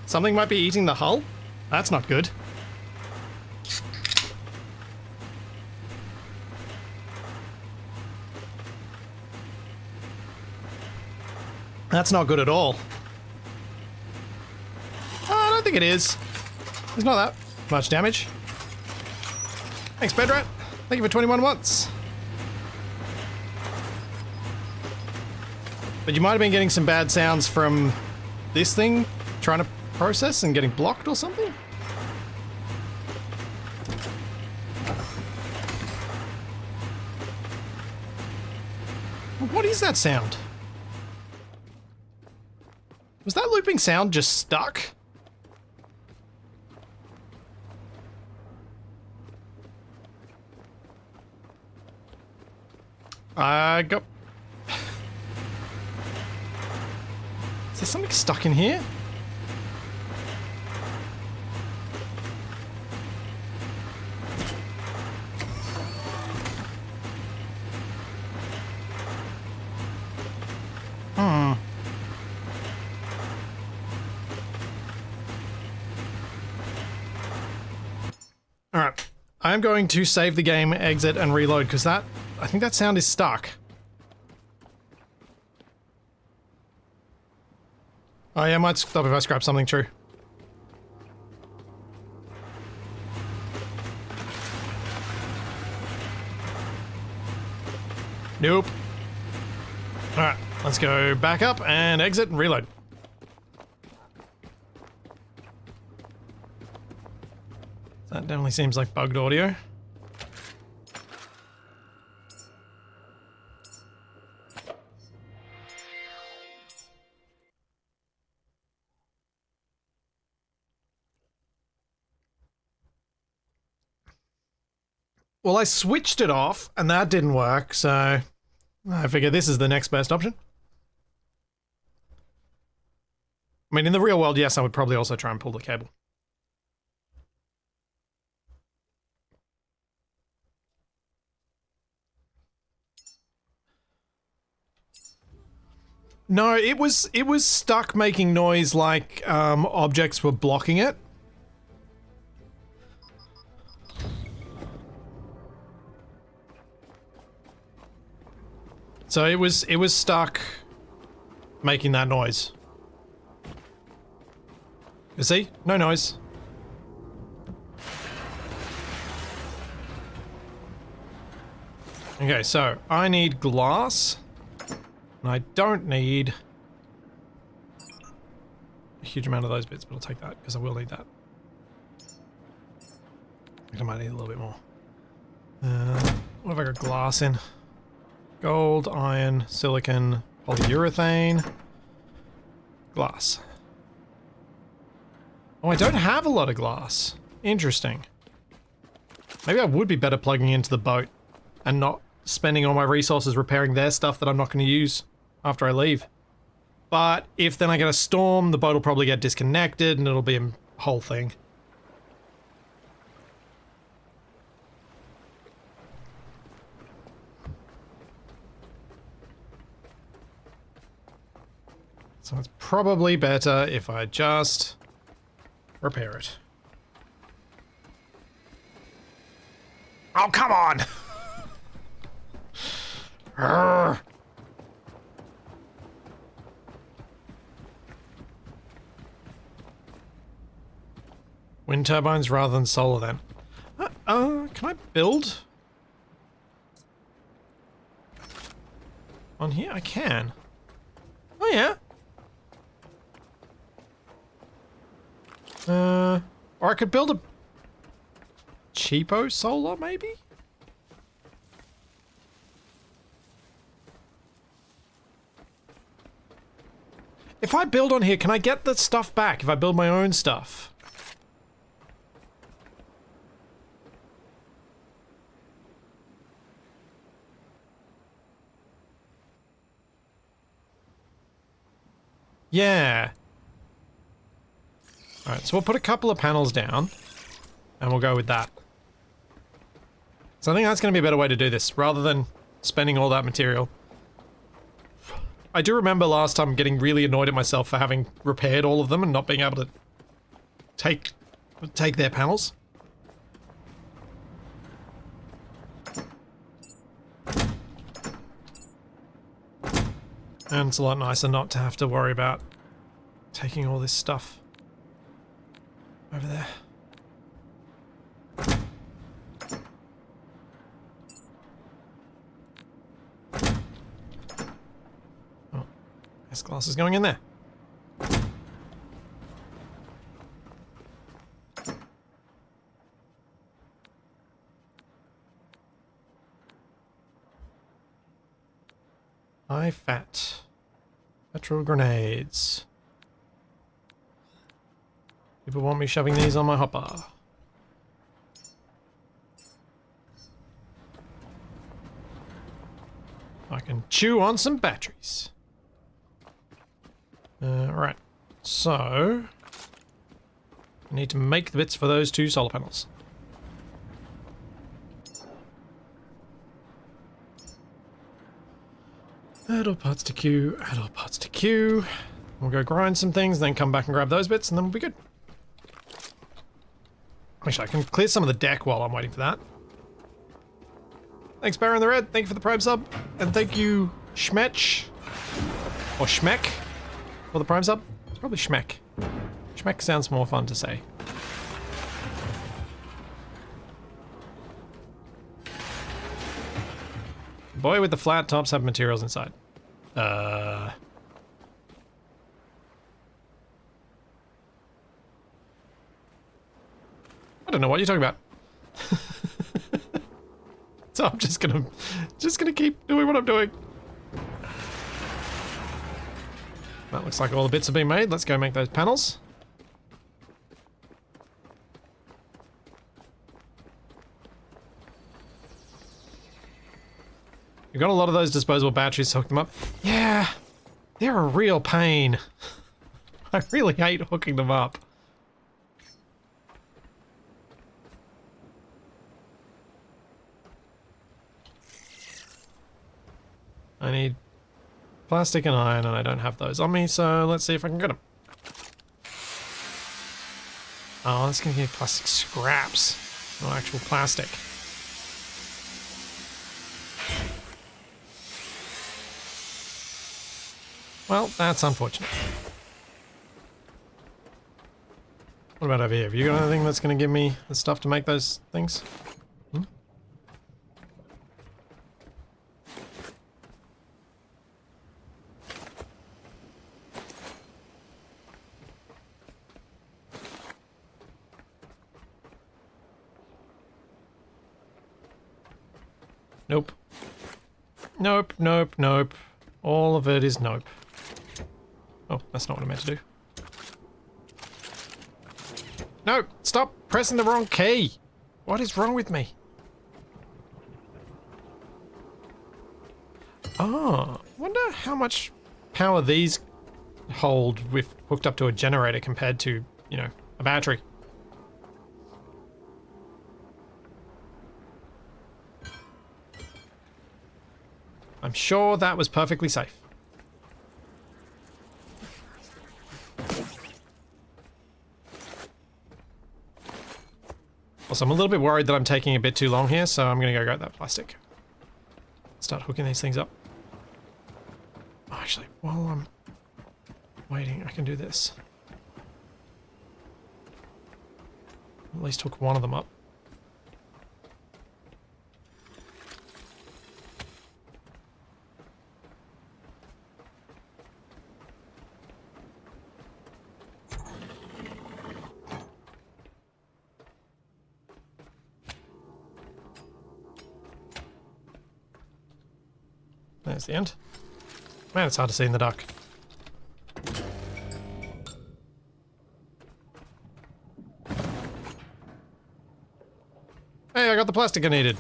Something might be eating the hull? That's not good. That's not good at all. I don't think it is. It's not that much damage. Thanks, Bedrat. Thank you for 21 months. But you might have been getting some bad sounds from this thing trying to process and getting blocked or something? What is that sound? Was that looping sound just stuck? I got... Is there something stuck in here? Alright, I'm going to save the game, exit, and reload, because I think that sound is stuck. Oh yeah, I might stop if I scrap something, true. Nope. Alright, let's go back up and exit and reload. That definitely seems like bugged audio. Well, I switched it off and that didn't work, so I figure this is the next best option. I mean, in the real world, yes, I would probably also try and pull the cable. No, it was stuck making noise like objects were blocking it. So it was stuck making that noise. You see? No noise. Okay, so I need glass. And I don't need a huge amount of those bits, but I'll take that because I will need that. I think I might need a little bit more. What have I got glass in? Gold, iron, silicon, polyurethane, glass. Oh, I don't have a lot of glass. Interesting. Maybe I would be better plugging into the boat and not spending all my resources repairing their stuff that I'm not going to use after I leave. But if then I get a storm, the boat will probably get disconnected and it'll be a whole thing. So it's probably better if I just repair it. Oh, come on! Urgh. Wind turbines rather than solar then. Can I build? On here? I can. Oh yeah. Or I could build a cheapo solar, maybe? If I build on here, can I get the stuff back if I build my own stuff? Yeah. Alright, so we'll put a couple of panels down, and we'll go with that. So I think that's going to be a better way to do this, rather than spending all that material. I do remember last time getting really annoyed at myself for having repaired all of them and not being able to take their panels. And it's a lot nicer not to have to worry about taking all this stuff over there. Oh, this glass is going in there. High fat. Petrol grenades. People want me shoving these on my hopper. I can chew on some batteries. Right. So I need to make the bits for those 2 solar panels. Add all parts to queue, add all parts to queue. We'll go grind some things, then come back and grab those bits, and then we'll be good. Actually, I can clear some of the deck while I'm waiting for that. Thanks, Barry in the Red. Thank you for the Prime sub. And thank you, Schmetch. Or Schmeck. For the Prime sub. It's probably Schmeck. Schmeck sounds more fun to say. Boy with the flat tops have materials inside. I don't know what you're talking about. So I'm just gonna keep doing what I'm doing. That looks like all the bits have been made. Let's go make those panels. We've got a lot of those disposable batteries to hook them up. Yeah, they're a real pain. I really hate hooking them up. I need plastic and iron, and I don't have those on me, so let's see if I can get them. Oh, that's gonna give me plastic scraps, not actual plastic. Well, that's unfortunate. What about over here? Have you got anything that's going to give me the stuff to make those things? Hmm? Nope. Nope, nope, nope. All of it is nope. Oh, that's not what I meant to do. No! Stop pressing the wrong key! What is wrong with me? Oh, wonder how much power these hold with hooked up to a generator compared to, you know, a battery. I'm sure that was perfectly safe. Also, I'm a little bit worried that I'm taking a bit too long here, so I'm going to go grab that plastic. Start hooking these things up. Oh, actually, while I'm waiting, I can do this. At least hook one of them up. There's the end. Man, it's hard to see in the dark. Hey, I got the plastic I needed.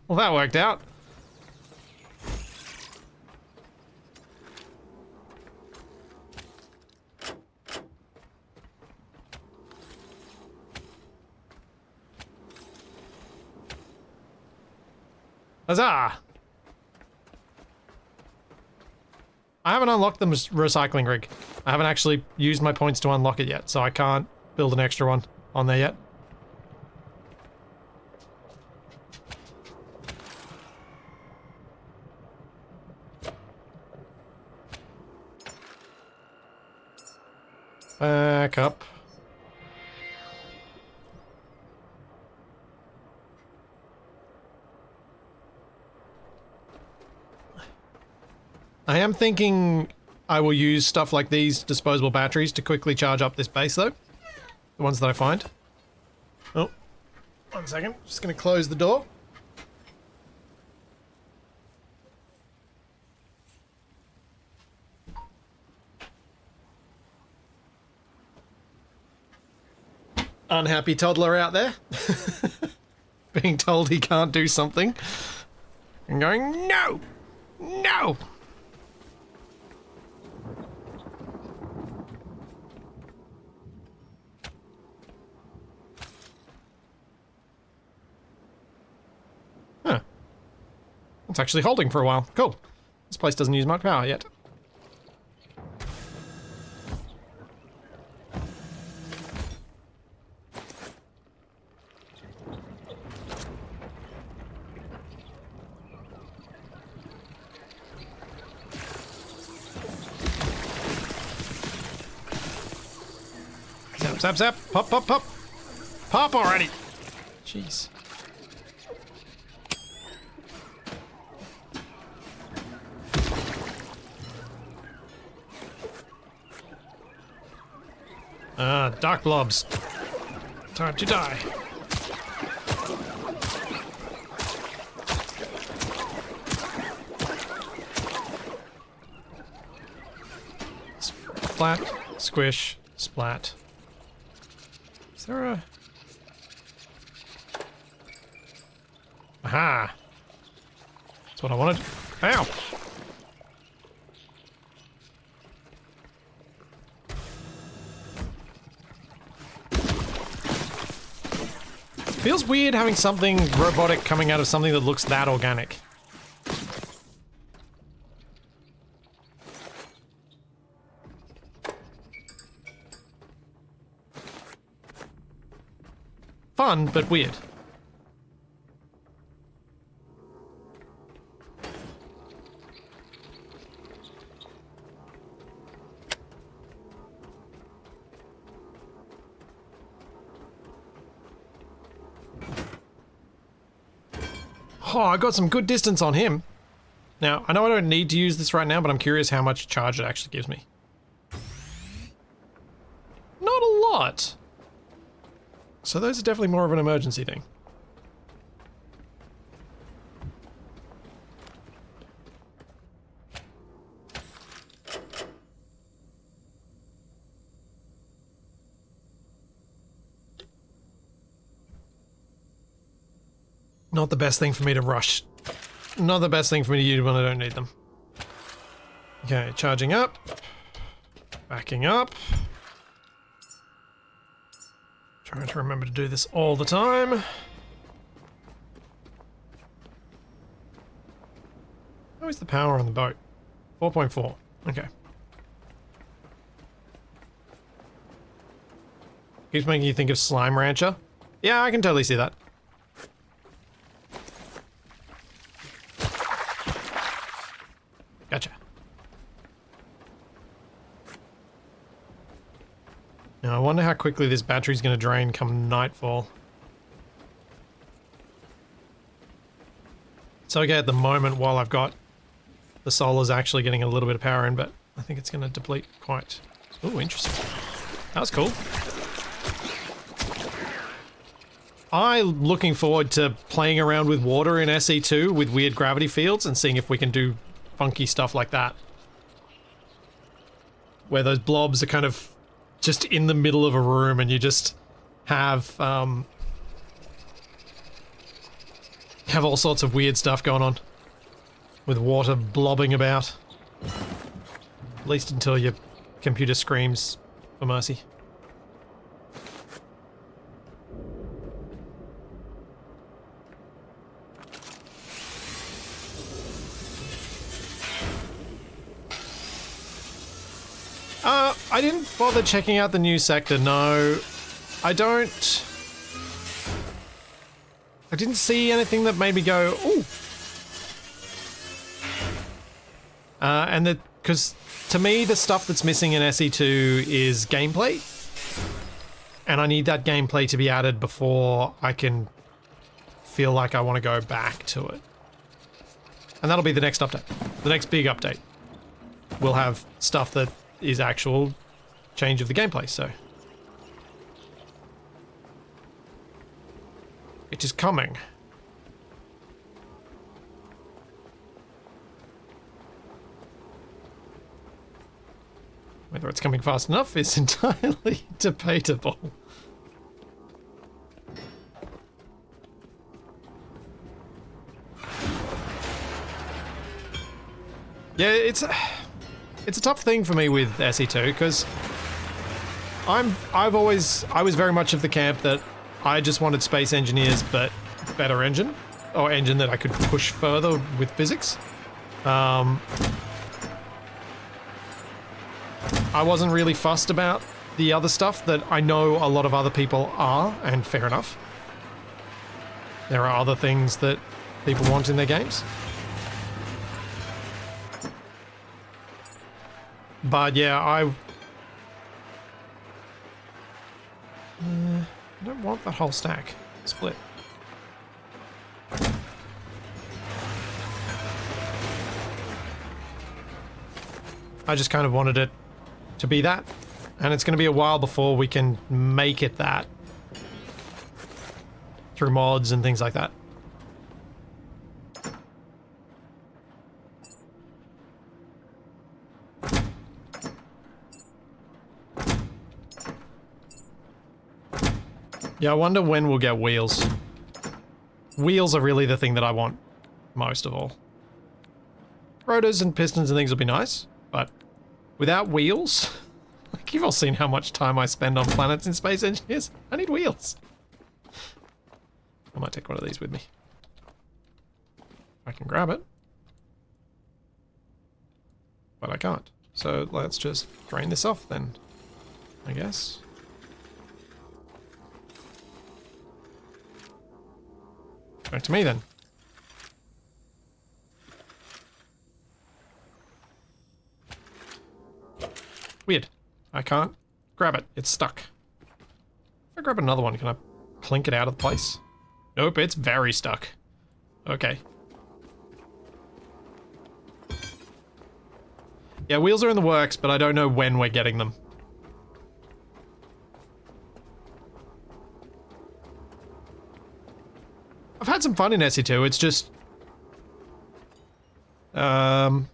Well, that worked out. Huzzah! I haven't unlocked the recycling rig. I haven't actually used my points to unlock it yet, so I can't build an extra one on there yet. Back up. I am thinking I will use stuff like these disposable batteries to quickly charge up this base, though. The ones that I find. Oh, 1 second. Just going to close the door. Unhappy toddler out there. Being told he can't do something. And going, no! No! Huh. It's actually holding for a while. Cool. This place doesn't use much power yet. Zap, zap, zap. Pop, pop, pop. Pop already. Jeez. Dark blobs. Time to die. Splat, squish, splat. Is there a... Aha! That's what I wanted. Ow! Feels weird having something robotic coming out of something that looks that organic. Fun, but weird. Oh, I got some good distance on him. Now, I know I don't need to use this right now, but I'm curious how much charge it actually gives me. Not a lot. So those are definitely more of an emergency thing. Not the best thing for me to rush. Not the best thing for me to use when I don't need them. Okay, charging up. Backing up. Trying to remember to do this all the time. How is the power on the boat? 4.4. Okay. Keeps making you think of Slime Rancher. Yeah, I can totally see that. Gotcha. Now, I wonder how quickly this battery's going to drain come nightfall. It's okay at the moment while I've got the solar's actually getting a little bit of power in, but I think it's going to deplete quite... Ooh, interesting. That was cool. I'm looking forward to playing around with water in SE2 with weird gravity fields and seeing if we can do funky stuff like that. Where those blobs are kind of just in the middle of a room and you just have all sorts of weird stuff going on. With water blobbing about. At least until your computer screams for mercy. I didn't bother checking out the new sector, no. I didn't see anything that made me go, ooh. Because to me, the stuff that's missing in SE2 is gameplay. And I need that gameplay to be added before I can feel like I want to go back to it. And that'll be the next update. The next big update. We'll have stuff that is actual change of the gameplay, so. It is coming. Whether it's coming fast enough is entirely debatable. Yeah, it's a tough thing for me with SE2 because I was very much of the camp that I just wanted Space Engineers but better engine, or engine that I could push further with physics. I wasn't really fussed about the other stuff that I know a lot of other people are, and fair enough. There are other things that people want in their games. But yeah, I don't want that whole stack split. I just kind of wanted it to be that, and it's going to be a while before we can make it that through mods and things like that. Yeah, I wonder when we'll get wheels. Wheels are really the thing that I want most of all. Rotors and pistons and things will be nice, but without wheels, like you've all seen how much time I spend on planets in Space Engineers. I need wheels. I might take one of these with me. I can grab it. But I can't. So let's just drain this off then, I guess. Back to me then. Weird. I can't grab it. It's stuck. If I grab another one, can I clink it out of the place? Nope, it's very stuck. Okay. Yeah, wheels are in the works, but I don't know when we're getting them. I've had some fun in SE2, it's just... I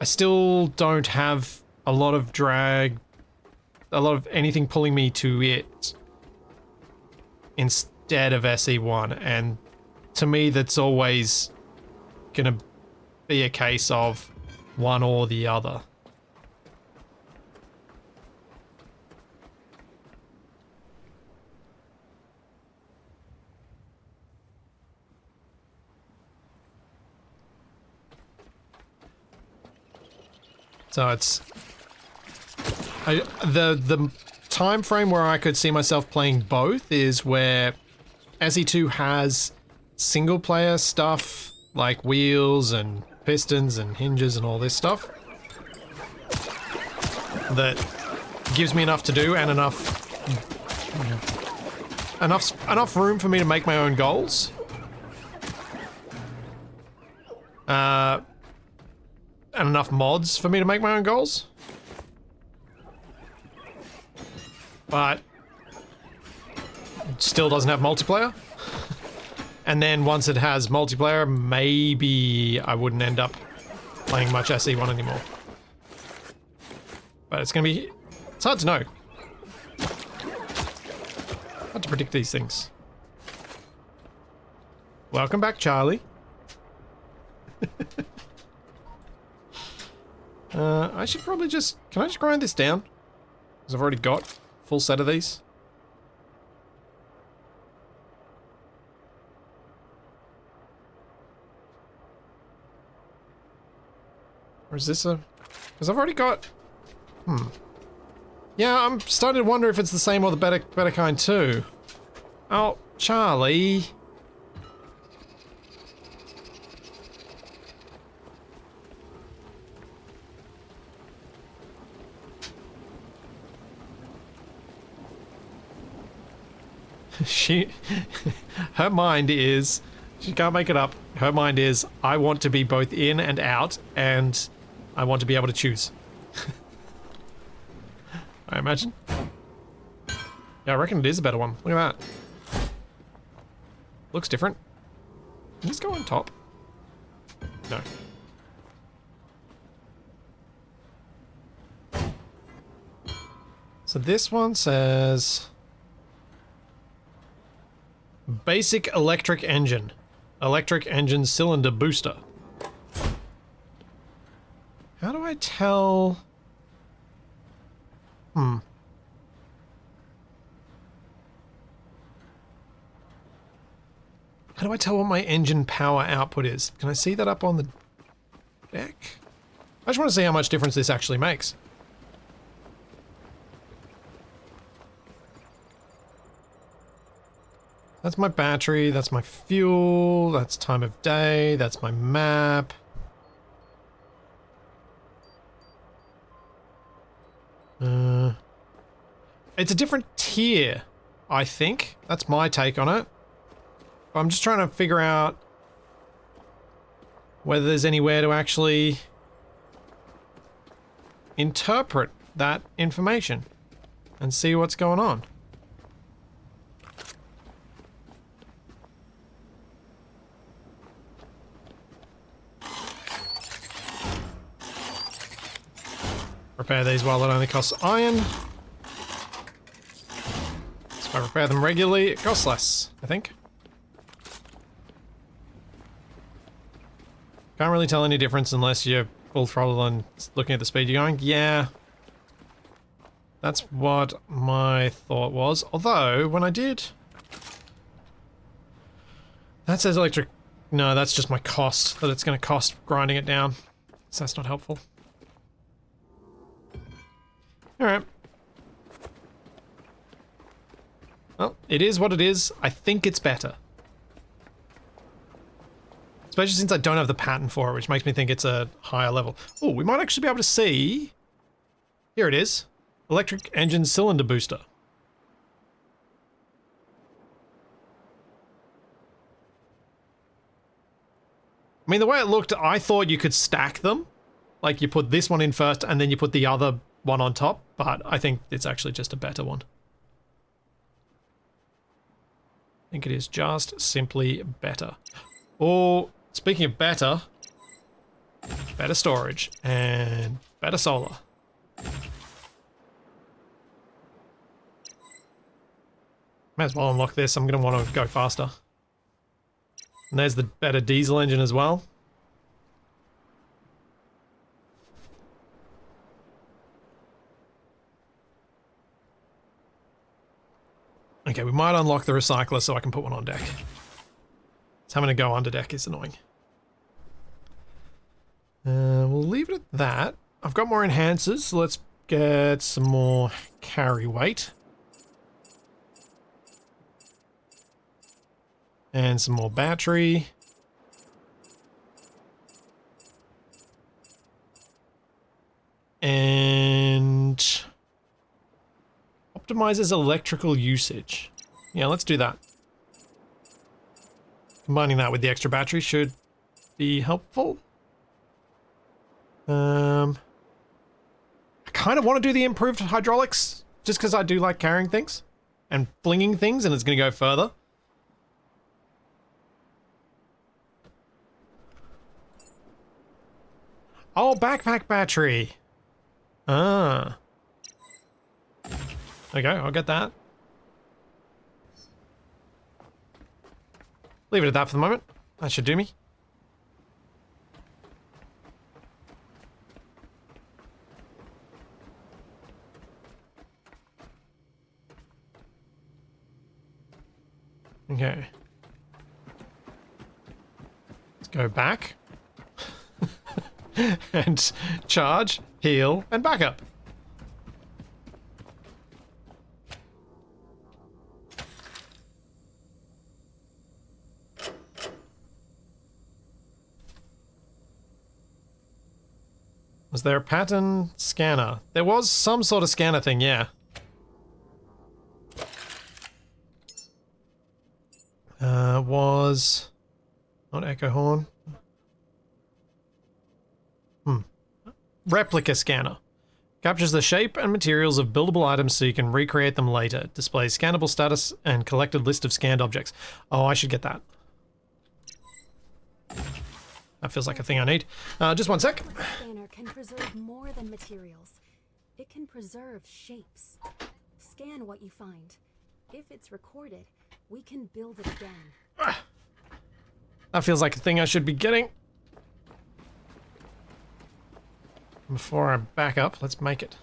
still don't have a lot of drag, a lot of anything pulling me to it instead of SE1, and to me that's always gonna be a case of one or the other. So it's the time frame where I could see myself playing both is where SE2 has single player stuff like wheels and pistons and hinges and all this stuff that gives me enough to do and enough room for me to make my own goals. And enough mods for me to make my own goals. But it still doesn't have multiplayer. And then once it has multiplayer, maybe I wouldn't end up playing much SE1 anymore. But it's gonna be... It's hard to know. Hard to predict these things. Welcome back, Charlie. I should probably just... Can I just grind this down? Because I've already got a full set of these. Or is this a... Because I've already got... Yeah, I'm starting to wonder if it's the same or the better kind too. Oh, Charlie. Her mind is, she can't make it up. Her mind is, I want to be both in and out, and I want to be able to choose. I imagine. Yeah, I reckon it is a better one. Look at that. Looks different. Can this go on top? No. So this one says... Basic electric engine. Electric engine cylinder booster. How do I tell... How do I tell what my engine power output is? Can I see that up on the deck? I just want to see how much difference this actually makes. That's my battery, that's my fuel, that's time of day, that's my map. It's a different tier, I think. That's my take on it. I'm just trying to figure out whether there's anywhere to actually interpret that information and see what's going on. Repair these while it only costs iron. So if I repair them regularly, it costs less, I think. Can't really tell any difference unless you're full throttle and looking at the speed you're going. Yeah. That's what my thought was. Although, when I did... That says electric... No, that's just my cost, that it's going to cost grinding it down. So that's not helpful. Alright. Well, it is what it is. I think it's better. Especially since I don't have the pattern for it, which makes me think it's a higher level. Oh, we might actually be able to see... Here it is. Electric engine cylinder booster. I mean, the way it looked, I thought you could stack them. Like, you put this one in first, and then you put the other one on top, but I think it's actually just a better one. I think it is just simply better. Oh, speaking of better, better storage and better solar. May as well unlock this, I'm going to want to go faster. And there's the better diesel engine as well. Okay, we might unlock the recycler so I can put one on deck. It's having to go under deck is annoying. We'll leave it at that. I've got more enhancers, so let's get some more carry weight. And some more battery. And optimizes electrical usage. Yeah, let's do that. Combining that with the extra battery should be helpful. I kind of want to do the improved hydraulics just because I do like carrying things and flinging things, and it's going to go further. Oh, backpack battery. Ah. Okay, I'll get that. Leave it at that for the moment. That should do me. Okay. Let's go back. And charge, heal, and back up. Was there a pattern scanner? There was some sort of scanner thing, yeah. Was not echo horn. Replica scanner. Captures the shape and materials of buildable items so you can recreate them later. Displays scannable status and collected list of scanned objects. Oh, I should get that. That feels like a thing I need. Just one sec. The scanner can preserve more than materials. It can preserve shapes. Scan what you find. If it's recorded, we can build it again. That feels like a thing I should be getting. Before I back up, let's make it.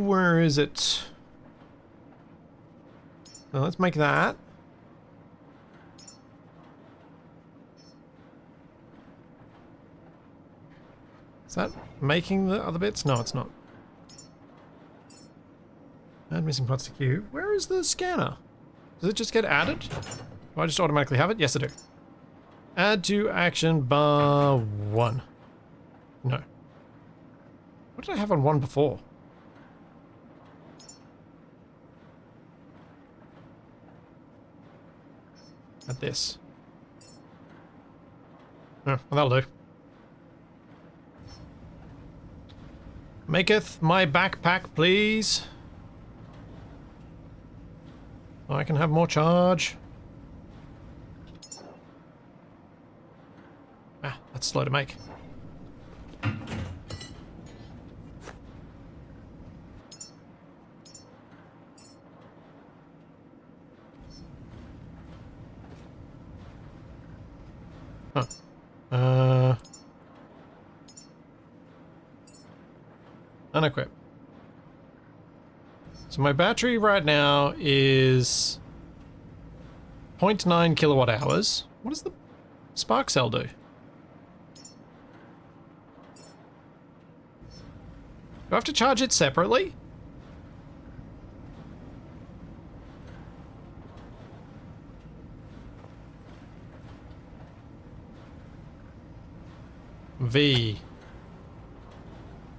Where is it? Well, let's make that. Is that making the other bits? No, it's not. Add missing parts to queue. Where is the scanner? Does it just get added? Do I just automatically have it? Yes, I do. Add to action bar 1. No. What did I have on 1 before? Add this. Oh, well, that'll do. Maketh my backpack, please. I can have more charge. Ah, that's slow to make. Huh. Unequip. So my battery right now is 0.9 kilowatt hours. What does the spark cell do? Do I have to charge it separately? V.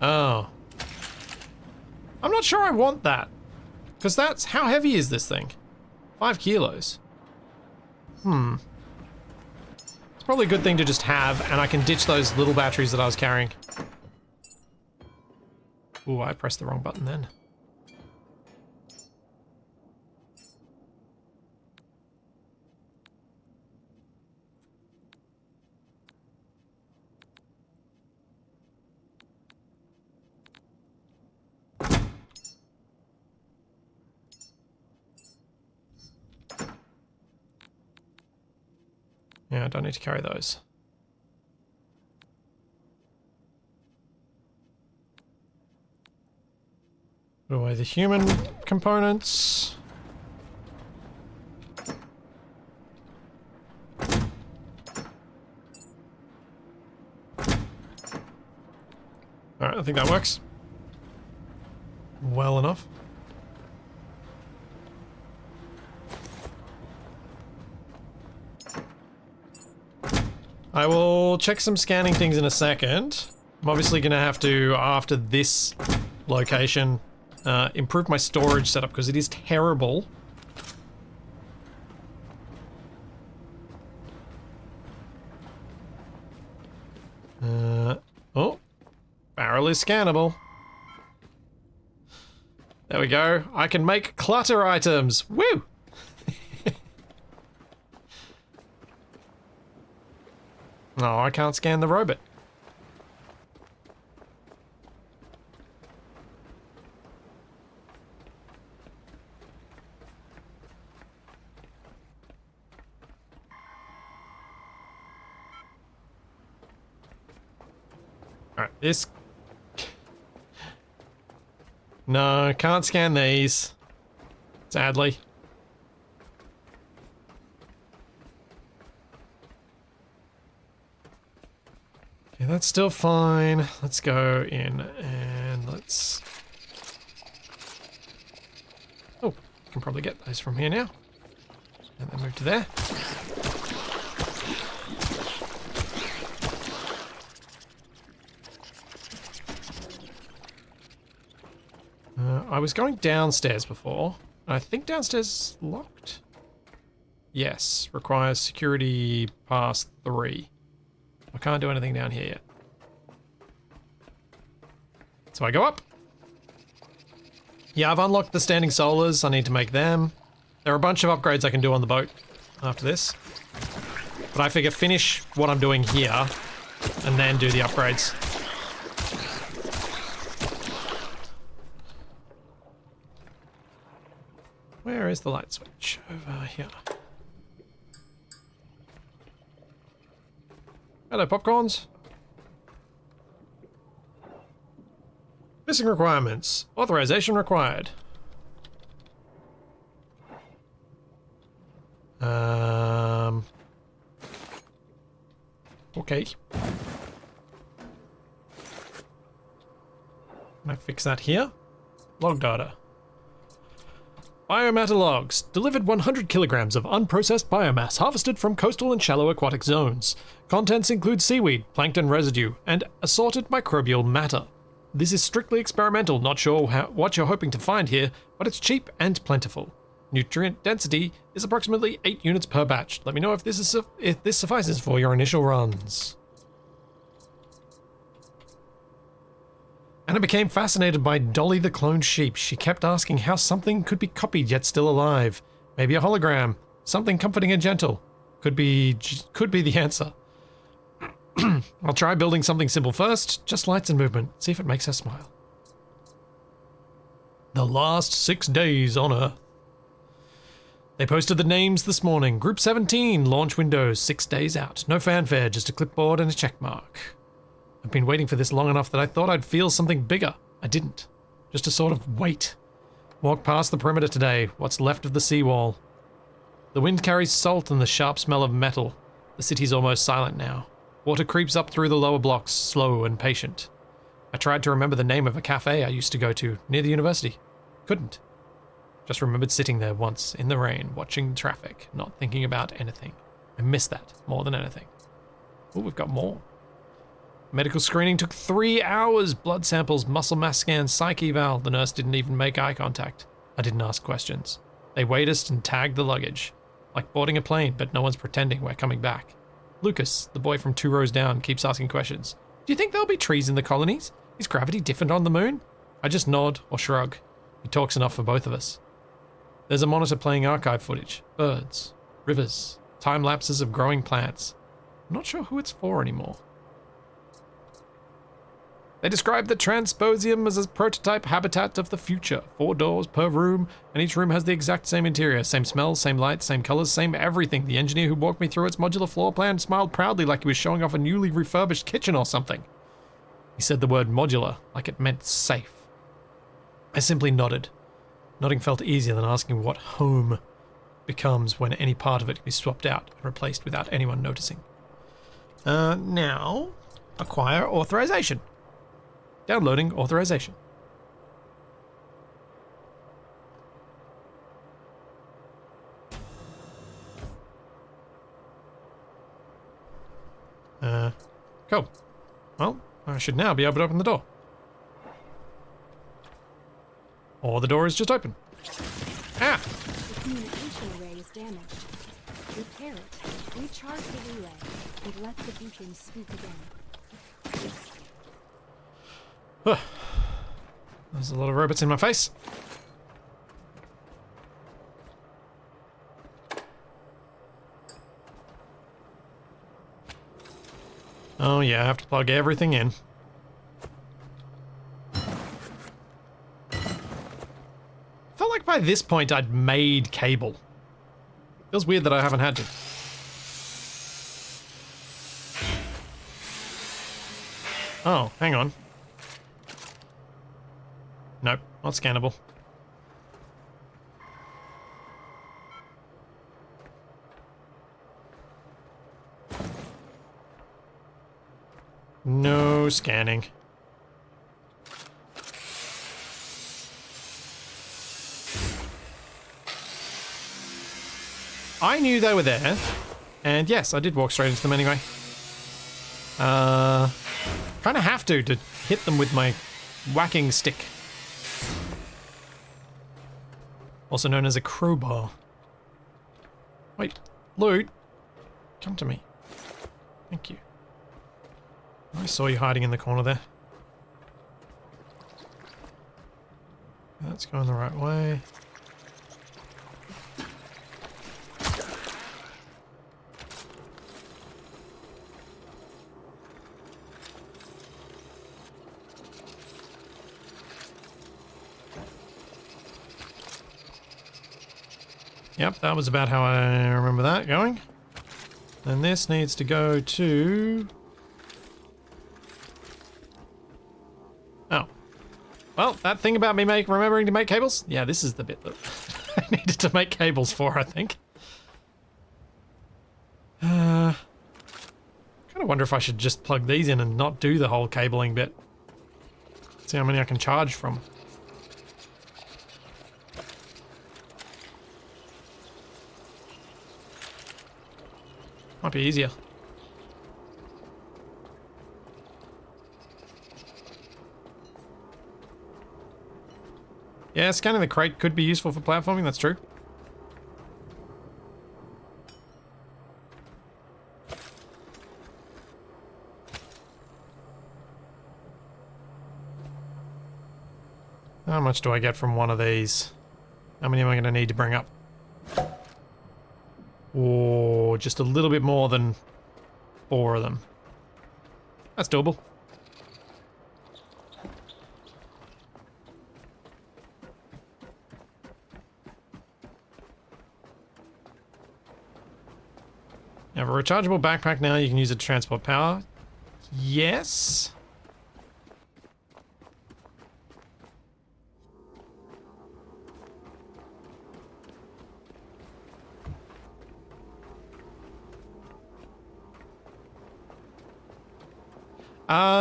Oh. I'm not sure I want that. Because that's... How heavy is this thing? 5 kilos. It's probably a good thing to just have, and I can ditch those little batteries that I was carrying. Ooh, I pressed the wrong button then. Yeah, I don't need to carry those. away the human components. Alright, I think that works. Well enough. I will check some scanning things in a second. I'm obviously going to have to, after this location, improve my storage setup because it is terrible. Oh, barrel is scannable. There we go. I can make clutter items. Woo! No, I can't scan the robot. Alright, this... No, can't scan these. Sadly. Okay, that's still fine. Let's go in and let's... Oh, I can probably get those from here now. And then move to there. I was going downstairs before. I think downstairs is locked. Yes, requires security pass 3. I can't do anything down here yet. So I go up. Yeah, I've unlocked the standing solars. I need to make them. There are a bunch of upgrades I can do on the boat after this. But I figure finish what I'm doing here and then do the upgrades. Where is the light switch? Over here. Hello, popcorns. Missing requirements. Authorization required. Okay. Can I fix that here? Log data. Biomatter logs. Delivered 100 kilograms of unprocessed biomass harvested from coastal and shallow aquatic zones. Contents include seaweed, plankton residue, and assorted microbial matter. This is strictly experimental, not sure what you're hoping to find here, but it's cheap and plentiful. Nutrient density is approximately 8 units per batch. Let me know if this suffices for your initial runs. Anna became fascinated by Dolly the cloned sheep. She kept asking how something could be copied yet still alive. Maybe a hologram. Something comforting and gentle. Could be the answer. I'll try building something simple first. Just lights and movement. See if it makes her smile. The last 6 days on Earth. They posted the names this morning. Group 17, launch windows, 6 days out. No fanfare, just a clipboard and a check mark. I've been waiting for this long enough that I thought I'd feel something bigger. I didn't. Just a sort of weight. Walked past the perimeter today, what's left of the seawall. The wind carries salt and the sharp smell of metal. The city's almost silent now. Water creeps up through the lower blocks, slow and patient. I tried to remember the name of a cafe I used to go to, near the university. Couldn't. Just remembered sitting there once, in the rain, watching traffic, not thinking about anything. I miss that, more than anything. Oh, we've got more. Medical screening took 3 hours. Blood samples, muscle mass scans, psych eval. The nurse didn't even make eye contact. I didn't ask questions. They weighed us and tagged the luggage. Like boarding a plane, but no one's pretending we're coming back. Lucas, the boy from 2 rows down, keeps asking questions. Do you think there'll be trees in the colonies? Is gravity different on the moon? I just nod or shrug. He talks enough for both of us. There's a monitor playing archive footage. Birds, rivers, time lapses of growing plants. I'm not sure who it's for anymore. They describe the transposium as a prototype habitat of the future. 4 doors per room, and each room has the exact same interior. Same smells, same lights, same colors, same everything. The engineer who walked me through its modular floor plan smiled proudly like he was showing off a newly refurbished kitchen or something. He said the word modular like it meant safe. I simply nodded. Nodding felt easier than asking what home becomes when any part of it can be swapped out and replaced without anyone noticing. Now, acquire authorization. Downloading authorization. Cool. Well, I should now be able to open the door. Or the door is just open. Ah! The communication array is damaged. Repair it, recharge the relay, and let the beacon speak again. There's a lot of robots in my face. Oh yeah, I have to plug everything in. Felt like by this point I'd made cable. Feels weird that I haven't had to. Oh, hang on. Nope, not scannable. No scanning. I knew they were there, and yes, I did walk straight into them anyway. Kind of have to hit them with my whacking stick. Also known as a crowbar. Wait, loot. Come to me. Thank you. I saw you hiding in the corner there. That's going the right way. Yep, that was about how I remember that going. And this needs to go to... Oh. Well, that thing about me remembering to make cables? Yeah, this is the bit that I needed to make cables for, I think. Kind of wonder if I should just plug these in and not do the whole cabling bit. See how many I can charge from. Might be easier. Yeah, scanning the crate could be useful for platforming, that's true. How much do I get from one of these? How many am I going to need to bring up? Or just a little bit more than 4 of them. That's doable. You have a rechargeable backpack now, you can use it to transport power. Yes.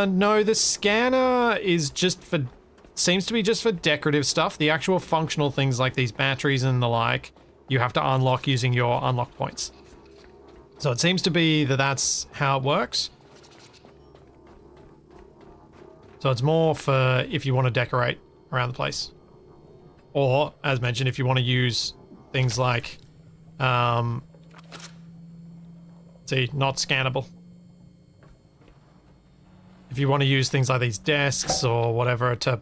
No, the scanner is just for, seems to be just for decorative stuff. The actual functional things like these batteries and the like, you have to unlock using your unlock points. So it seems to be that that's how it works. So it's more for if you want to decorate around the place. Or, as mentioned, if you want to use things like, see, not scannable. If you want to use things like these desks or whatever to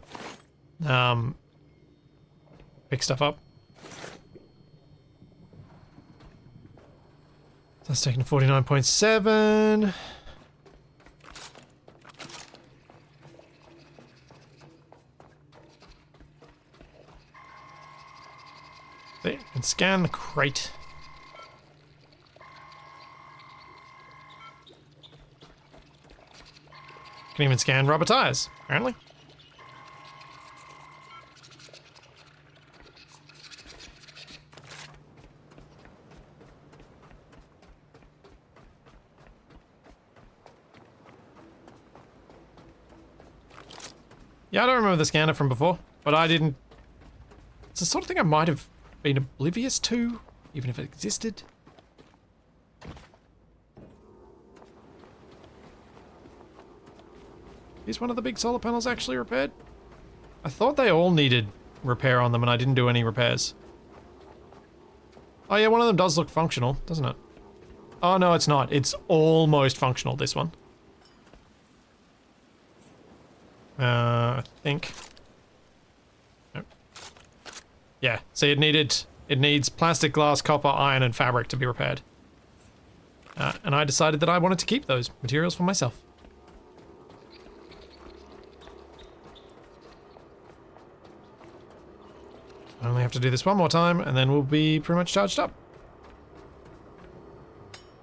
pick stuff up. That's taken 49.7. See, you can scan the crate. Can even scan rubber tires, apparently. Yeah, I don't remember the scanner from before, but I didn't... It's the sort of thing I might have been oblivious to, even if it existed. Is one of the big solar panels actually repaired? I thought they all needed repair on them and I didn't do any repairs. Oh yeah, one of them does look functional, doesn't it? Oh no, it's not. It's almost functional, this one. I think. Nope. Yeah, see it needs plastic, glass, copper, iron, and fabric to be repaired. And I decided that I wanted to keep those materials for myself. I only have to do this one more time, and then we'll be pretty much charged up.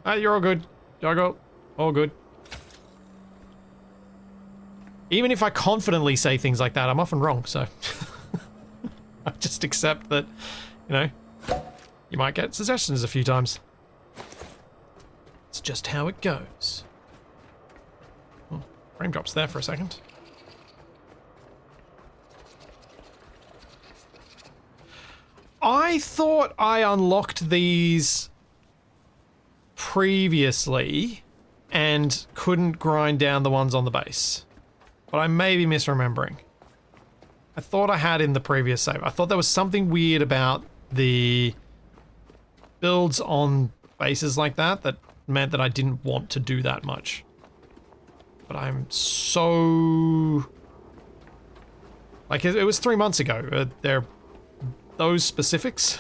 You're all good. Doggo. All good. Even if I confidently say things like that, I'm often wrong, so... I just accept that, you know, you might get suggestions a few times. It's just how it goes. Oh, frame drops there for a second. I thought I unlocked these previously and couldn't grind down the ones on the base. But I may be misremembering. I thought I had in the previous save. I thought there was something weird about the builds on bases like that that meant that I didn't want to do that much. But I'm so... Like, it was 3 months ago. Those specifics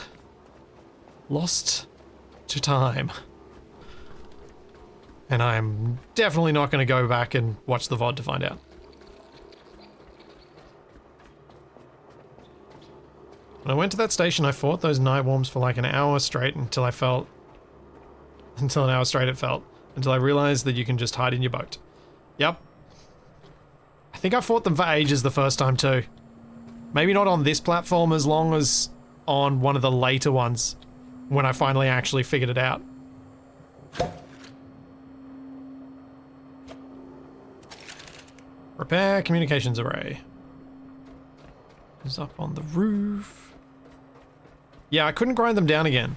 lost to time. And I'm definitely not going to go back and watch the VOD to find out. When I went to that station, I fought those night worms for like an hour straight until an hour straight it felt. Until I realized that you can just hide in your boat. Yep. I think I fought them for ages the first time too. Maybe not on this platform as long as on one of the later ones, when I finally actually figured it out. Repair communications array. Is up on the roof. Yeah, I couldn't grind them down again.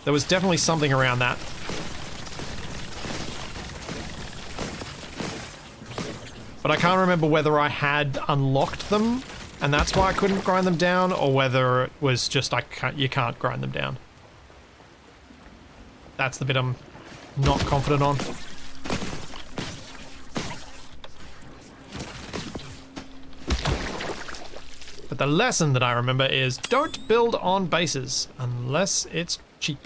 There was definitely something around that. But I can't remember whether I had unlocked them, and that's why I couldn't grind them down, or whether it was just you can't grind them down. That's the bit I'm not confident on. But the lesson that I remember is don't build on bases unless it's cheap.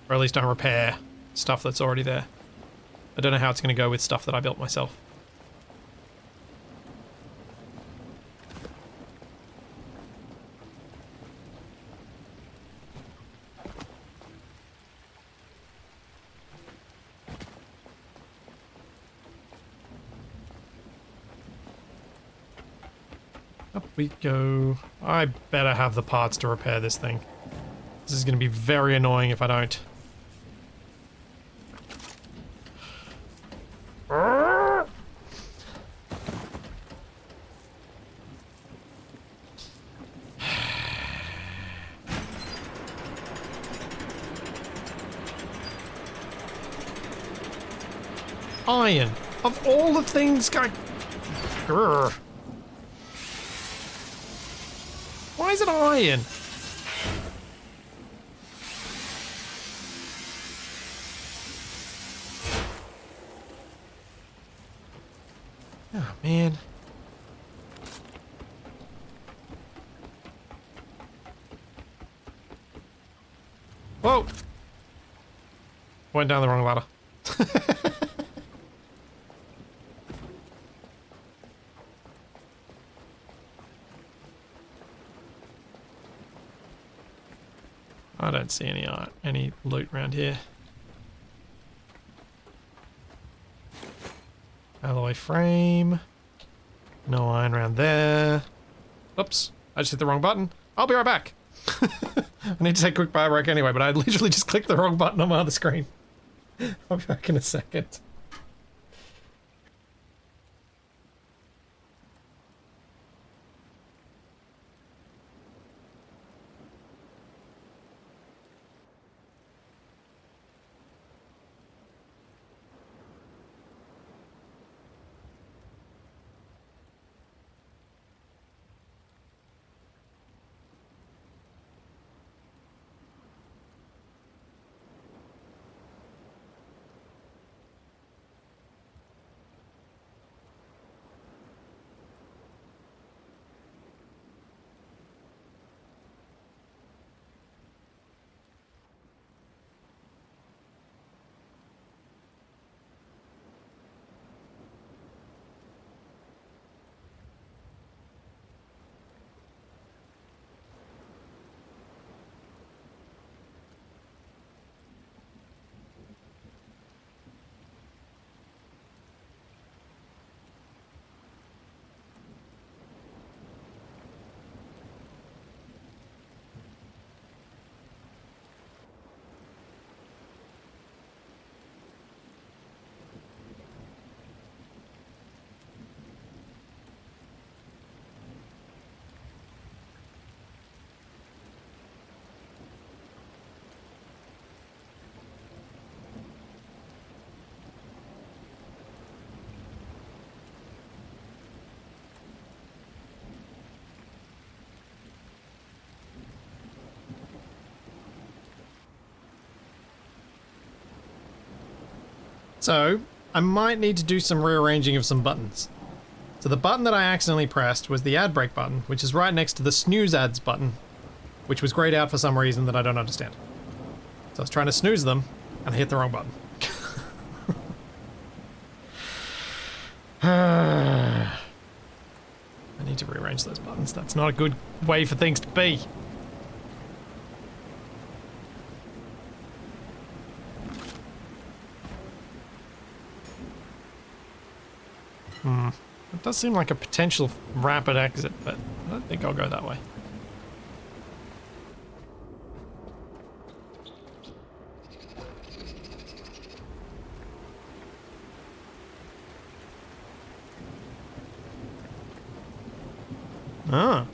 Or at least don't repair stuff that's already there. I don't know how it's going to go with stuff that I built myself. Up we go. I better have the parts to repair this thing. This is going to be very annoying if I don't. Iron. Of all the things going... Grr. Why is it iron? Oh, man. Whoa! Went down the wrong ladder. I don't see any loot around here. Alloy frame. No iron around there. Oops, I just hit the wrong button. I'll be right back. I need to take a quick bio break anyway, but I literally just clicked the wrong button on my other screen. I'll be back in a second. So, I might need to do some rearranging of some buttons. So the button that I accidentally pressed was the ad break button, which is right next to the snooze ads button, which was grayed out for some reason that I don't understand. So I was trying to snooze them, and I hit the wrong button. I need to rearrange those buttons. That's not a good way for things to be. It does seem like a potential rapid exit, but I don't think I'll go that way. Ah.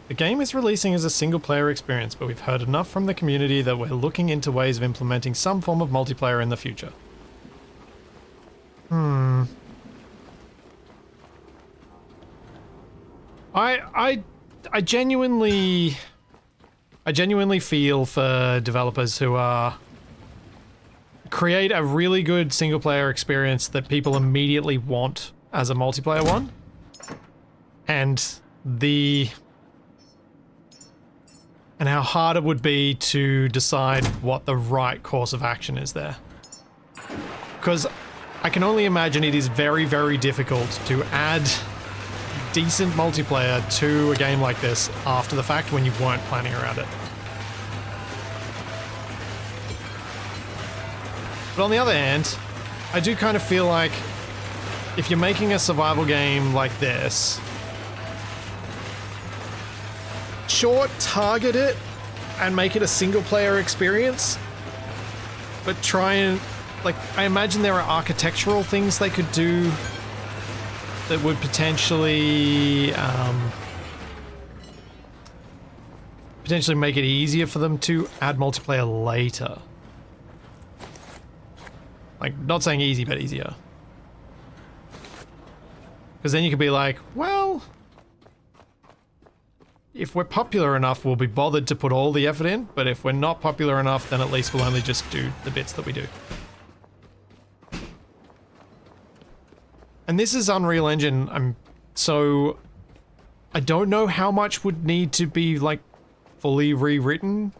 The game is releasing as a single-player experience, but we've heard enough from the community that we're looking into ways of implementing some form of multiplayer in the future. I genuinely feel for developers who create a really good single player experience that people immediately want as a multiplayer one. And how hard it would be to decide what the right course of action is there. Because I can only imagine it is very, very difficult to add decent multiplayer to a game like this after the fact when you weren't planning around it. But on the other hand, I do kind of feel like if you're making a survival game like this, sure, target it and make it a single player experience, but try and, like, I imagine there are architectural things they could do that would potentially make it easier for them to add multiplayer later. Like, not saying easy, but easier. Because then you could be like, well, if we're popular enough, we'll be bothered to put all the effort in, but if we're not popular enough, then at least we'll only just do the bits that we do. And this is Unreal Engine, so I don't know how much would need to be, like, fully rewritten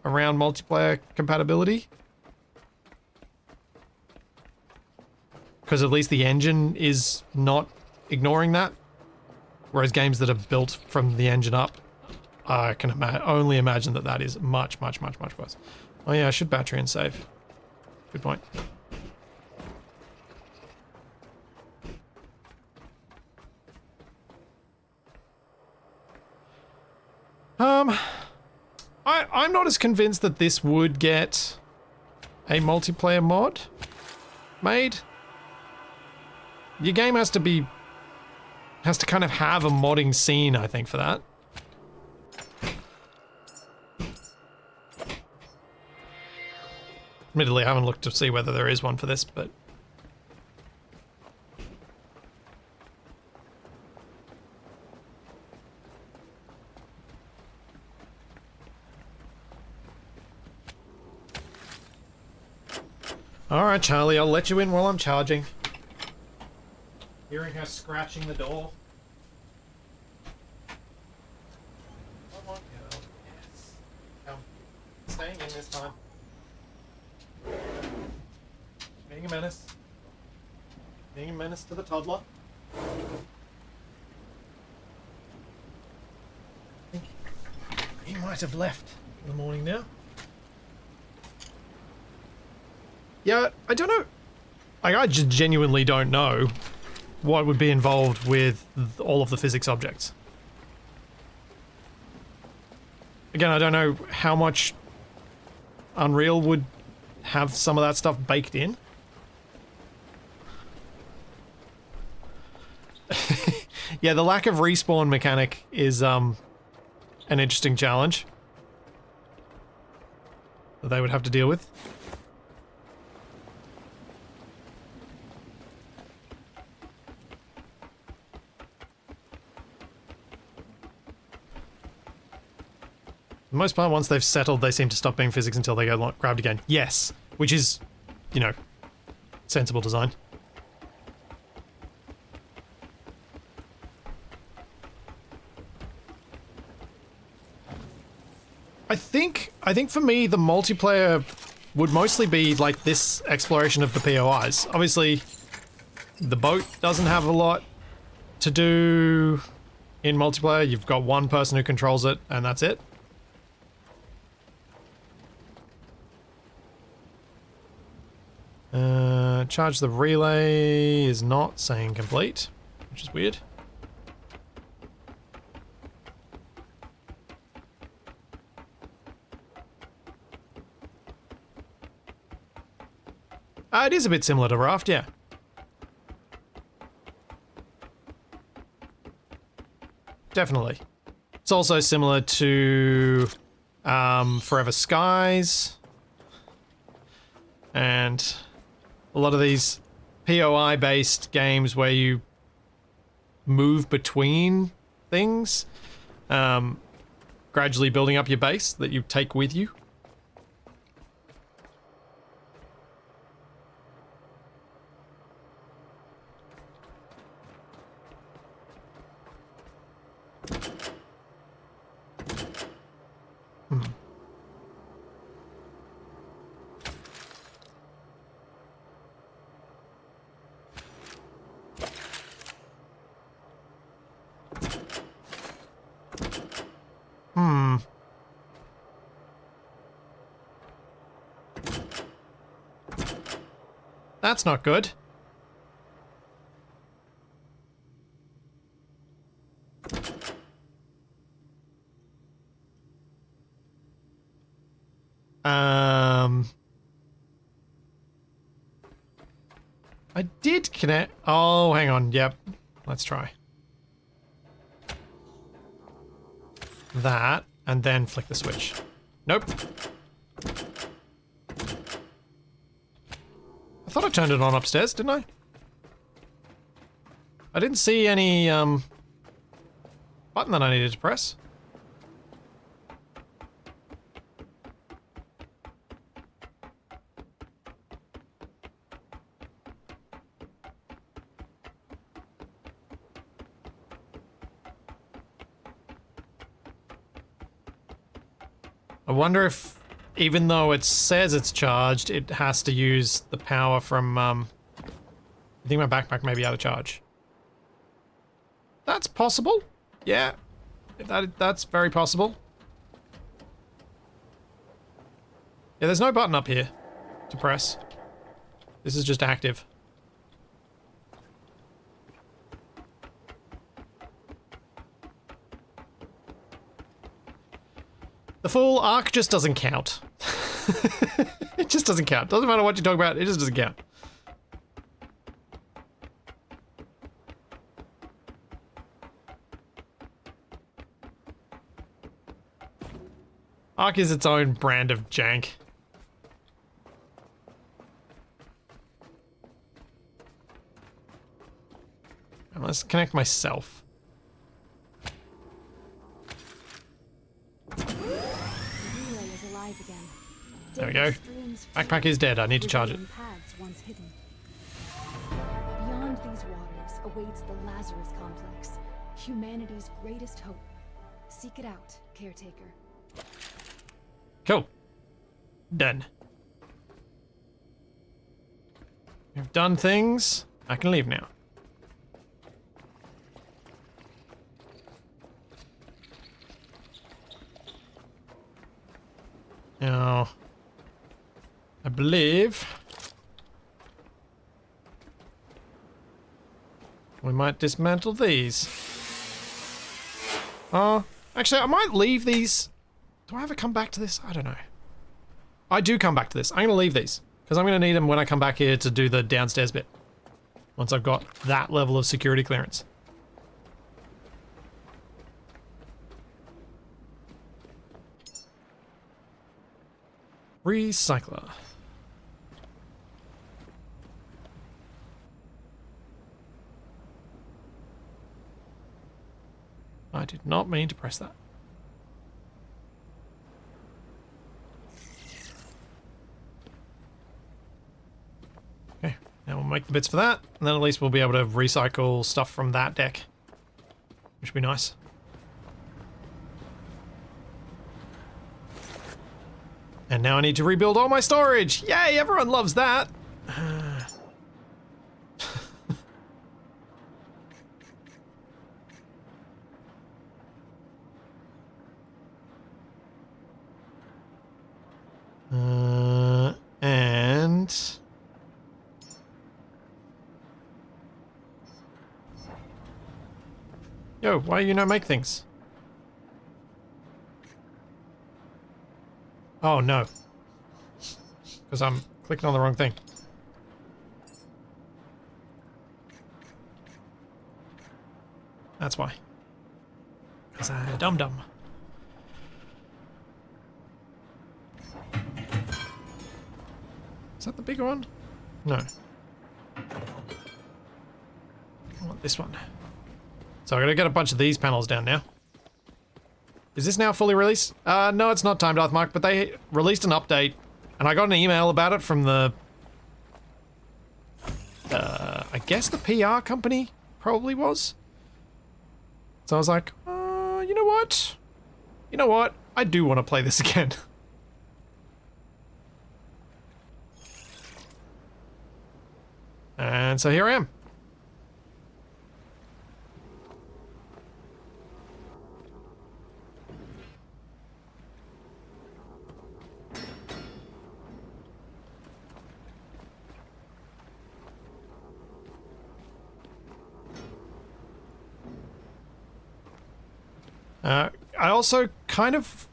around multiplayer compatibility. Because at least the engine is not ignoring that. Whereas games that are built from the engine up, I can only imagine that that is much, much, much, much worse. Oh yeah, I should battery and save. Good point. I'm not as convinced that this would get a multiplayer mod made. Your game has to kind of have a modding scene, I think, for that. Admittedly, I haven't looked to see whether there is one for this, but... Alright, Charlie, I'll let you in while I'm charging. Hearing her scratching the door. Come on, girl. Yes. Come. Staying in this time. Being a menace. Being a menace to the toddler. I think he might have left in the morning now. Yeah, I don't know. Like, I just genuinely don't know what would be involved with all of the physics objects. Again, I don't know how much Unreal would have some of that stuff baked in. Yeah, the lack of respawn mechanic is an interesting challenge that they would have to deal with. For the most part, once they've settled, they seem to stop being physics until they get grabbed again. Yes, which is, you know, sensible design. I think for me, the multiplayer would mostly be like this exploration of the POIs. Obviously, the boat doesn't have a lot to do in multiplayer. You've got one person who controls it, and that's it. Charge the relay is not saying complete, which is weird. It is a bit similar to Raft, yeah. Definitely. It's also similar to Forever Skies. And a lot of these POI-based games where you move between things, gradually building up your base that you take with you. That's not good. I did connect. Oh, hang on. Yep. Let's try. That, and then flick the switch. Nope. I thought I turned it on upstairs, didn't I? I didn't see any, button that I needed to press. I wonder if, even though it says it's charged, it has to use the power from, I think my backpack may be out of charge. That's possible. Yeah. That's very possible. Yeah, there's no button up here to press. This is just active. The full arc just doesn't count. It just doesn't count. Doesn't matter what you talk about, it just doesn't count. Arc is its own brand of jank. Let's connect myself. The relay is alive again. There we go. Backpack is dead. I need to charge it. Paths once hidden. Beyond these waters awaits the Lazarus Complex, humanity's greatest hope. Seek it out, Caretaker. Cool. Done. We've done things. I can leave now. Now, I believe we might dismantle these. Actually, I might leave these. Do I ever come back to this? I don't know. I do come back to this. I'm going to leave these because I'm going to need them when I come back here to do the downstairs bit. Once I've got that level of security clearance. Recycler. I did not mean to press that. Okay, now we'll make the bits for that, and then at least we'll be able to recycle stuff from that deck, which would be nice. And now I need to rebuild all my storage! Yay, everyone loves that! And... Yo, why you not make things? Oh no. Because I'm clicking on the wrong thing. That's why. Because I'm dumb. Is that the bigger one? No. I want this one. So I gotta get a bunch of these panels down now. Is this now fully released? No, it's not Time Death Mark, but they released an update, and I got an email about it from the... I guess the PR company probably was. So I was like, you know what? You know what? I do want to play this again. And so here I am. I also kind of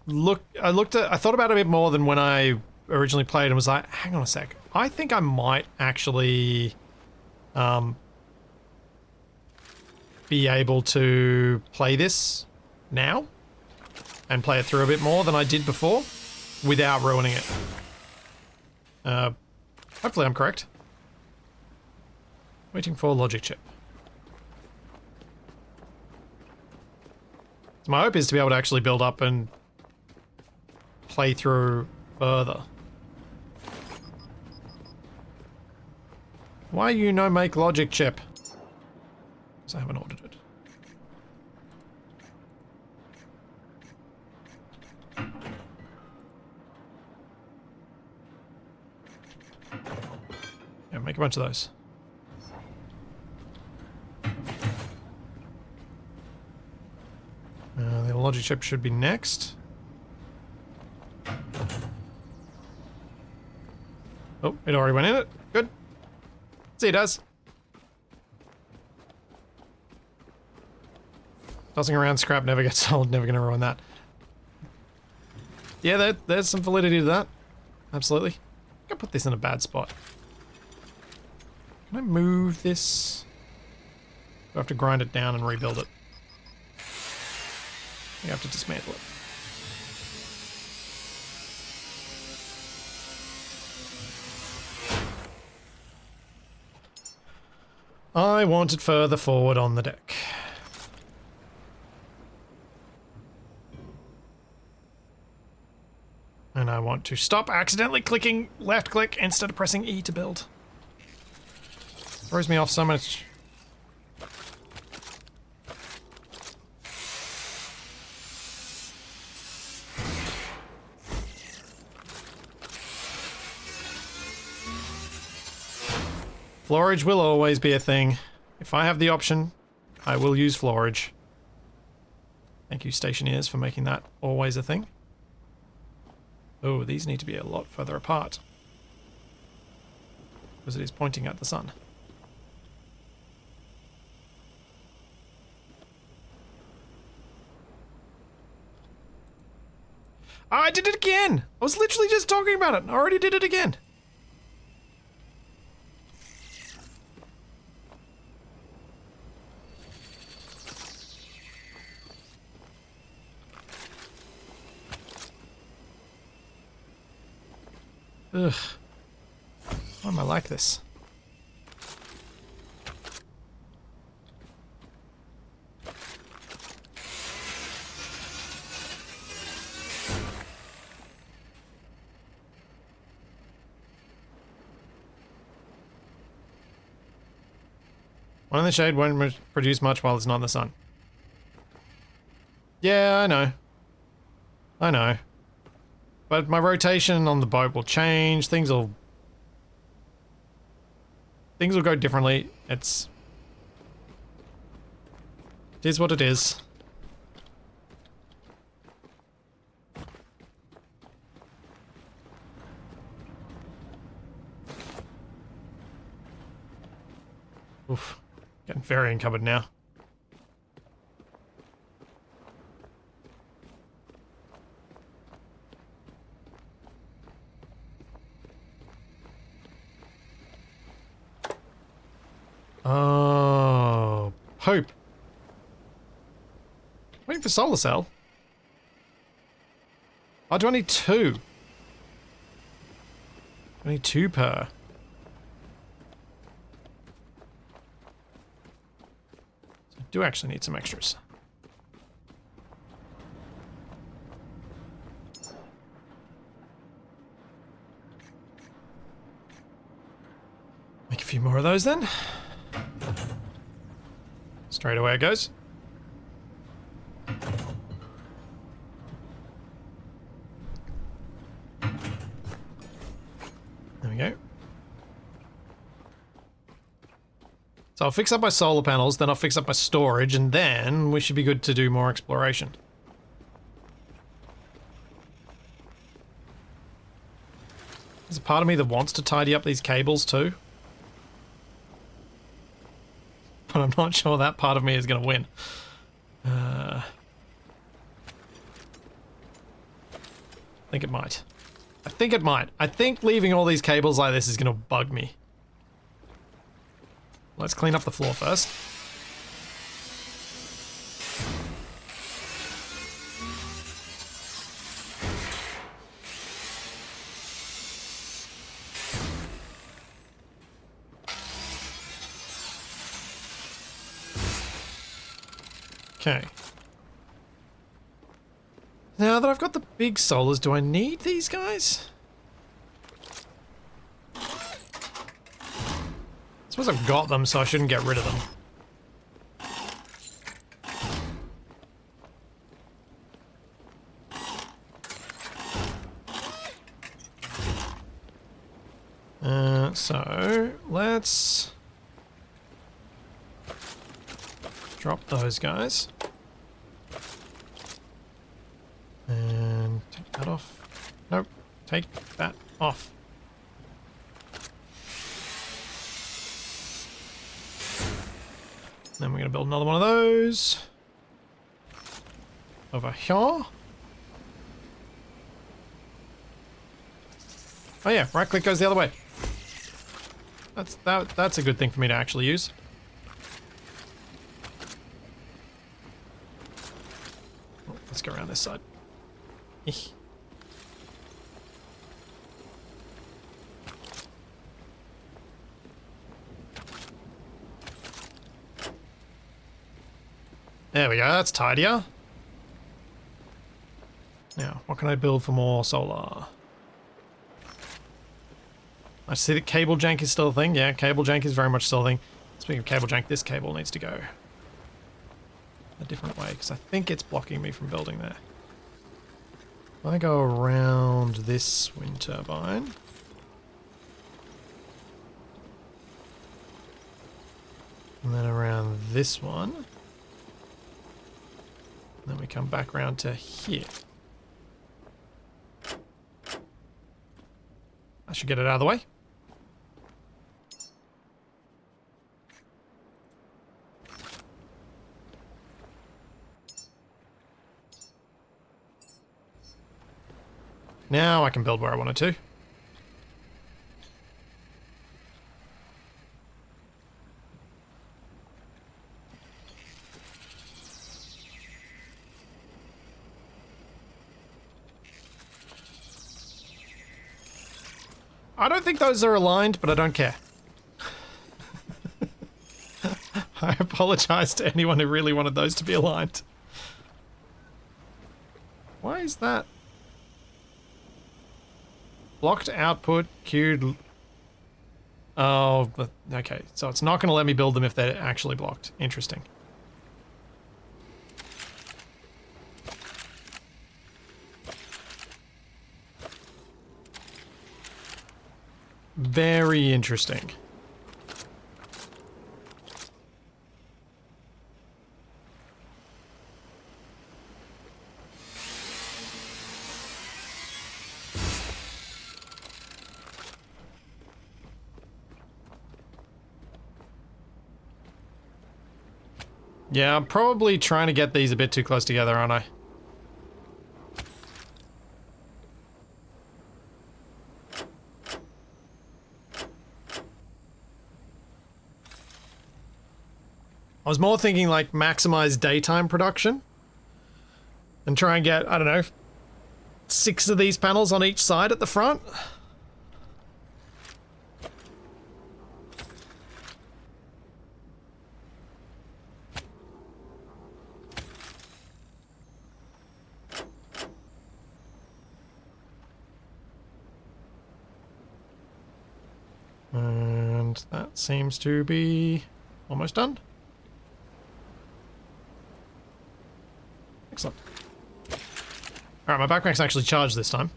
I thought about it a bit more than when I originally played and was like, hang on a sec. I think I might actually be able to play this now and play it through a bit more than I did before without ruining it. Hopefully I'm correct. Waiting for logic chip. So my hope is to be able to actually build up and play through further. Why you no make logic chip? Because I haven't ordered it. Yeah, make a bunch of those. The logic chip should be next. Oh, it already went in it. Good. See, it does. Tossing around scrap never gets old, never gonna ruin that. Yeah, there's some validity to that. Absolutely. I'm gonna put this in a bad spot. Can I move this? Do I have to grind it down and rebuild it? You have to dismantle it. I want it further forward on the deck. And I want to stop accidentally clicking left click instead of pressing E to build. Throws me off so much. Floorage will always be a thing. If I have the option, I will use floorage. Thank you, stationeers, for making that always a thing. Oh, these need to be a lot further apart. Because it is pointing at the sun. I did it again! I was literally just talking about it. I already did it again. Ugh. Why am I like this? One in the shade won't produce much while it's not in the sun. Yeah, I know. I know. But my rotation on the boat will change. Things will go differently. It is what it is. Oof. Getting very encumbered now. Oh, Hope. Waiting for solar cell. Oh, do I need two? I need two per. So I do actually need some extras. Make a few more of those then. Straight away it goes. There we go. So I'll fix up my solar panels, then I'll fix up my storage, and then we should be good to do more exploration. There's a part of me that wants to tidy up these cables too. But I'm not sure that part of me is going to win. I think it might. I think it might. I think leaving all these cables like this is going to bug me. Let's clean up the floor first. Okay. Now that I've got the big solars, do I need these guys? I suppose I've got them, so I shouldn't get rid of them. So let's drop those guys. And take that off. Nope. Take that off. Then we're going to build another one of those. Over here. Oh yeah, right click goes the other way. That's a good thing for me to actually use. Oh, let's go around this side. Eeh. There we go, that's tidier. Now, what can I build for more solar? I see that cable jank is still a thing. Yeah, cable jank is very much still a thing. Speaking of cable jank, this cable needs to go a different way because I think it's blocking me from building there. If I go around this wind turbine. And then around this one. And then we come back around to here. I should get it out of the way. Now I can build where I wanted to. I don't think those are aligned, but I don't care. I apologize to anyone who really wanted those to be aligned. Why is that? Blocked output, queued... Oh, okay. So it's not going to let me build them if they're actually blocked. Interesting. Very interesting. Yeah, I'm probably trying to get these a bit too close together, aren't I? I was more thinking like maximize daytime production and try and get, I don't know, 6 of these panels on each side at the front. And that seems to be almost done. Excellent. Alright, my backpack's actually charged this time.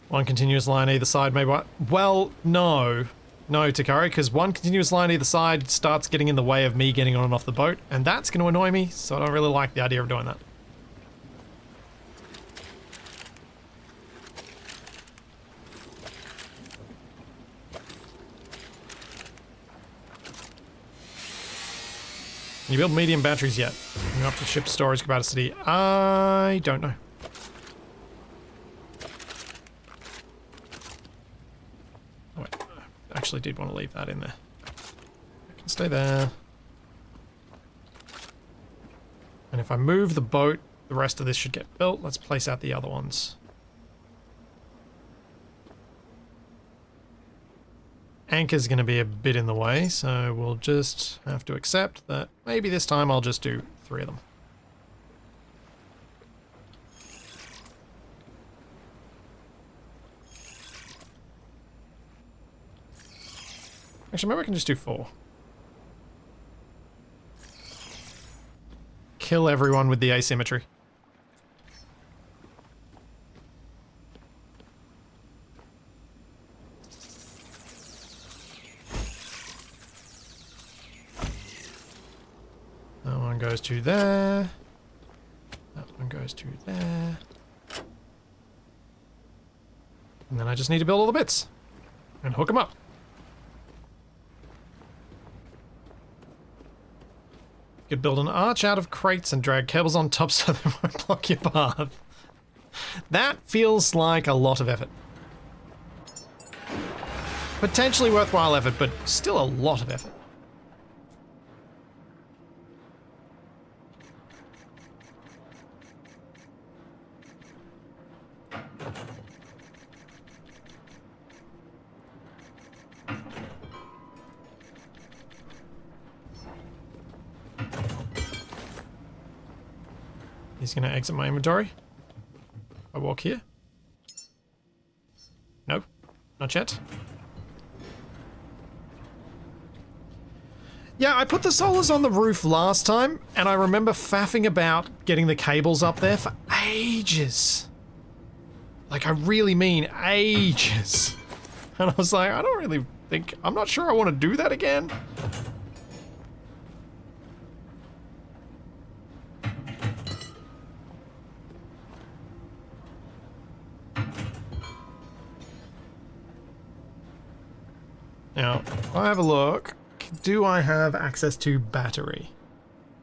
One continuous line either side, maybe what? Well, no. No, Takari, because one continuous line either side starts getting in the way of me getting on and off the boat, and that's going to annoy me, so I don't really like the idea of doing that. Can you build medium batteries yet? Going up to ship storage capacity. I don't know. Oh wait, I actually did want to leave that in there. It can stay there. And if I move the boat, the rest of this should get built. Let's place out the other ones. Anchor's going to be a bit in the way, so we'll just have to accept that maybe this time I'll just do 3 of them. Actually, maybe I can just do 4. Kill everyone with the asymmetry. That one goes to there. That one goes to there. And then I just need to build all the bits. And hook them up. You could build an arch out of crates and drag cables on top so they won't block your path. That feels like a lot of effort. Potentially worthwhile effort, but still a lot of effort. He's going to exit my inventory. I walk here. No, not yet. Yeah, I put the solars on the roof last time, and I remember faffing about getting the cables up there for ages. Like, I really mean ages. And I was like, I don't really think, I'm not sure I want to do that again. Now, if I have a look, do I have access to battery?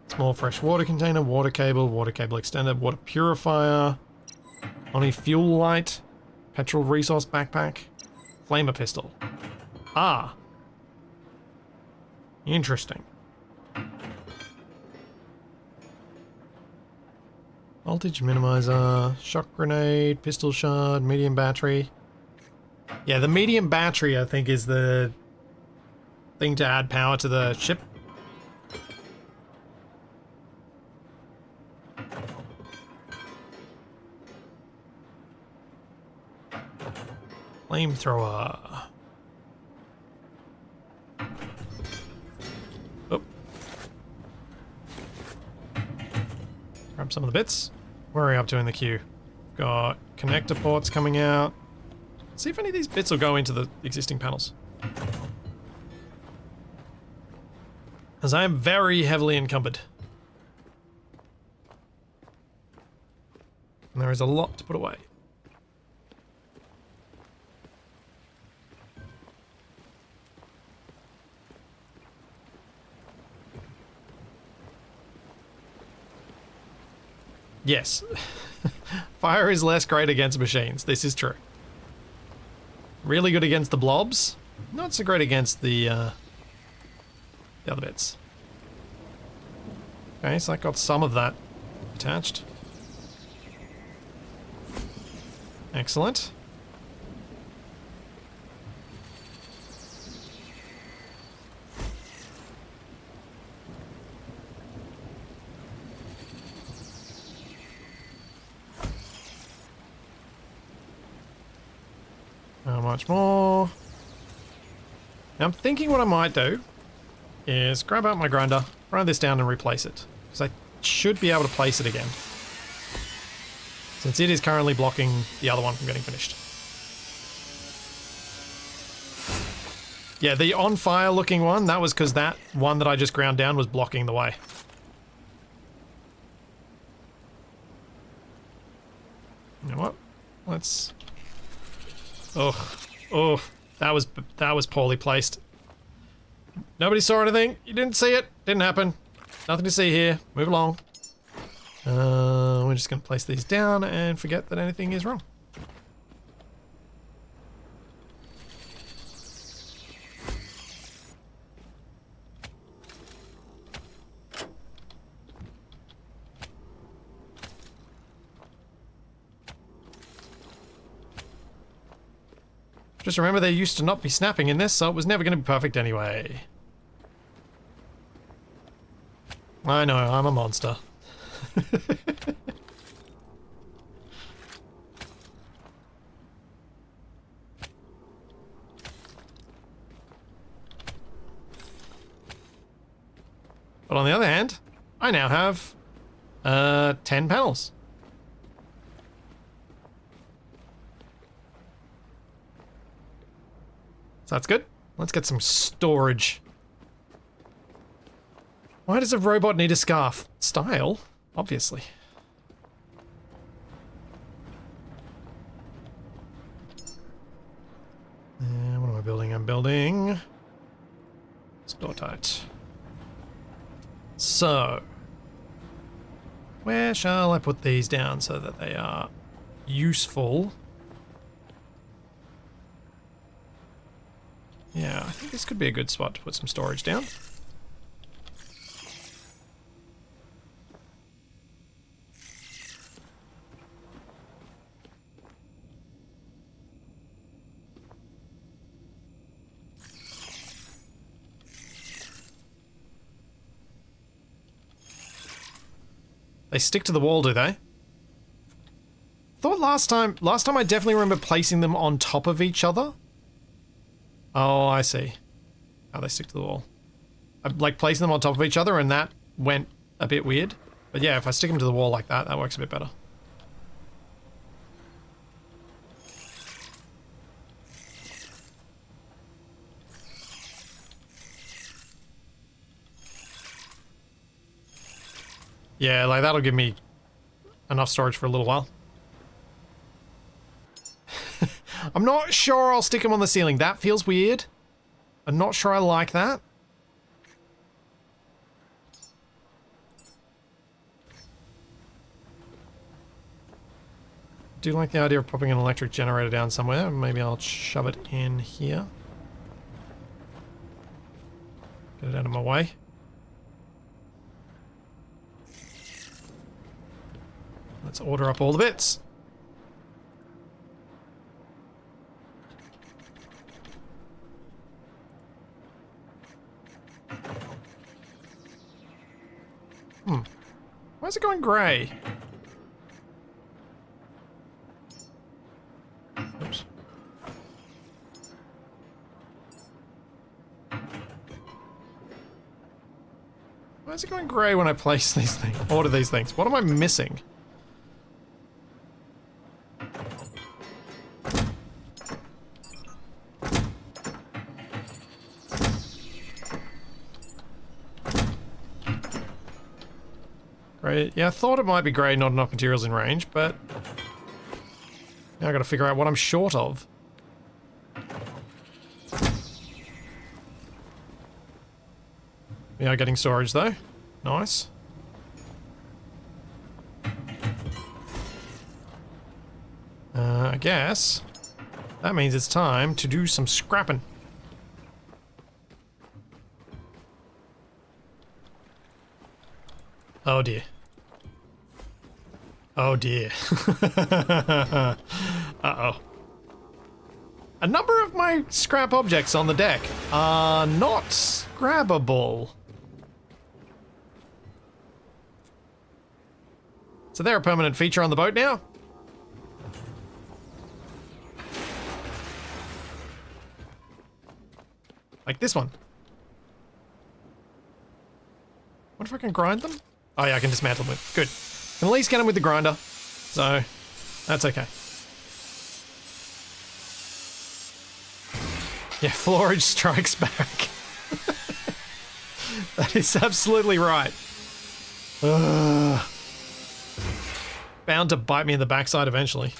Small fresh water container, water cable extender, water purifier, only fuel light, petrol resource backpack, flamer pistol. Ah. Interesting. Voltage minimizer, shock grenade, pistol shard, medium battery. Yeah, the medium battery I think is the thing to add power to the ship. Flamethrower. Oh. Grab some of the bits. Where are we up to in the queue? Got connector ports coming out. See if any of these bits will go into the existing panels. As I am very heavily encumbered. And there is a lot to put away. Yes. Fire is less great against machines. This is true. Really good against the blobs. Not so great against the other bits. Okay, so I got some of that attached. Excellent. How much more? Now I'm thinking what I might do is grab out my grinder, grind this down and replace it. Because I should be able to place it again. Since it is currently blocking the other one from getting finished. Yeah, the on fire looking one, that was because that one that I just ground down was blocking the way. You know what? Let's... Oh, that was poorly placed. Nobody saw anything. You didn't see it. Didn't happen. Nothing to see here. Move along. We're just going to place these down and forget that anything is wrong. Just remember they used to not be snapping in this, so it was never going to be perfect anyway. I know, I'm a monster. But on the other hand, I now have 10 panels. So that's good. Let's get some storage. Why does a robot need a scarf? Style, obviously. What am I building? I'm building... Store tight. So, where shall I put these down so that they are useful? Yeah, I think this could be a good spot to put some storage down. They stick to the wall, do they? Thought last time I definitely remember placing them on top of each other. Oh, I see. How they stick to the wall. I like placing them on top of each other and that went a bit weird. But yeah, if I stick them to the wall like that, that works a bit better. Yeah, like that'll give me enough storage for a little while. I'm not sure I'll stick them on the ceiling. That feels weird. I'm not sure I like that. Do like the idea of popping an electric generator down somewhere. Maybe I'll shove it in here. Get it out of my way. Let's order up all the bits. Why is it going grey? Oops. Why is it going grey when I place these things? Order these things? What am I missing? Grey. Yeah, I thought it might be grey, not enough materials in range, but now I gotta figure out what I'm short of. We are getting storage though. Nice. I guess that means it's time to do some scrapping. Oh dear. Oh dear. Uh-oh. A number of my scrap objects on the deck are not grabbable. So they're a permanent feature on the boat now? Like this one. What if I can grind them? Oh yeah, I can dismantle them. Good. Can at least get them with the grinder. So, that's okay. Yeah, floorage strikes back. That is absolutely right. Bound to bite me in the backside eventually.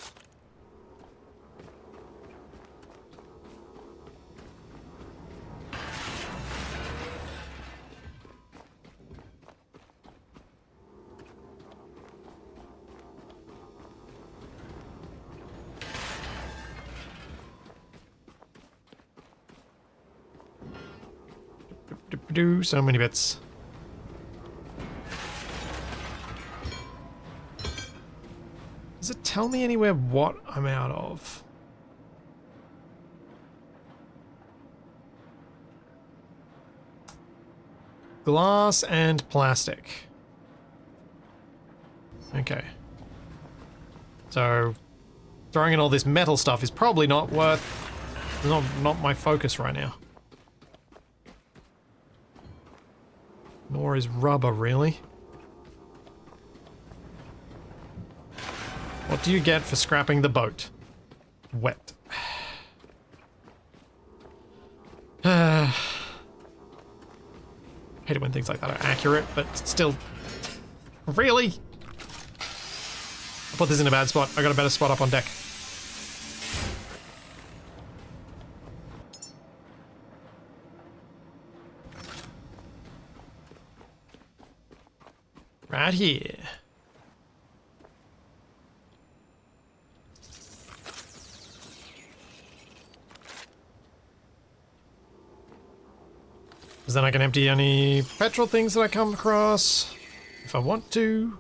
Do so many bits. Does it tell me anywhere what I'm out of? Glass and plastic. Okay. So throwing in all this metal stuff is probably not not my focus right now. Nor is rubber, really. What do you get for scrapping the boat? Wet. Hate it when things like that are accurate, but still... Really? I put this in a bad spot. I got a better spot up on deck. Right here. Because then I can empty any petrol things that I come across if I want to.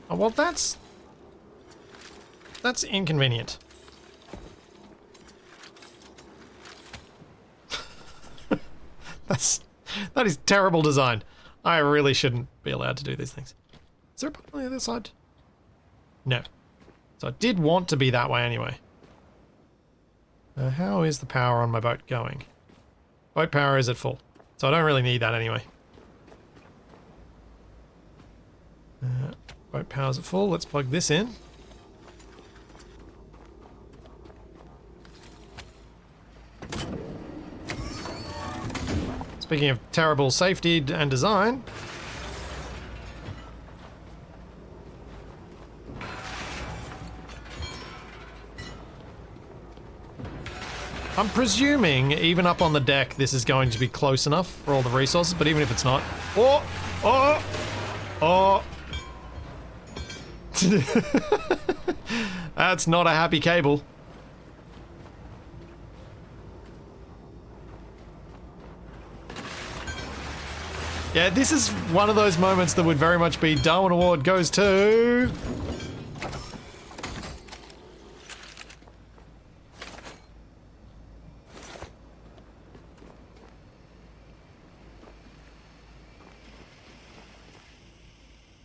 Oh, well, that's inconvenient. That is terrible design. I really shouldn't be allowed to do these things. Is there a button on the other side? No. So I did want to be that way anyway. How is the power on my boat going? Boat power is at full, so I don't really need that anyway. Boat power's at full. Let's plug this in. Speaking of terrible safety and design, I'm presuming even up on the deck this is going to be close enough for all the resources, but even if it's not... Oh! Oh! Oh! That's not a happy cable. Yeah, this is one of those moments that would very much be Darwin Award goes to...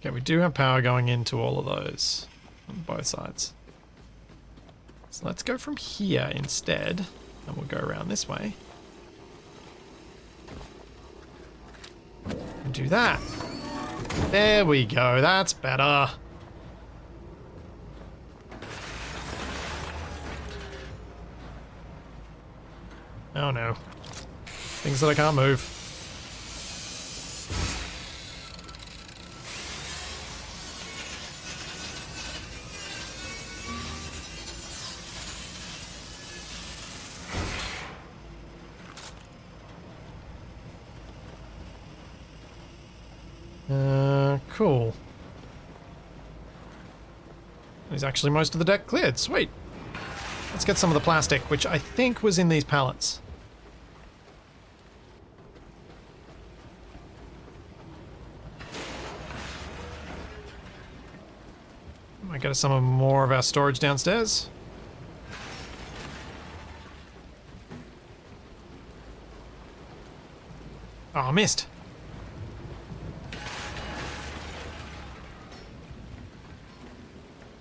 Okay, we do have power going into all of those on both sides. So let's go from here instead, and we'll go around this way. And do that. There we go, that's better. Oh no. Things that I can't move. Cool. There's actually most of the deck cleared. Sweet. Let's get some of the plastic, which I think was in these pallets. Might get some more of our storage downstairs. Oh, I missed.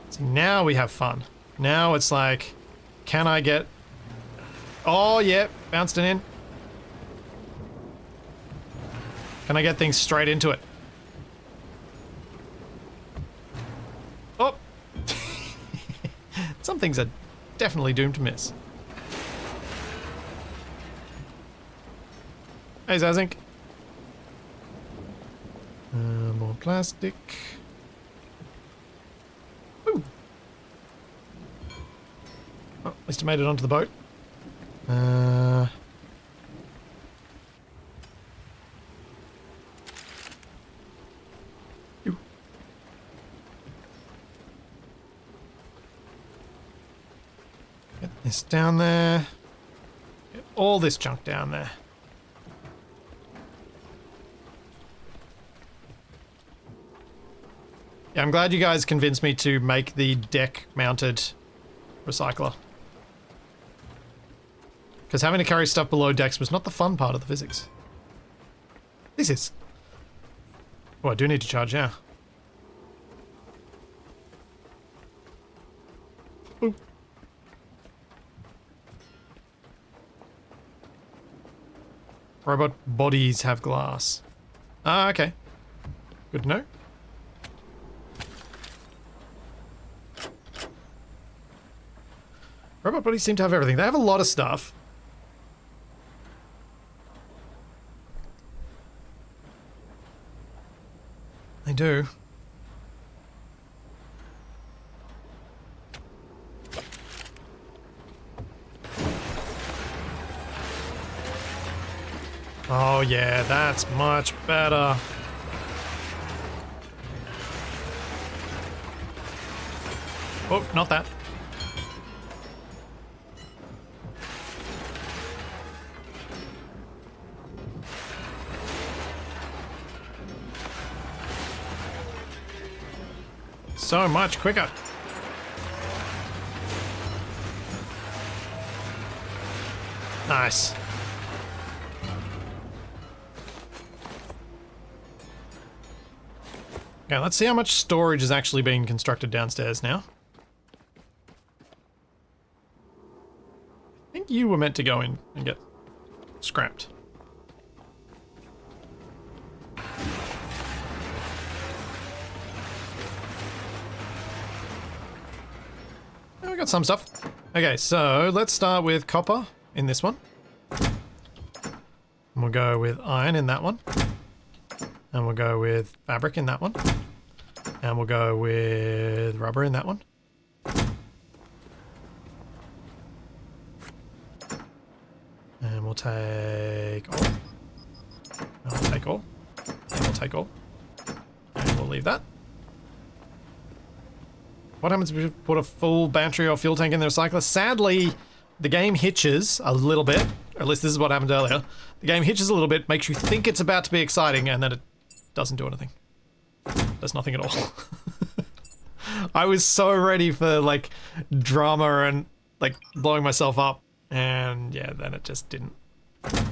See, now we have fun. Now it's like, can I get... Oh, yeah, bounced it in. Can I get things straight into it? Oh! Some things are definitely doomed to miss. Hey, Zazink. More plastic. Ooh. Oh, at least I made it onto the boat. Ooh. Get this down there. Get all this junk down there. Yeah, I'm glad you guys convinced me to make the deck-mounted recycler. Because having to carry stuff below decks was not the fun part of the physics. This is. Oh, I do need to charge, yeah. Ooh. Robot bodies have glass. Ah, okay. Good to know. Robot bodies seem to have everything. They have a lot of stuff. They do. Oh yeah, that's much better. Oh, not that. So much quicker. Nice. Okay, let's see how much storage is actually being constructed downstairs now. I think you were meant to go in and get scrapped. Oh, we got some stuff. Okay, so let's start with copper in this one. And we'll go with iron in that one. And we'll go with fabric in that one. And we'll go with rubber in that one. And we'll take all. And we'll take all. And we'll take all. And we'll leave that. What happens if we put a full battery or fuel tank in the recycler? Sadly, the game hitches a little bit. Or at least this is what happened earlier. The game hitches a little bit, makes you think it's about to be exciting, and then it doesn't do anything. Does nothing at all. I was so ready for, like, drama and, like, blowing myself up. And, yeah, then it just didn't. I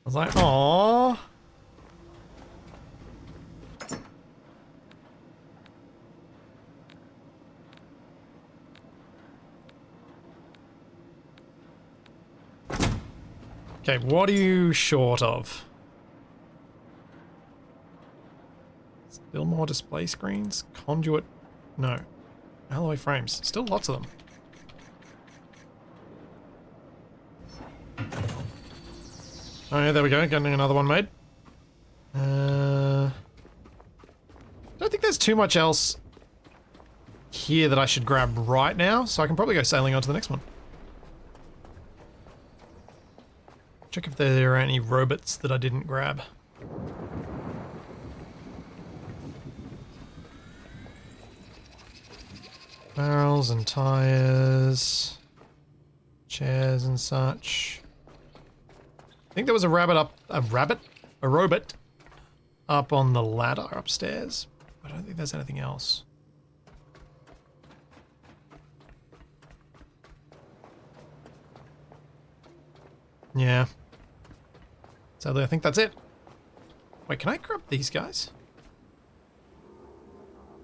was like, aww. Okay, what are you short of? Still more display screens? Conduit? No. Alloy frames. Still lots of them. Oh yeah, there we go. Getting another one made. Don't think there's too much else here that I should grab right now, so I can probably go sailing on to the next one. Check if there are any robots that I didn't grab. Barrels and tires, chairs and such. I think there was a robot up on the ladder upstairs. I don't think there's anything else. Yeah. Sadly, I think that's it. Wait, can I grab these guys?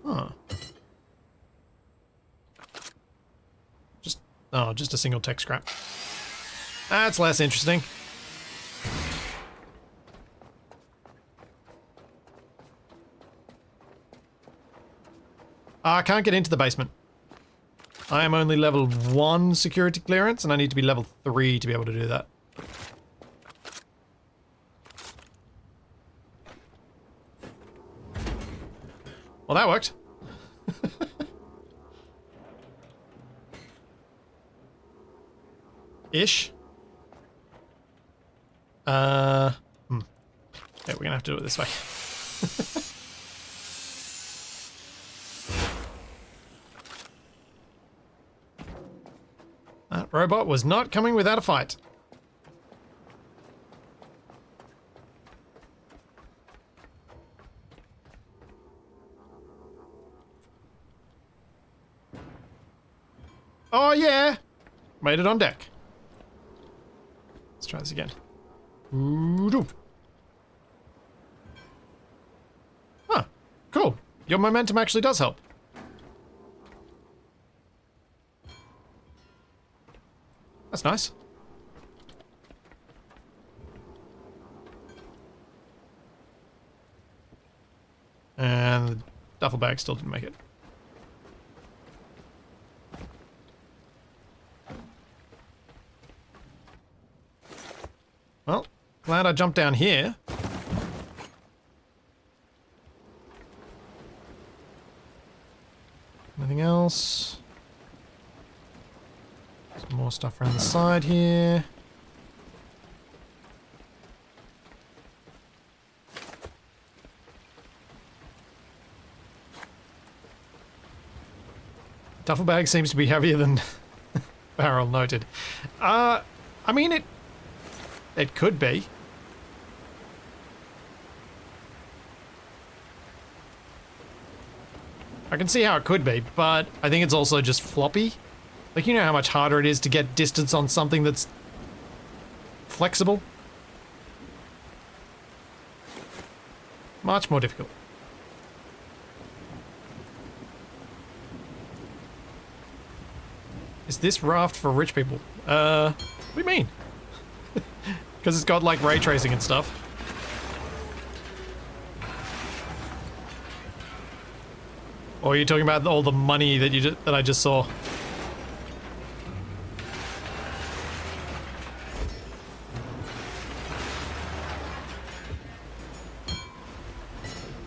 Huh. Just a single tech scrap. That's less interesting. I can't get into the basement. I am only level 1 security clearance, and I need to be level 3 to be able to do that. Well, that worked. Ish. Okay, we're gonna have to do it this way. That robot was not coming without a fight. Oh yeah! Made it on deck. Let's try this again. Ooh-doo. Huh. Cool. Your momentum actually does help. That's nice. And the duffel bag still didn't make it. Well, glad I jumped down here. Anything else? Some more stuff around the side here. Duffel bag seems to be heavier than barrel, noted. I mean, it could be. I can see how it could be, but I think it's also just floppy. Like, you know how much harder it is to get distance on something that's flexible? Much more difficult. Is this raft for rich people? What do you mean? Because it's got like ray tracing and stuff. Or are you talking about all the money that that I just saw?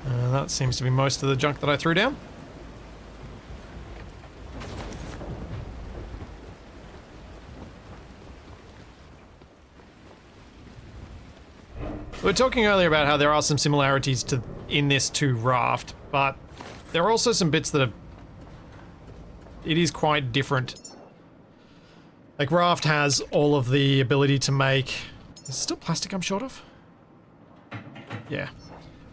That seems to be most of the junk that I threw down. We were talking earlier about how there are some similarities in this to Raft, but there are also some bits that it is quite different. Like Raft has all of the ability to make... Is it still plastic I'm short of? Yeah.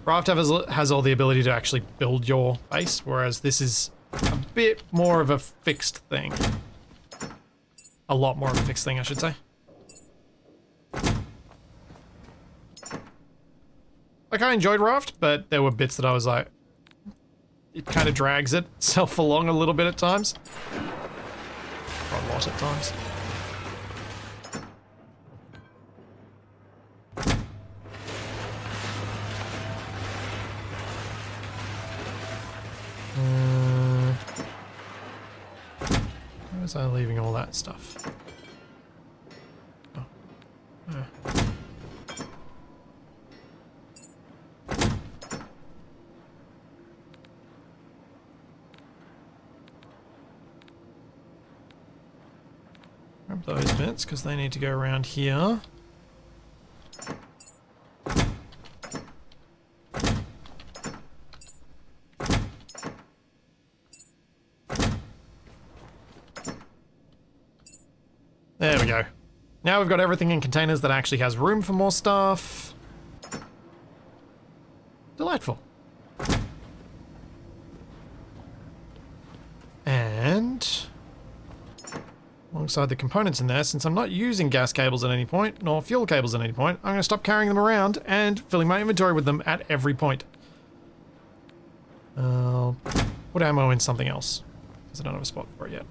Raft has all the ability to actually build your base, whereas this is a bit more of a fixed thing. A lot more of a fixed thing, I should say. Like, I enjoyed Raft, but there were bits that I was like... It kind of drags itself along a little bit at times. Or a lot at times. Where was I leaving all that stuff? Oh. Grab those bits, because they need to go around here. There we go. Now we've got everything in containers that actually has room for more stuff. Delightful. And alongside the components in there, since I'm not using gas cables at any point, nor fuel cables at any point, I'm going to stop carrying them around and filling my inventory with them at every point. I'll put ammo in something else, because I don't have a spot for it yet.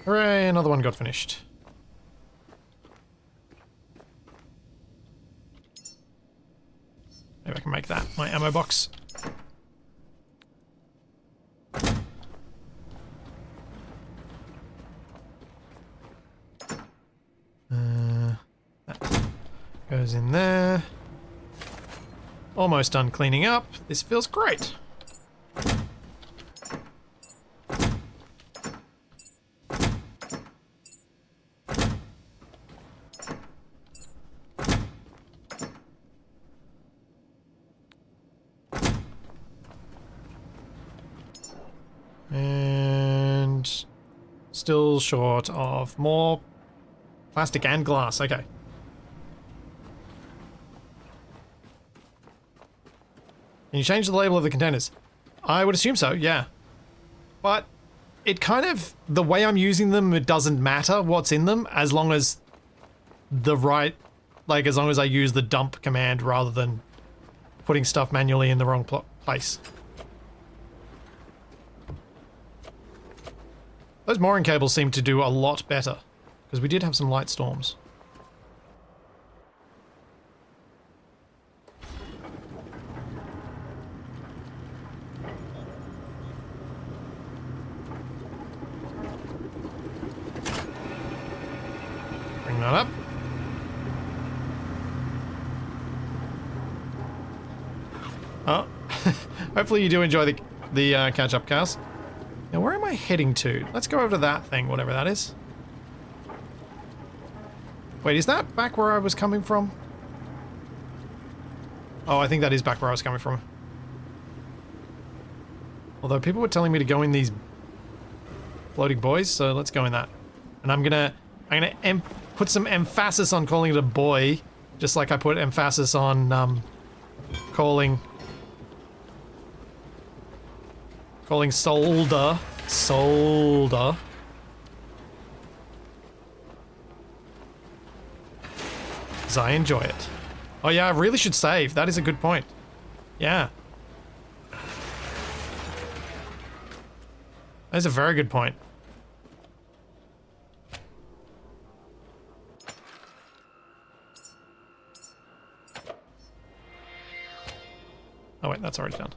Hooray, another one got finished. Maybe I can make that my ammo box. That goes in there. Almost done cleaning up. This feels great. And still short of more plastic and glass. Okay. Can you change the label of the containers? I would assume so, yeah. But it kind of, the way I'm using them, it doesn't matter what's in them as long as as long as I use the dump command rather than putting stuff manually in the wrong place. Those mooring cables seem to do a lot better, because we did have some light storms. Bring that up. Oh, hopefully you do enjoy the catch-up cast. Now, where am I heading to? Let's go over to that thing, whatever that is. Wait, is that back where I was coming from? Oh, I think that is back where I was coming from. Although people were telling me to go in these floating boys, so let's go in that. And I'm gonna put some emphasis on calling it a boy, just like I put emphasis on calling Solder. Because I enjoy it. Oh yeah, I really should save. That is a good point. Yeah. That is a very good point. Oh wait, that's already done.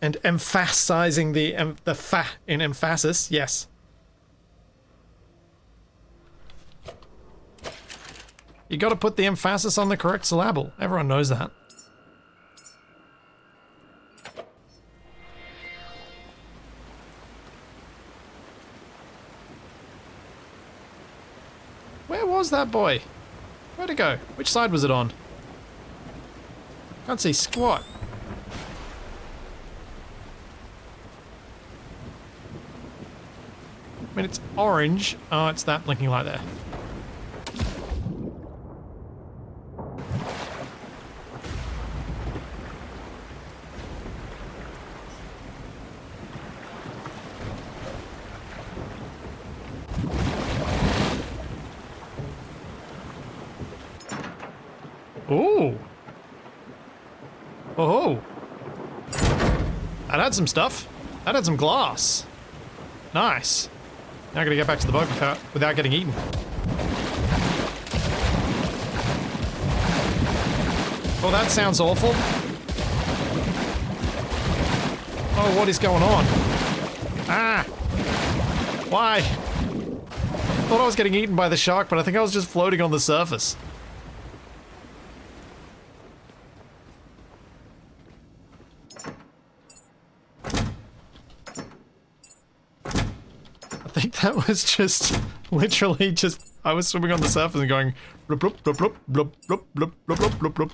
And emphasizing the fa in emphasis, yes. You gotta put the emphasis on the correct syllable. Everyone knows that. Where was that boy? Where'd it go? Which side was it on? Can't see squat. I mean, it's orange. Oh, it's that blinking light there. Ooh. Oh. That had some stuff. That had some glass. Nice. Now I gotta get back to the boat without getting eaten. Oh, that sounds awful. Oh, what is going on? Ah! Why? I thought I was getting eaten by the shark, but I think I was just floating on the surface. I think that was just literally just I was swimming on the surface and going blub blub blub blub blub blub blub blub blub blub blub.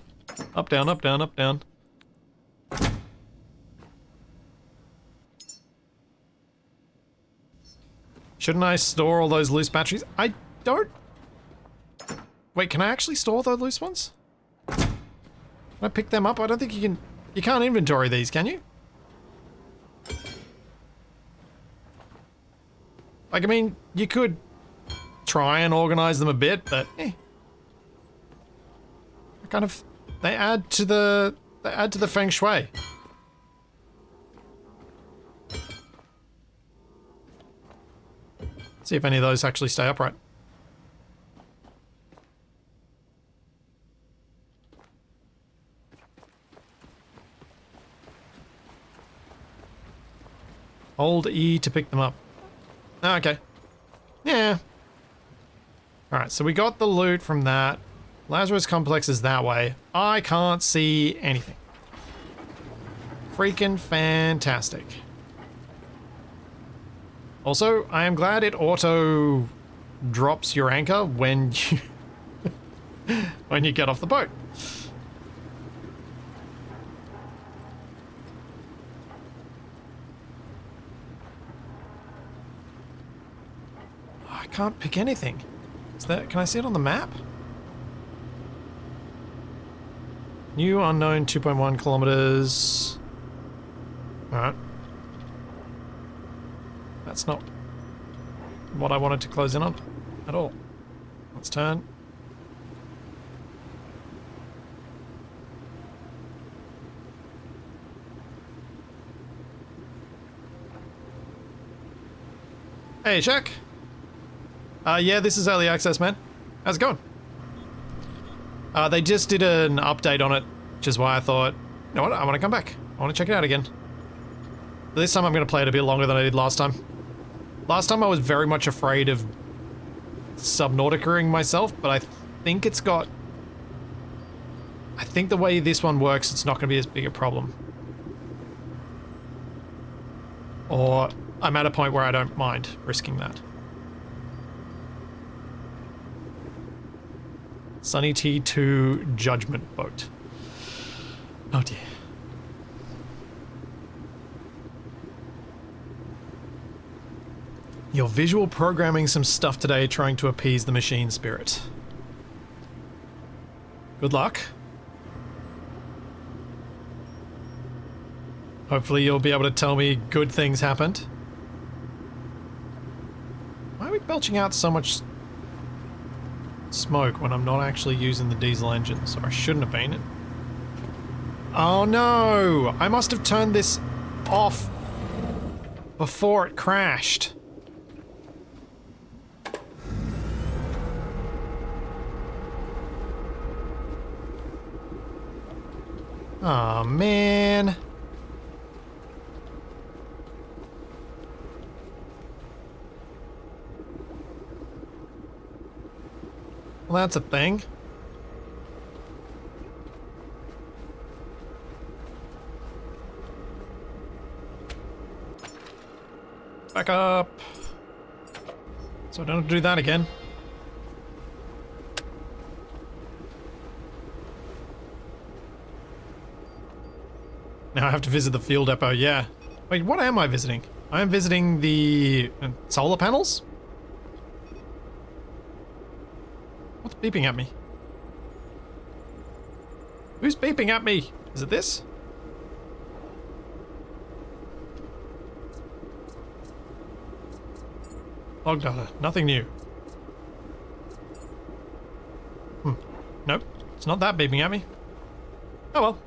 Up down up down up down. Shouldn't I store all those loose batteries? I don't. Wait, can I actually store those loose ones? Can I pick them up? I don't think you can. You can't inventory these, can you? Like, I mean, you could try and organize them a bit, but kind of they add to the feng shui. See if any of those actually stay upright. Hold E to pick them up. Oh, okay. Yeah. Alright, so we got the loot from that. Lazarus Complex is that way. I can't see anything. Freaking fantastic. Also, I am glad it auto drops your anchor when you when you get off the boat. I can't pick anything. Is that, can I see it on the map? New unknown 2.1 kilometers. Alright. That's not what I wanted to close in on at all. Let's turn. Hey, Jack. Yeah, this is early access, man. How's it going? They just did an update on it, which is why I thought, you know what, I want to come back. I want to check it out again. But this time I'm going to play it a bit longer than I did last time. Last time I was very much afraid of Subnautica-ing myself, but I think it's got I think the way this one works, it's not going to be as big a problem. Or I'm at a point where I don't mind risking that. Sunny T2 Judgment Boat. Oh dear. You're visual programming some stuff today trying to appease the machine spirit. Good luck. Hopefully you'll be able to tell me good things happened. Why are we belching out so much smoke when I'm not actually using the diesel engine? So I shouldn't have been. Oh no! I must have turned this off before it crashed. Oh man. Well, that's a thing. Back up. So I don't have to do that again. Now I have to visit the fuel depot, yeah. Wait, what am I visiting? I am visiting the solar panels? What's beeping at me? Who's beeping at me? Is it this? Log data. Nothing new. Nope. It's not that beeping at me. Oh well.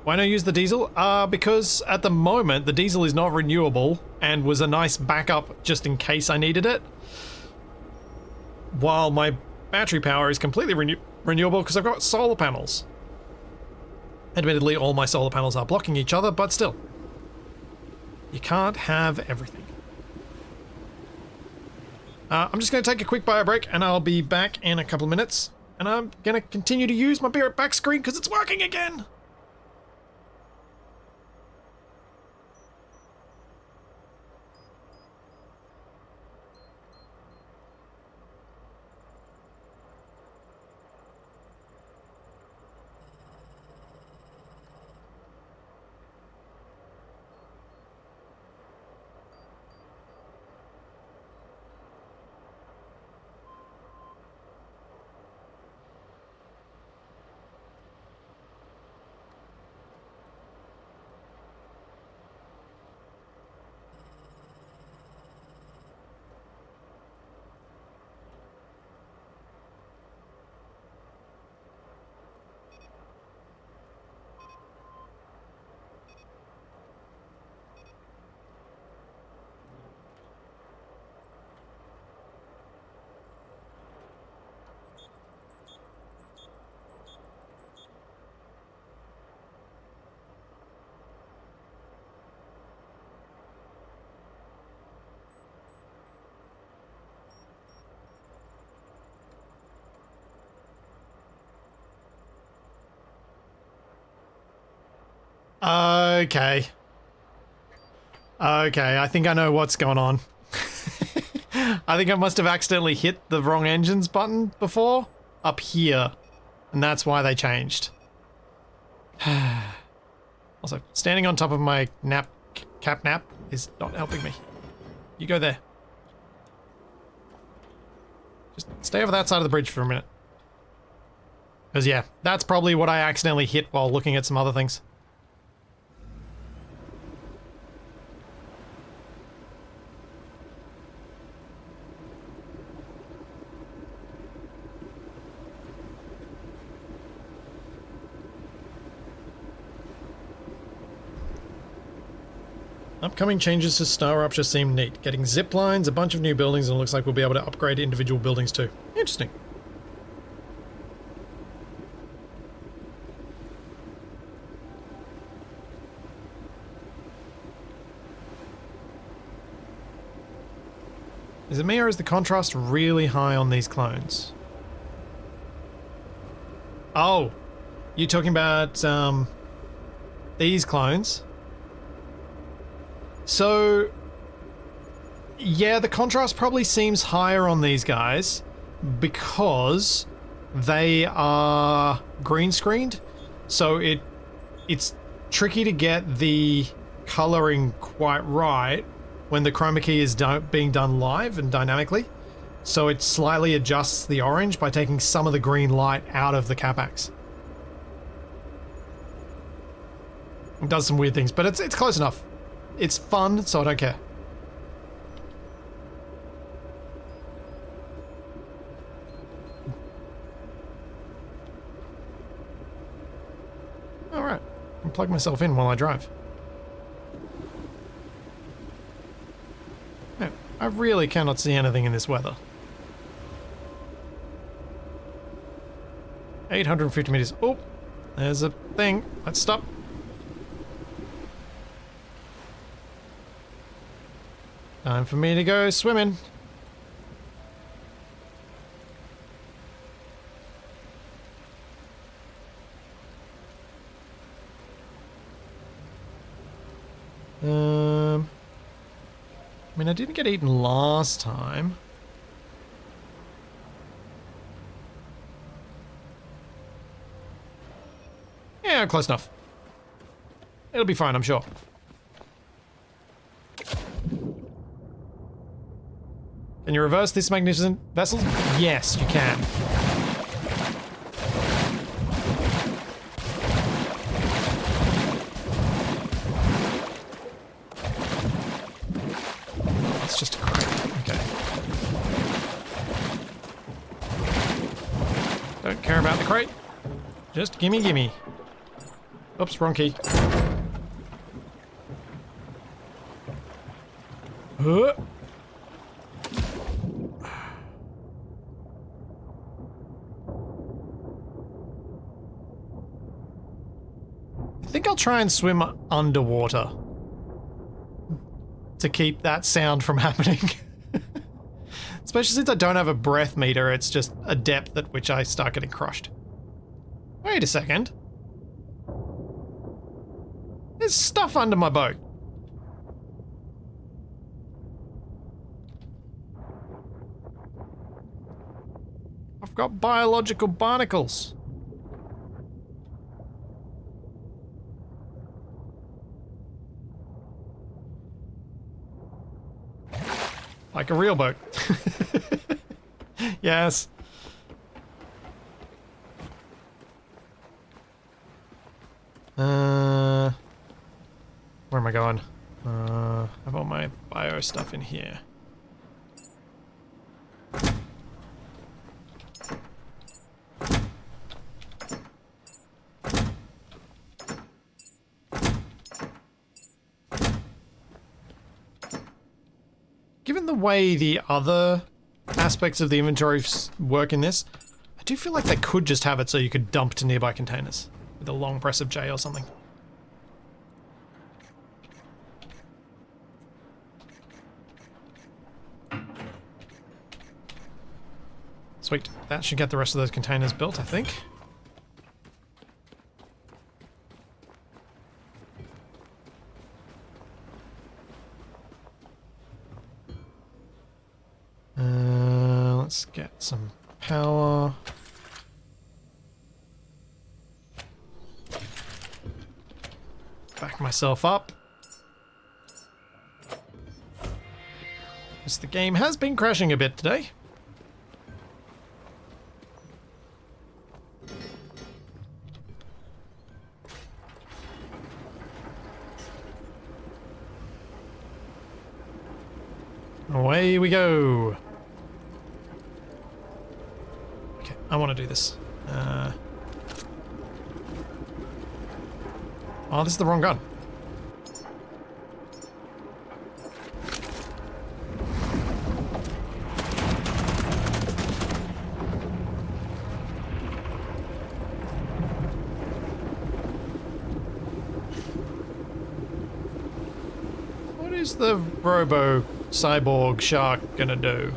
Why not use the diesel? Because at the moment the diesel is not renewable and was a nice backup just in case I needed it. While my battery power is completely renewable because I've got solar panels. Admittedly, all my solar panels are blocking each other, but still. You can't have everything. I'm just going to take a quick bio break and I'll be back in a couple of minutes. And I'm going to continue to use my beer at back screen because it's working again! Okay. Okay, I think I know what's going on. I think I must have accidentally hit the wrong engines button before. Up here. And that's why they changed. Also, standing on top of my cap nap is not helping me. You go there. Just stay over that side of the bridge for a minute. Because yeah, that's probably what I accidentally hit while looking at some other things. Upcoming changes to Star Rupture seem neat. Getting zip lines, a bunch of new buildings, and it looks like we'll be able to upgrade individual buildings too. Interesting. Is it me or is the contrast really high on these clones? Oh, you're talking about these clones. So, yeah, the contrast probably seems higher on these guys because they are green screened. So it's tricky to get the coloring quite right when the chroma key is being done live and dynamically. So it slightly adjusts the orange by taking some of the green light out of the capax. It does some weird things, but it's close enough. It's fun, so I don't care. Alright, I'll plug myself in while I drive. No, I really cannot see anything in this weather. 850 meters. Oh, there's a thing. Let's stop. Time for me to go swimming. I mean, I didn't get eaten last time. Yeah, close enough. It'll be fine, I'm sure. Can you reverse this magnificent vessel? Yes, you can. It's just a crate. Okay. Don't care about the crate. Just gimme, gimme. Oops, wrong key. I think I'll try and swim underwater to keep that sound from happening. Especially since I don't have a breath meter, it's just a depth at which I start getting crushed. Wait a second. There's stuff under my boat. I've got biological barnacles. Like a real boat. Yes. Where am I going? I have all my bio stuff in here. Given the way the other aspects of the inventory work in this, I do feel like they could just have it so you could dump to nearby containers with a long press of J or something. Sweet. That should get the rest of those containers built, I think. Let's get some power. Back myself up. Because the game has been crashing a bit today. Away we go. Okay, I want to do this. Oh, this is the wrong gun. What is the robo cyborg shark gonna do?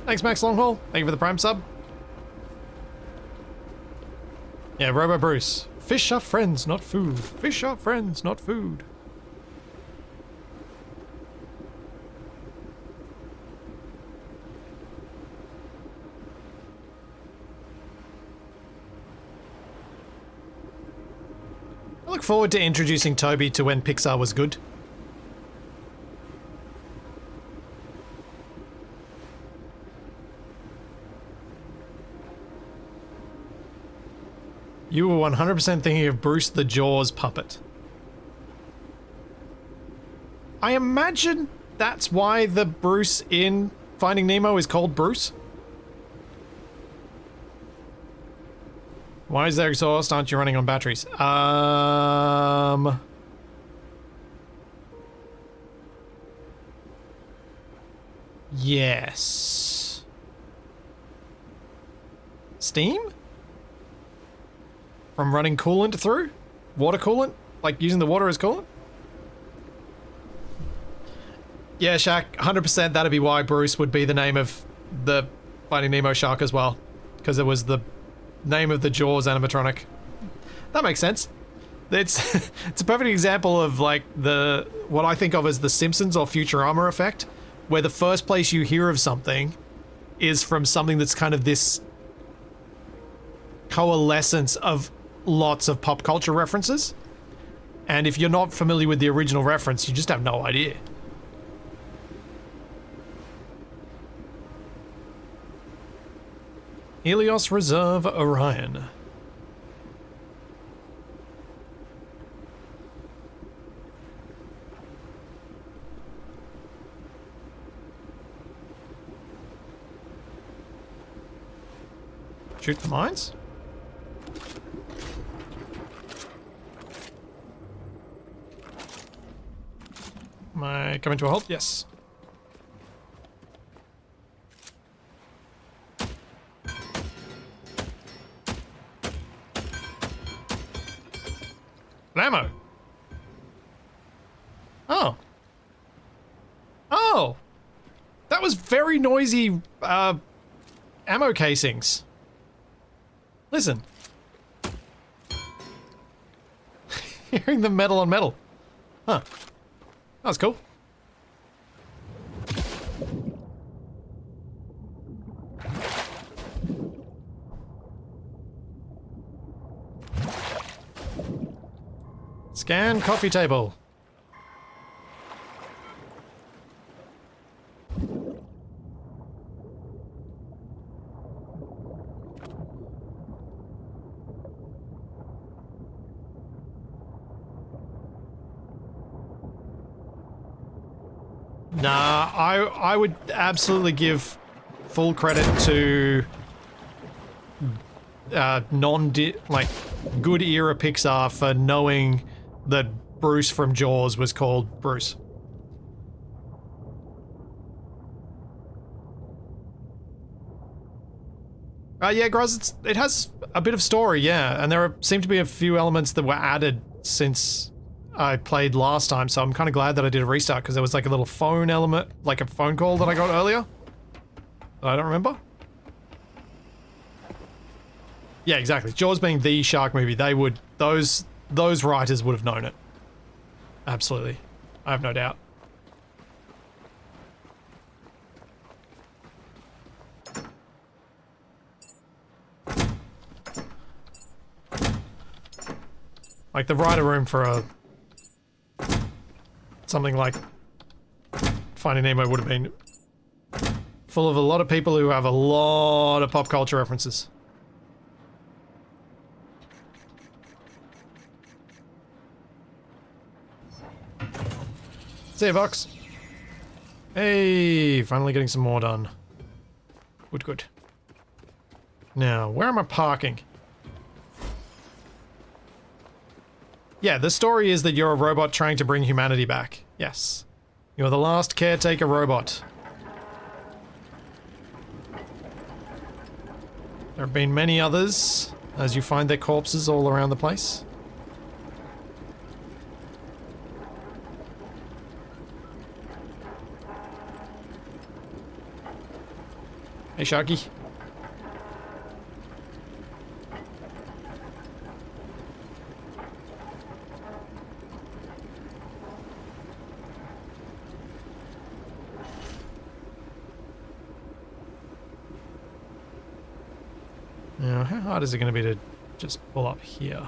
Thanks, Max Longhaul. Thank you for the Prime sub. Yeah, Robo Bruce. Fish are friends, not food. Fish are friends, not food. I look forward to introducing Toby to when Pixar was good. You were 100% thinking of Bruce the Jaws puppet. I imagine that's why the Bruce in Finding Nemo is called Bruce. Why is there exhaust? Aren't you running on batteries? Yes. Steam? From running coolant through? Water coolant? Like using the water as coolant? Yeah, Shaq, 100% that'd be why Bruce would be the name of the Finding Nemo shark as well. Because it was the name of the Jaws animatronic. That makes sense. It's it's a perfect example of like what I think of as the Simpsons or Futurama effect, where the first place you hear of something is from something that's kind of this coalescence of lots of pop culture references. And if you're not familiar with the original reference, you just have no idea. Helios Reserve Orion. Shoot the mines? Am I coming to a halt? Yes. Ammo. Oh. Oh. That was very noisy, ammo casings. Listen. Hearing the metal on metal. Huh. That was cool. Scan coffee table. Nah, I would absolutely give full credit to like good era Pixar for knowing that Bruce from Jaws was called Bruce. Yeah, Groz, it has a bit of story, yeah, and there seem to be a few elements that were added since I played last time, so I'm kind of glad that I did a restart, because there was like a little phone element, like a phone call that I got earlier. That I don't remember. Yeah, exactly. Jaws being the shark movie, they would, those writers would have known it. Absolutely. I have no doubt. Like the writer room for a something like Finding Nemo would have been full of a lot of people who have a lot of pop culture references. See you, Vox. Hey, finally getting some more done. Good, good. Now, where am I parking? Yeah, the story is that you're a robot trying to bring humanity back. Yes. You're the last caretaker robot. There have been many others, as you find their corpses all around the place. Hey, Sharky. Now, how hard is it going to be to just pull up here?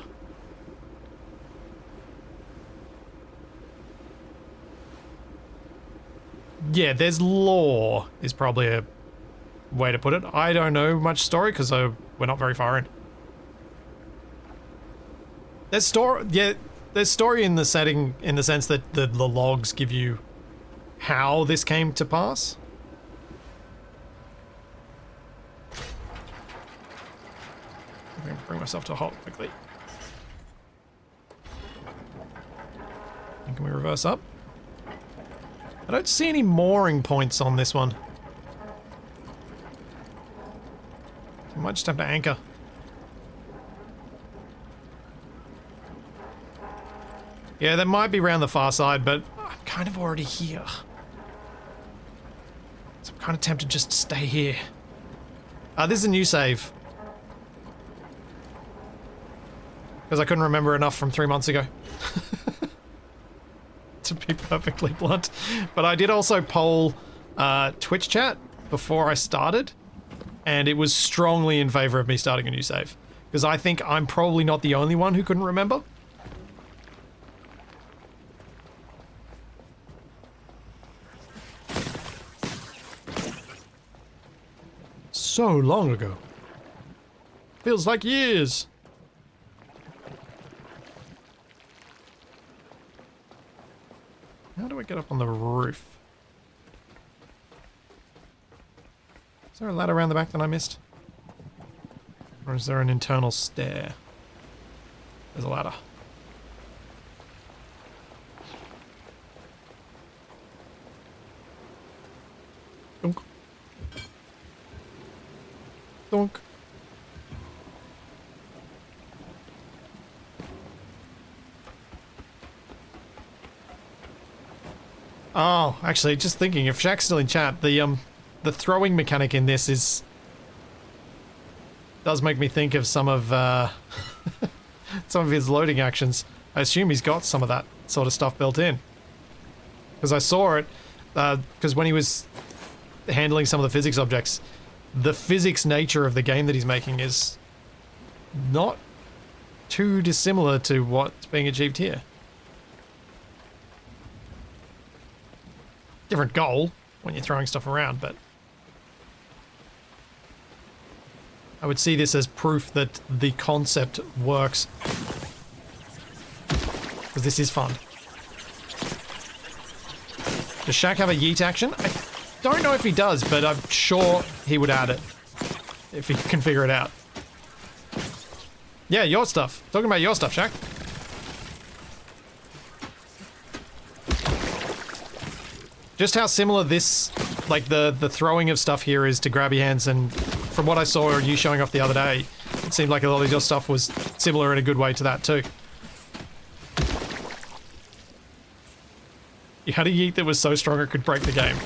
Yeah, there's lore is probably a way to put it. I don't know much story because we're not very far in. There's story, yeah, there's story in the setting in the sense that the logs give you how this came to pass. I'm going to bring myself to a halt quickly. And can we reverse up? I don't see any mooring points on this one. I might just have to anchor. Yeah, that might be around the far side, but I'm kind of already here. So I'm kind of tempted just to stay here. This is a new save. Because I couldn't remember enough from 3 months ago. To be perfectly blunt. But I did also poll Twitch chat before I started. And it was strongly in favor of me starting a new save. Because I think I'm probably not the only one who couldn't remember. So long ago. Feels like years. How do I get up on the roof? Is there a ladder around the back that I missed? Or is there an internal stair? There's a ladder. Dunk. Dunk. Oh, actually, just thinking, if Shaq's still in chat, the throwing mechanic in this does make me think of some of some of his loading actions. I assume he's got some of that sort of stuff built in. Because I saw it, because when he was handling some of the physics objects, the physics nature of the game that he's making is not too dissimilar to what's being achieved here. Different goal when you're throwing stuff around, but I would see this as proof that the concept works. Because this is fun. Does Shaq have a yeet action? I don't know if he does, but I'm sure he would add it. If he can figure it out. Yeah, your stuff. Talking about your stuff, Shaq. Just how similar this, like the throwing of stuff here is to grabby hands, and from what I saw you showing off the other day, it seemed like a lot of your stuff was similar in a good way to that too. You had a yeet that was so strong it could break the game.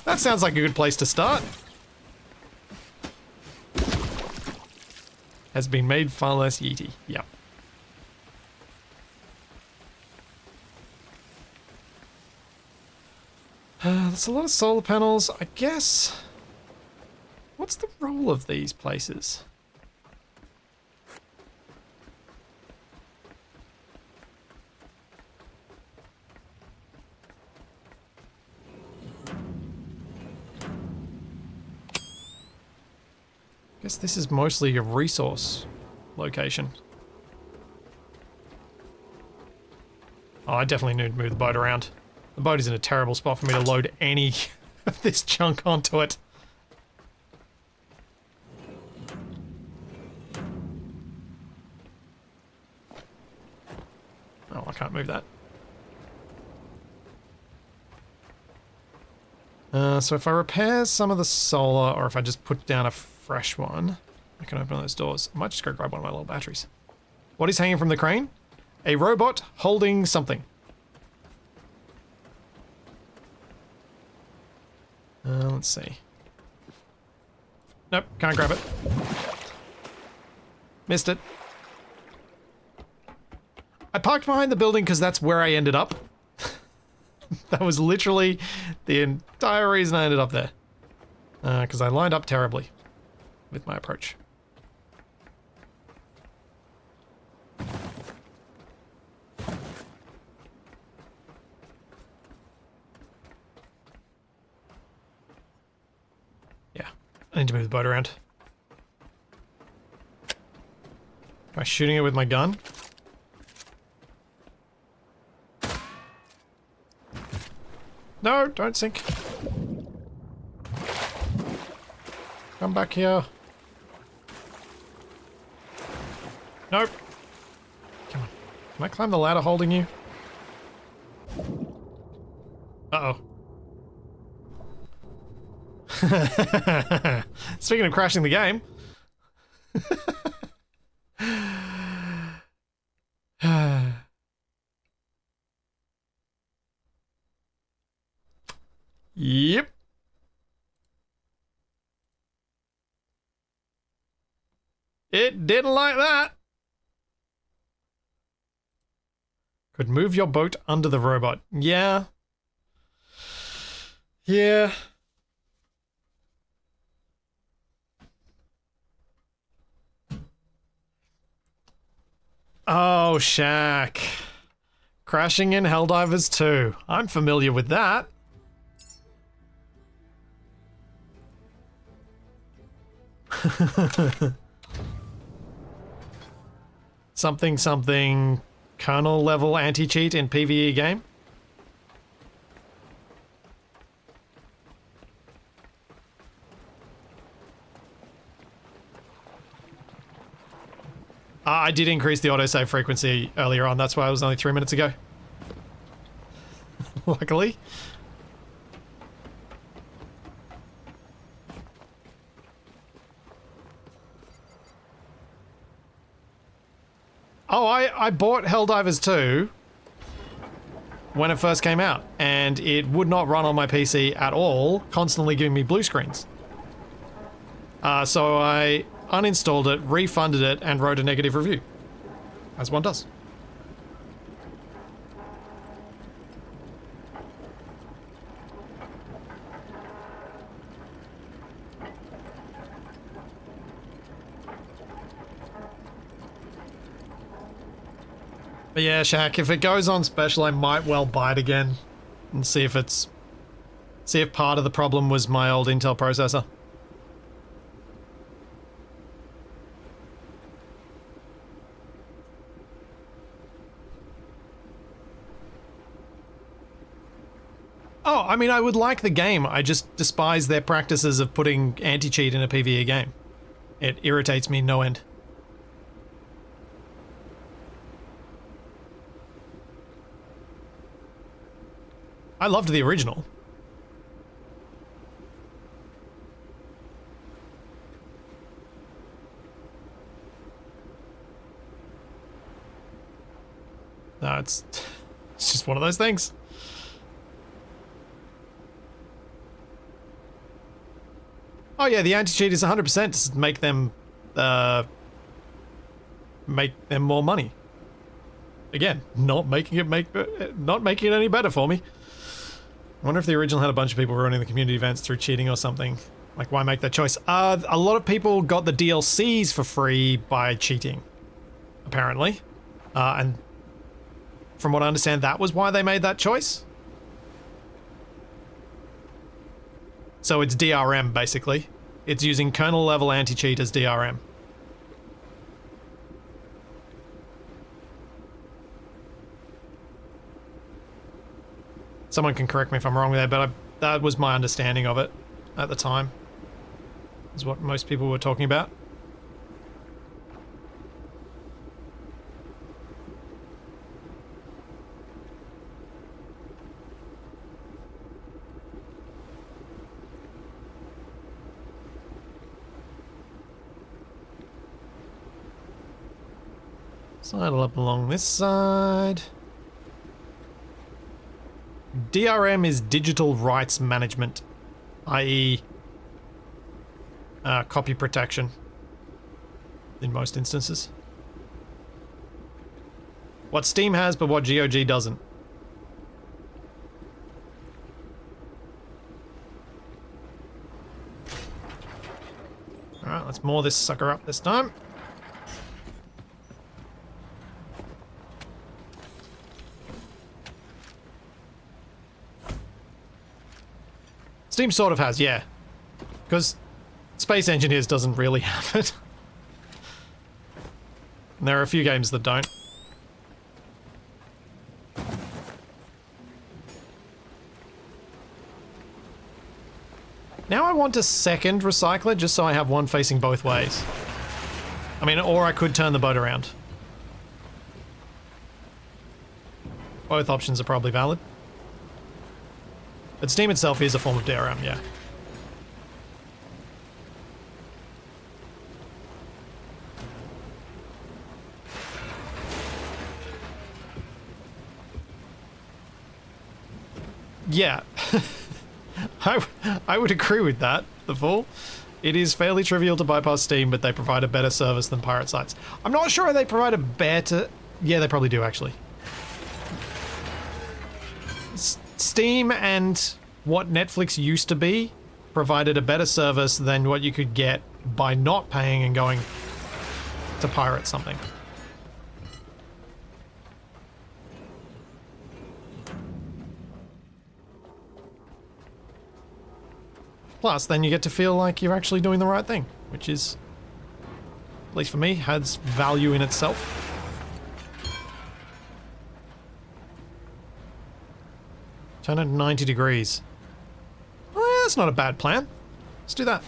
That sounds like a good place to start. Has been made far less yeety. Yep. That's a lot of solar panels, I guess. What's the role of these places? I guess this is mostly a resource location. Oh, I definitely need to move the boat around. The boat is in a terrible spot for me to load any of this junk onto it. Oh, I can't move that. So if I repair some of the solar, or if I just put down a fresh one, I can open those doors. I might just go grab one of my little batteries. What is hanging from the crane? A robot holding something. Let's see. Nope, can't grab it. Missed it. I parked behind the building because that's where I ended up. That was literally the entire reason I ended up there. Because I lined up terribly with my approach. Yeah, I need to move the boat around. Am I shooting it with my gun? No, don't sink. Come back here. Nope. Come on. Can I climb the ladder holding you? Uh-oh. Speaking of crashing the game. Yep. It didn't like that. Could move your boat under the robot. Yeah. Yeah. Oh, Shaq. Crashing in Helldivers 2. I'm familiar with that. something kernel level anti-cheat in PvE game. I did increase the autosave frequency earlier on, that's why it was only 3 minutes ago. Luckily. Oh, I bought Helldivers 2 when it first came out, and it would not run on my PC at all, constantly giving me blue screens. So I uninstalled it, refunded it, and wrote a negative review. As one does. But yeah, Shaq, if it goes on special, I might well buy it again and see if part of the problem was my old Intel processor. Oh, I mean, I would like the game. I just despise their practices of putting anti-cheat in a PvE game. It irritates me no end. I loved the original. No, it's just one of those things. Oh yeah, the anti-cheat is 100% to make them more money. Again, not making it any better for me. I wonder if the original had a bunch of people ruining the community events through cheating or something. Like, why make that choice? A lot of people got the DLCs for free by cheating, apparently. And from what I understand, that was why they made that choice. So it's DRM, basically. It's using kernel level anti-cheat as DRM. Someone can correct me if I'm wrong there, but that was my understanding of it at the time. Is what most people were talking about. Sidle up along this side. DRM is digital rights management, i.e. copy protection in most instances. What Steam has, but what GOG doesn't. Alright, let's maul this sucker up this time. Steam sort of has, yeah. Because Space Engineers doesn't really have it. And there are a few games that don't. Now I want a second recycler just so I have one facing both ways. I mean, or I could turn the boat around. Both options are probably valid. But Steam itself is a form of DRM, yeah. Yeah. I would agree with that, the fool. It is fairly trivial to bypass Steam, but they provide a better service than pirate sites. I'm not sure they provide a better... Yeah, they probably do, actually. Steam and what Netflix used to be provided a better service than what you could get by not paying and going to pirate something. Plus, then you get to feel like you're actually doing the right thing, which is, at least for me, has value in itself. Turn it 90 degrees. Oh, yeah, that's not a bad plan. Let's do that.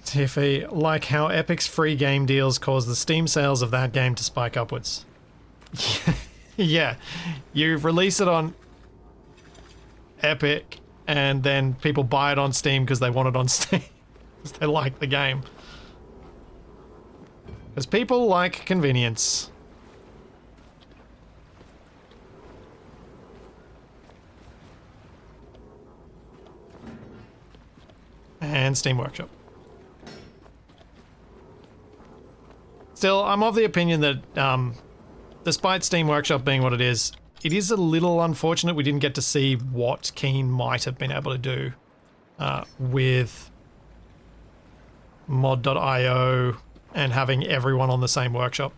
Tiffy, like how Epic's free game deals cause the Steam sales of that game to spike upwards. Yeah, you release it on Epic and then people buy it on Steam because they want it on Steam. Because they like the game. Because people like convenience. And Steam Workshop. Still, I'm of the opinion that, despite Steam Workshop being what it is a little unfortunate we didn't get to see what Keen might have been able to do with mod.io and having everyone on the same workshop.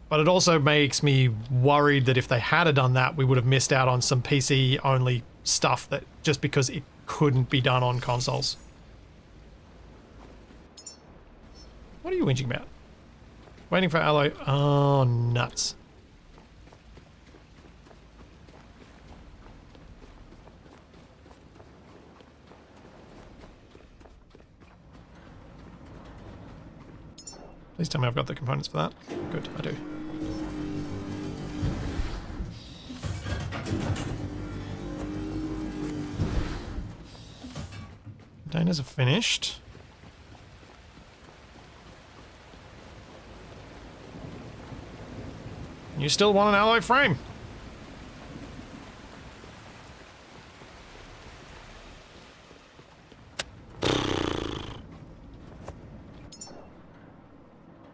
But it also makes me worried that if they had done that, we would have missed out on some PC-only stuff that just because it couldn't be done on consoles. What are you whinging about? Waiting for alloy. Oh, nuts. Please tell me I've got the components for that. Good, I do. Containers are finished. You still want an alloy frame?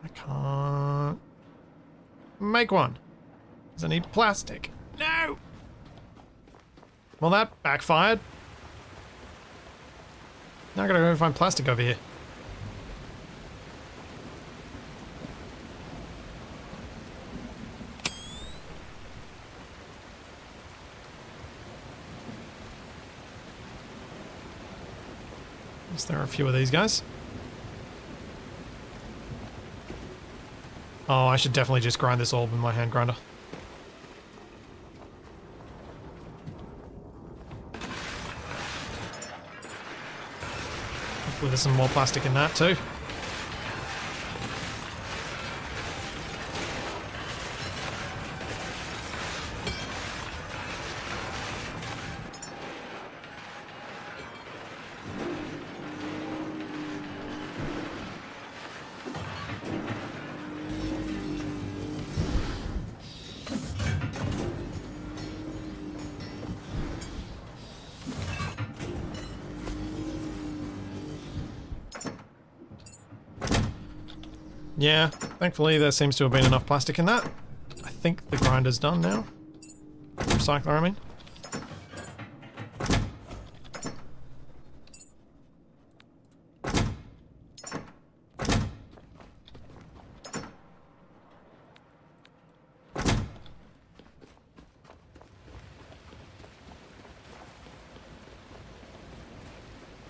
I can't make one. Because I need plastic. No! Well, that backfired. Now I gotta go find plastic over here. There are a few of these guys. Oh, I should definitely just grind this all with my hand grinder. Hopefully there's some more plastic in that too. Yeah, thankfully there seems to have been enough plastic in that. I think the grinder's done now. Recycler, I mean.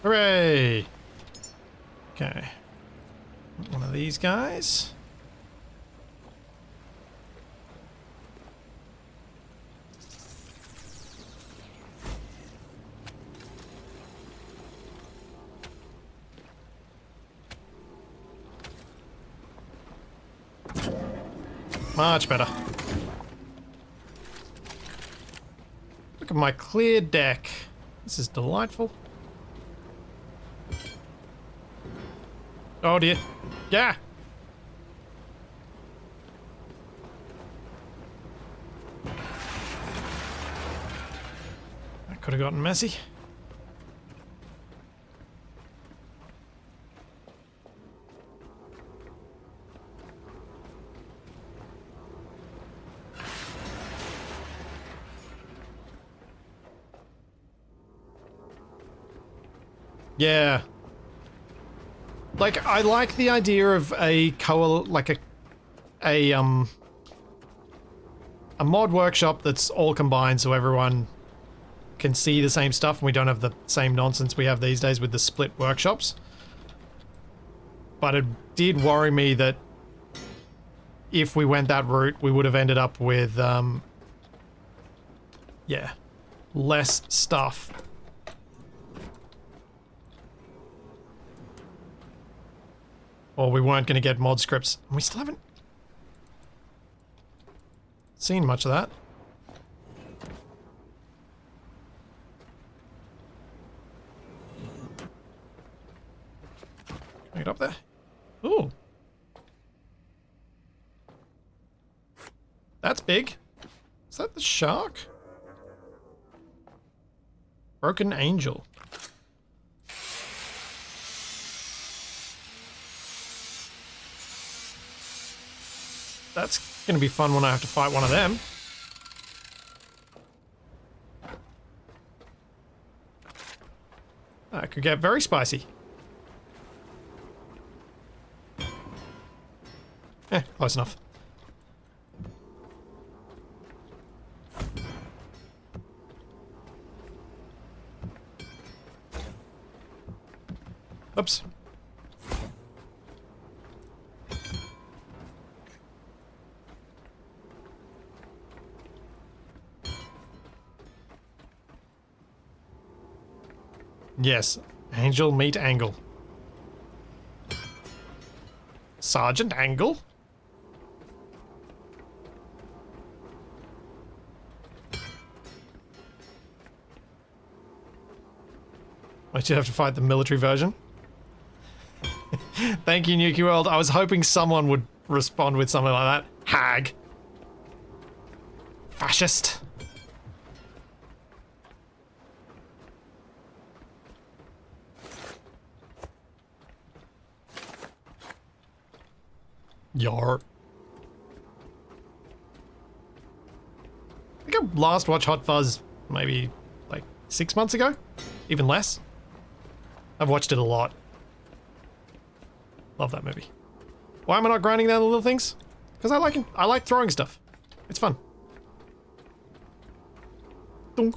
Hooray! Okay. One of these guys. Much better. Look at my clear deck. This is delightful. Oh dear. Yeah! That could have gotten messy. Yeah. Like, I like the idea of a mod workshop that's all combined so everyone can see the same stuff and we don't have the same nonsense we have these days with the split workshops. But it did worry me that if we went that route, we would have ended up with, yeah, less stuff. Or we weren't going to get mod scripts. And we still haven't seen much of that. Can I get up there? Ooh. That's big. Is that the shark? Broken Angel. That's gonna be fun when I have to fight one of them. That could get very spicy. Close enough. Oops. Yes, Angel meet Angle. Sergeant Angle? Why'd you have to fight the military version? Thank you, Nuki World. I was hoping someone would respond with something like that. Hag. Fascist. Yarp. I think I last watched Hot Fuzz maybe like 6 months ago, even less. I've watched it a lot. Love that movie. Why am I not grinding down the little things? Because I like throwing stuff. It's fun. Dunk.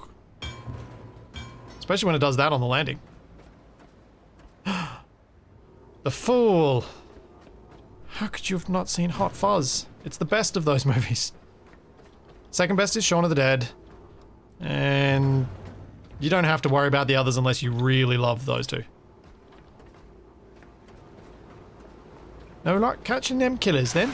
Especially when it does that on the landing. The Fool. How could you have not seen Hot Fuzz? It's the best of those movies. Second best is Shaun of the Dead. And you don't have to worry about the others unless you really love those two. No luck catching them killers then.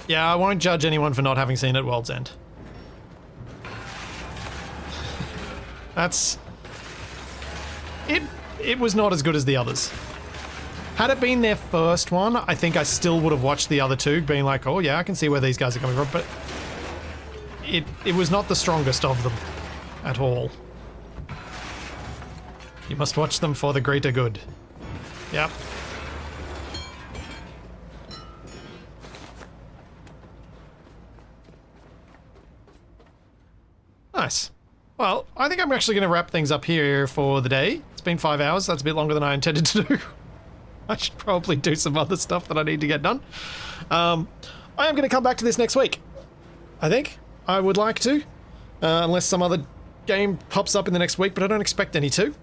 Yeah, I won't judge anyone for not having seen it World's End. That's... It was not as good as the others. Had it been their first one, I think I still would have watched the other two, being like, oh yeah, I can see where these guys are coming from, but it was not the strongest of them at all. You must watch them for the greater good. Yep. Nice. Well, I think I'm actually going to wrap things up here for the day. It's been 5 hours. That's a bit longer than I intended to do. I should probably do some other stuff that I need to get done. I am going to come back to this next week. I think. I would like to. Unless some other game pops up in the next week, but I don't expect any to.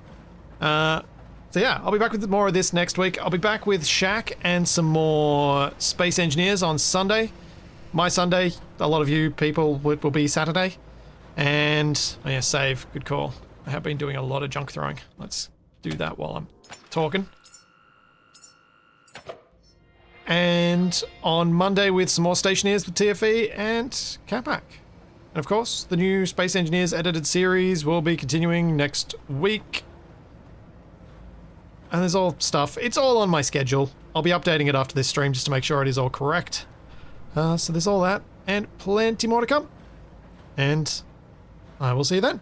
So yeah, I'll be back with more of this next week. I'll be back with Shaq and some more Space Engineers on Sunday. My Sunday, a lot of you people will be Saturday. And, oh yeah, save. Good call. I have been doing a lot of junk throwing. Let's do that while I'm talking. And on Monday with some more Stationeers with TFE and Capac. And of course, the new Space Engineers edited series will be continuing next week. And there's all stuff. It's all on my schedule. I'll be updating it after this stream just to make sure it is all correct. So there's all that and plenty more to come. And I will see you then.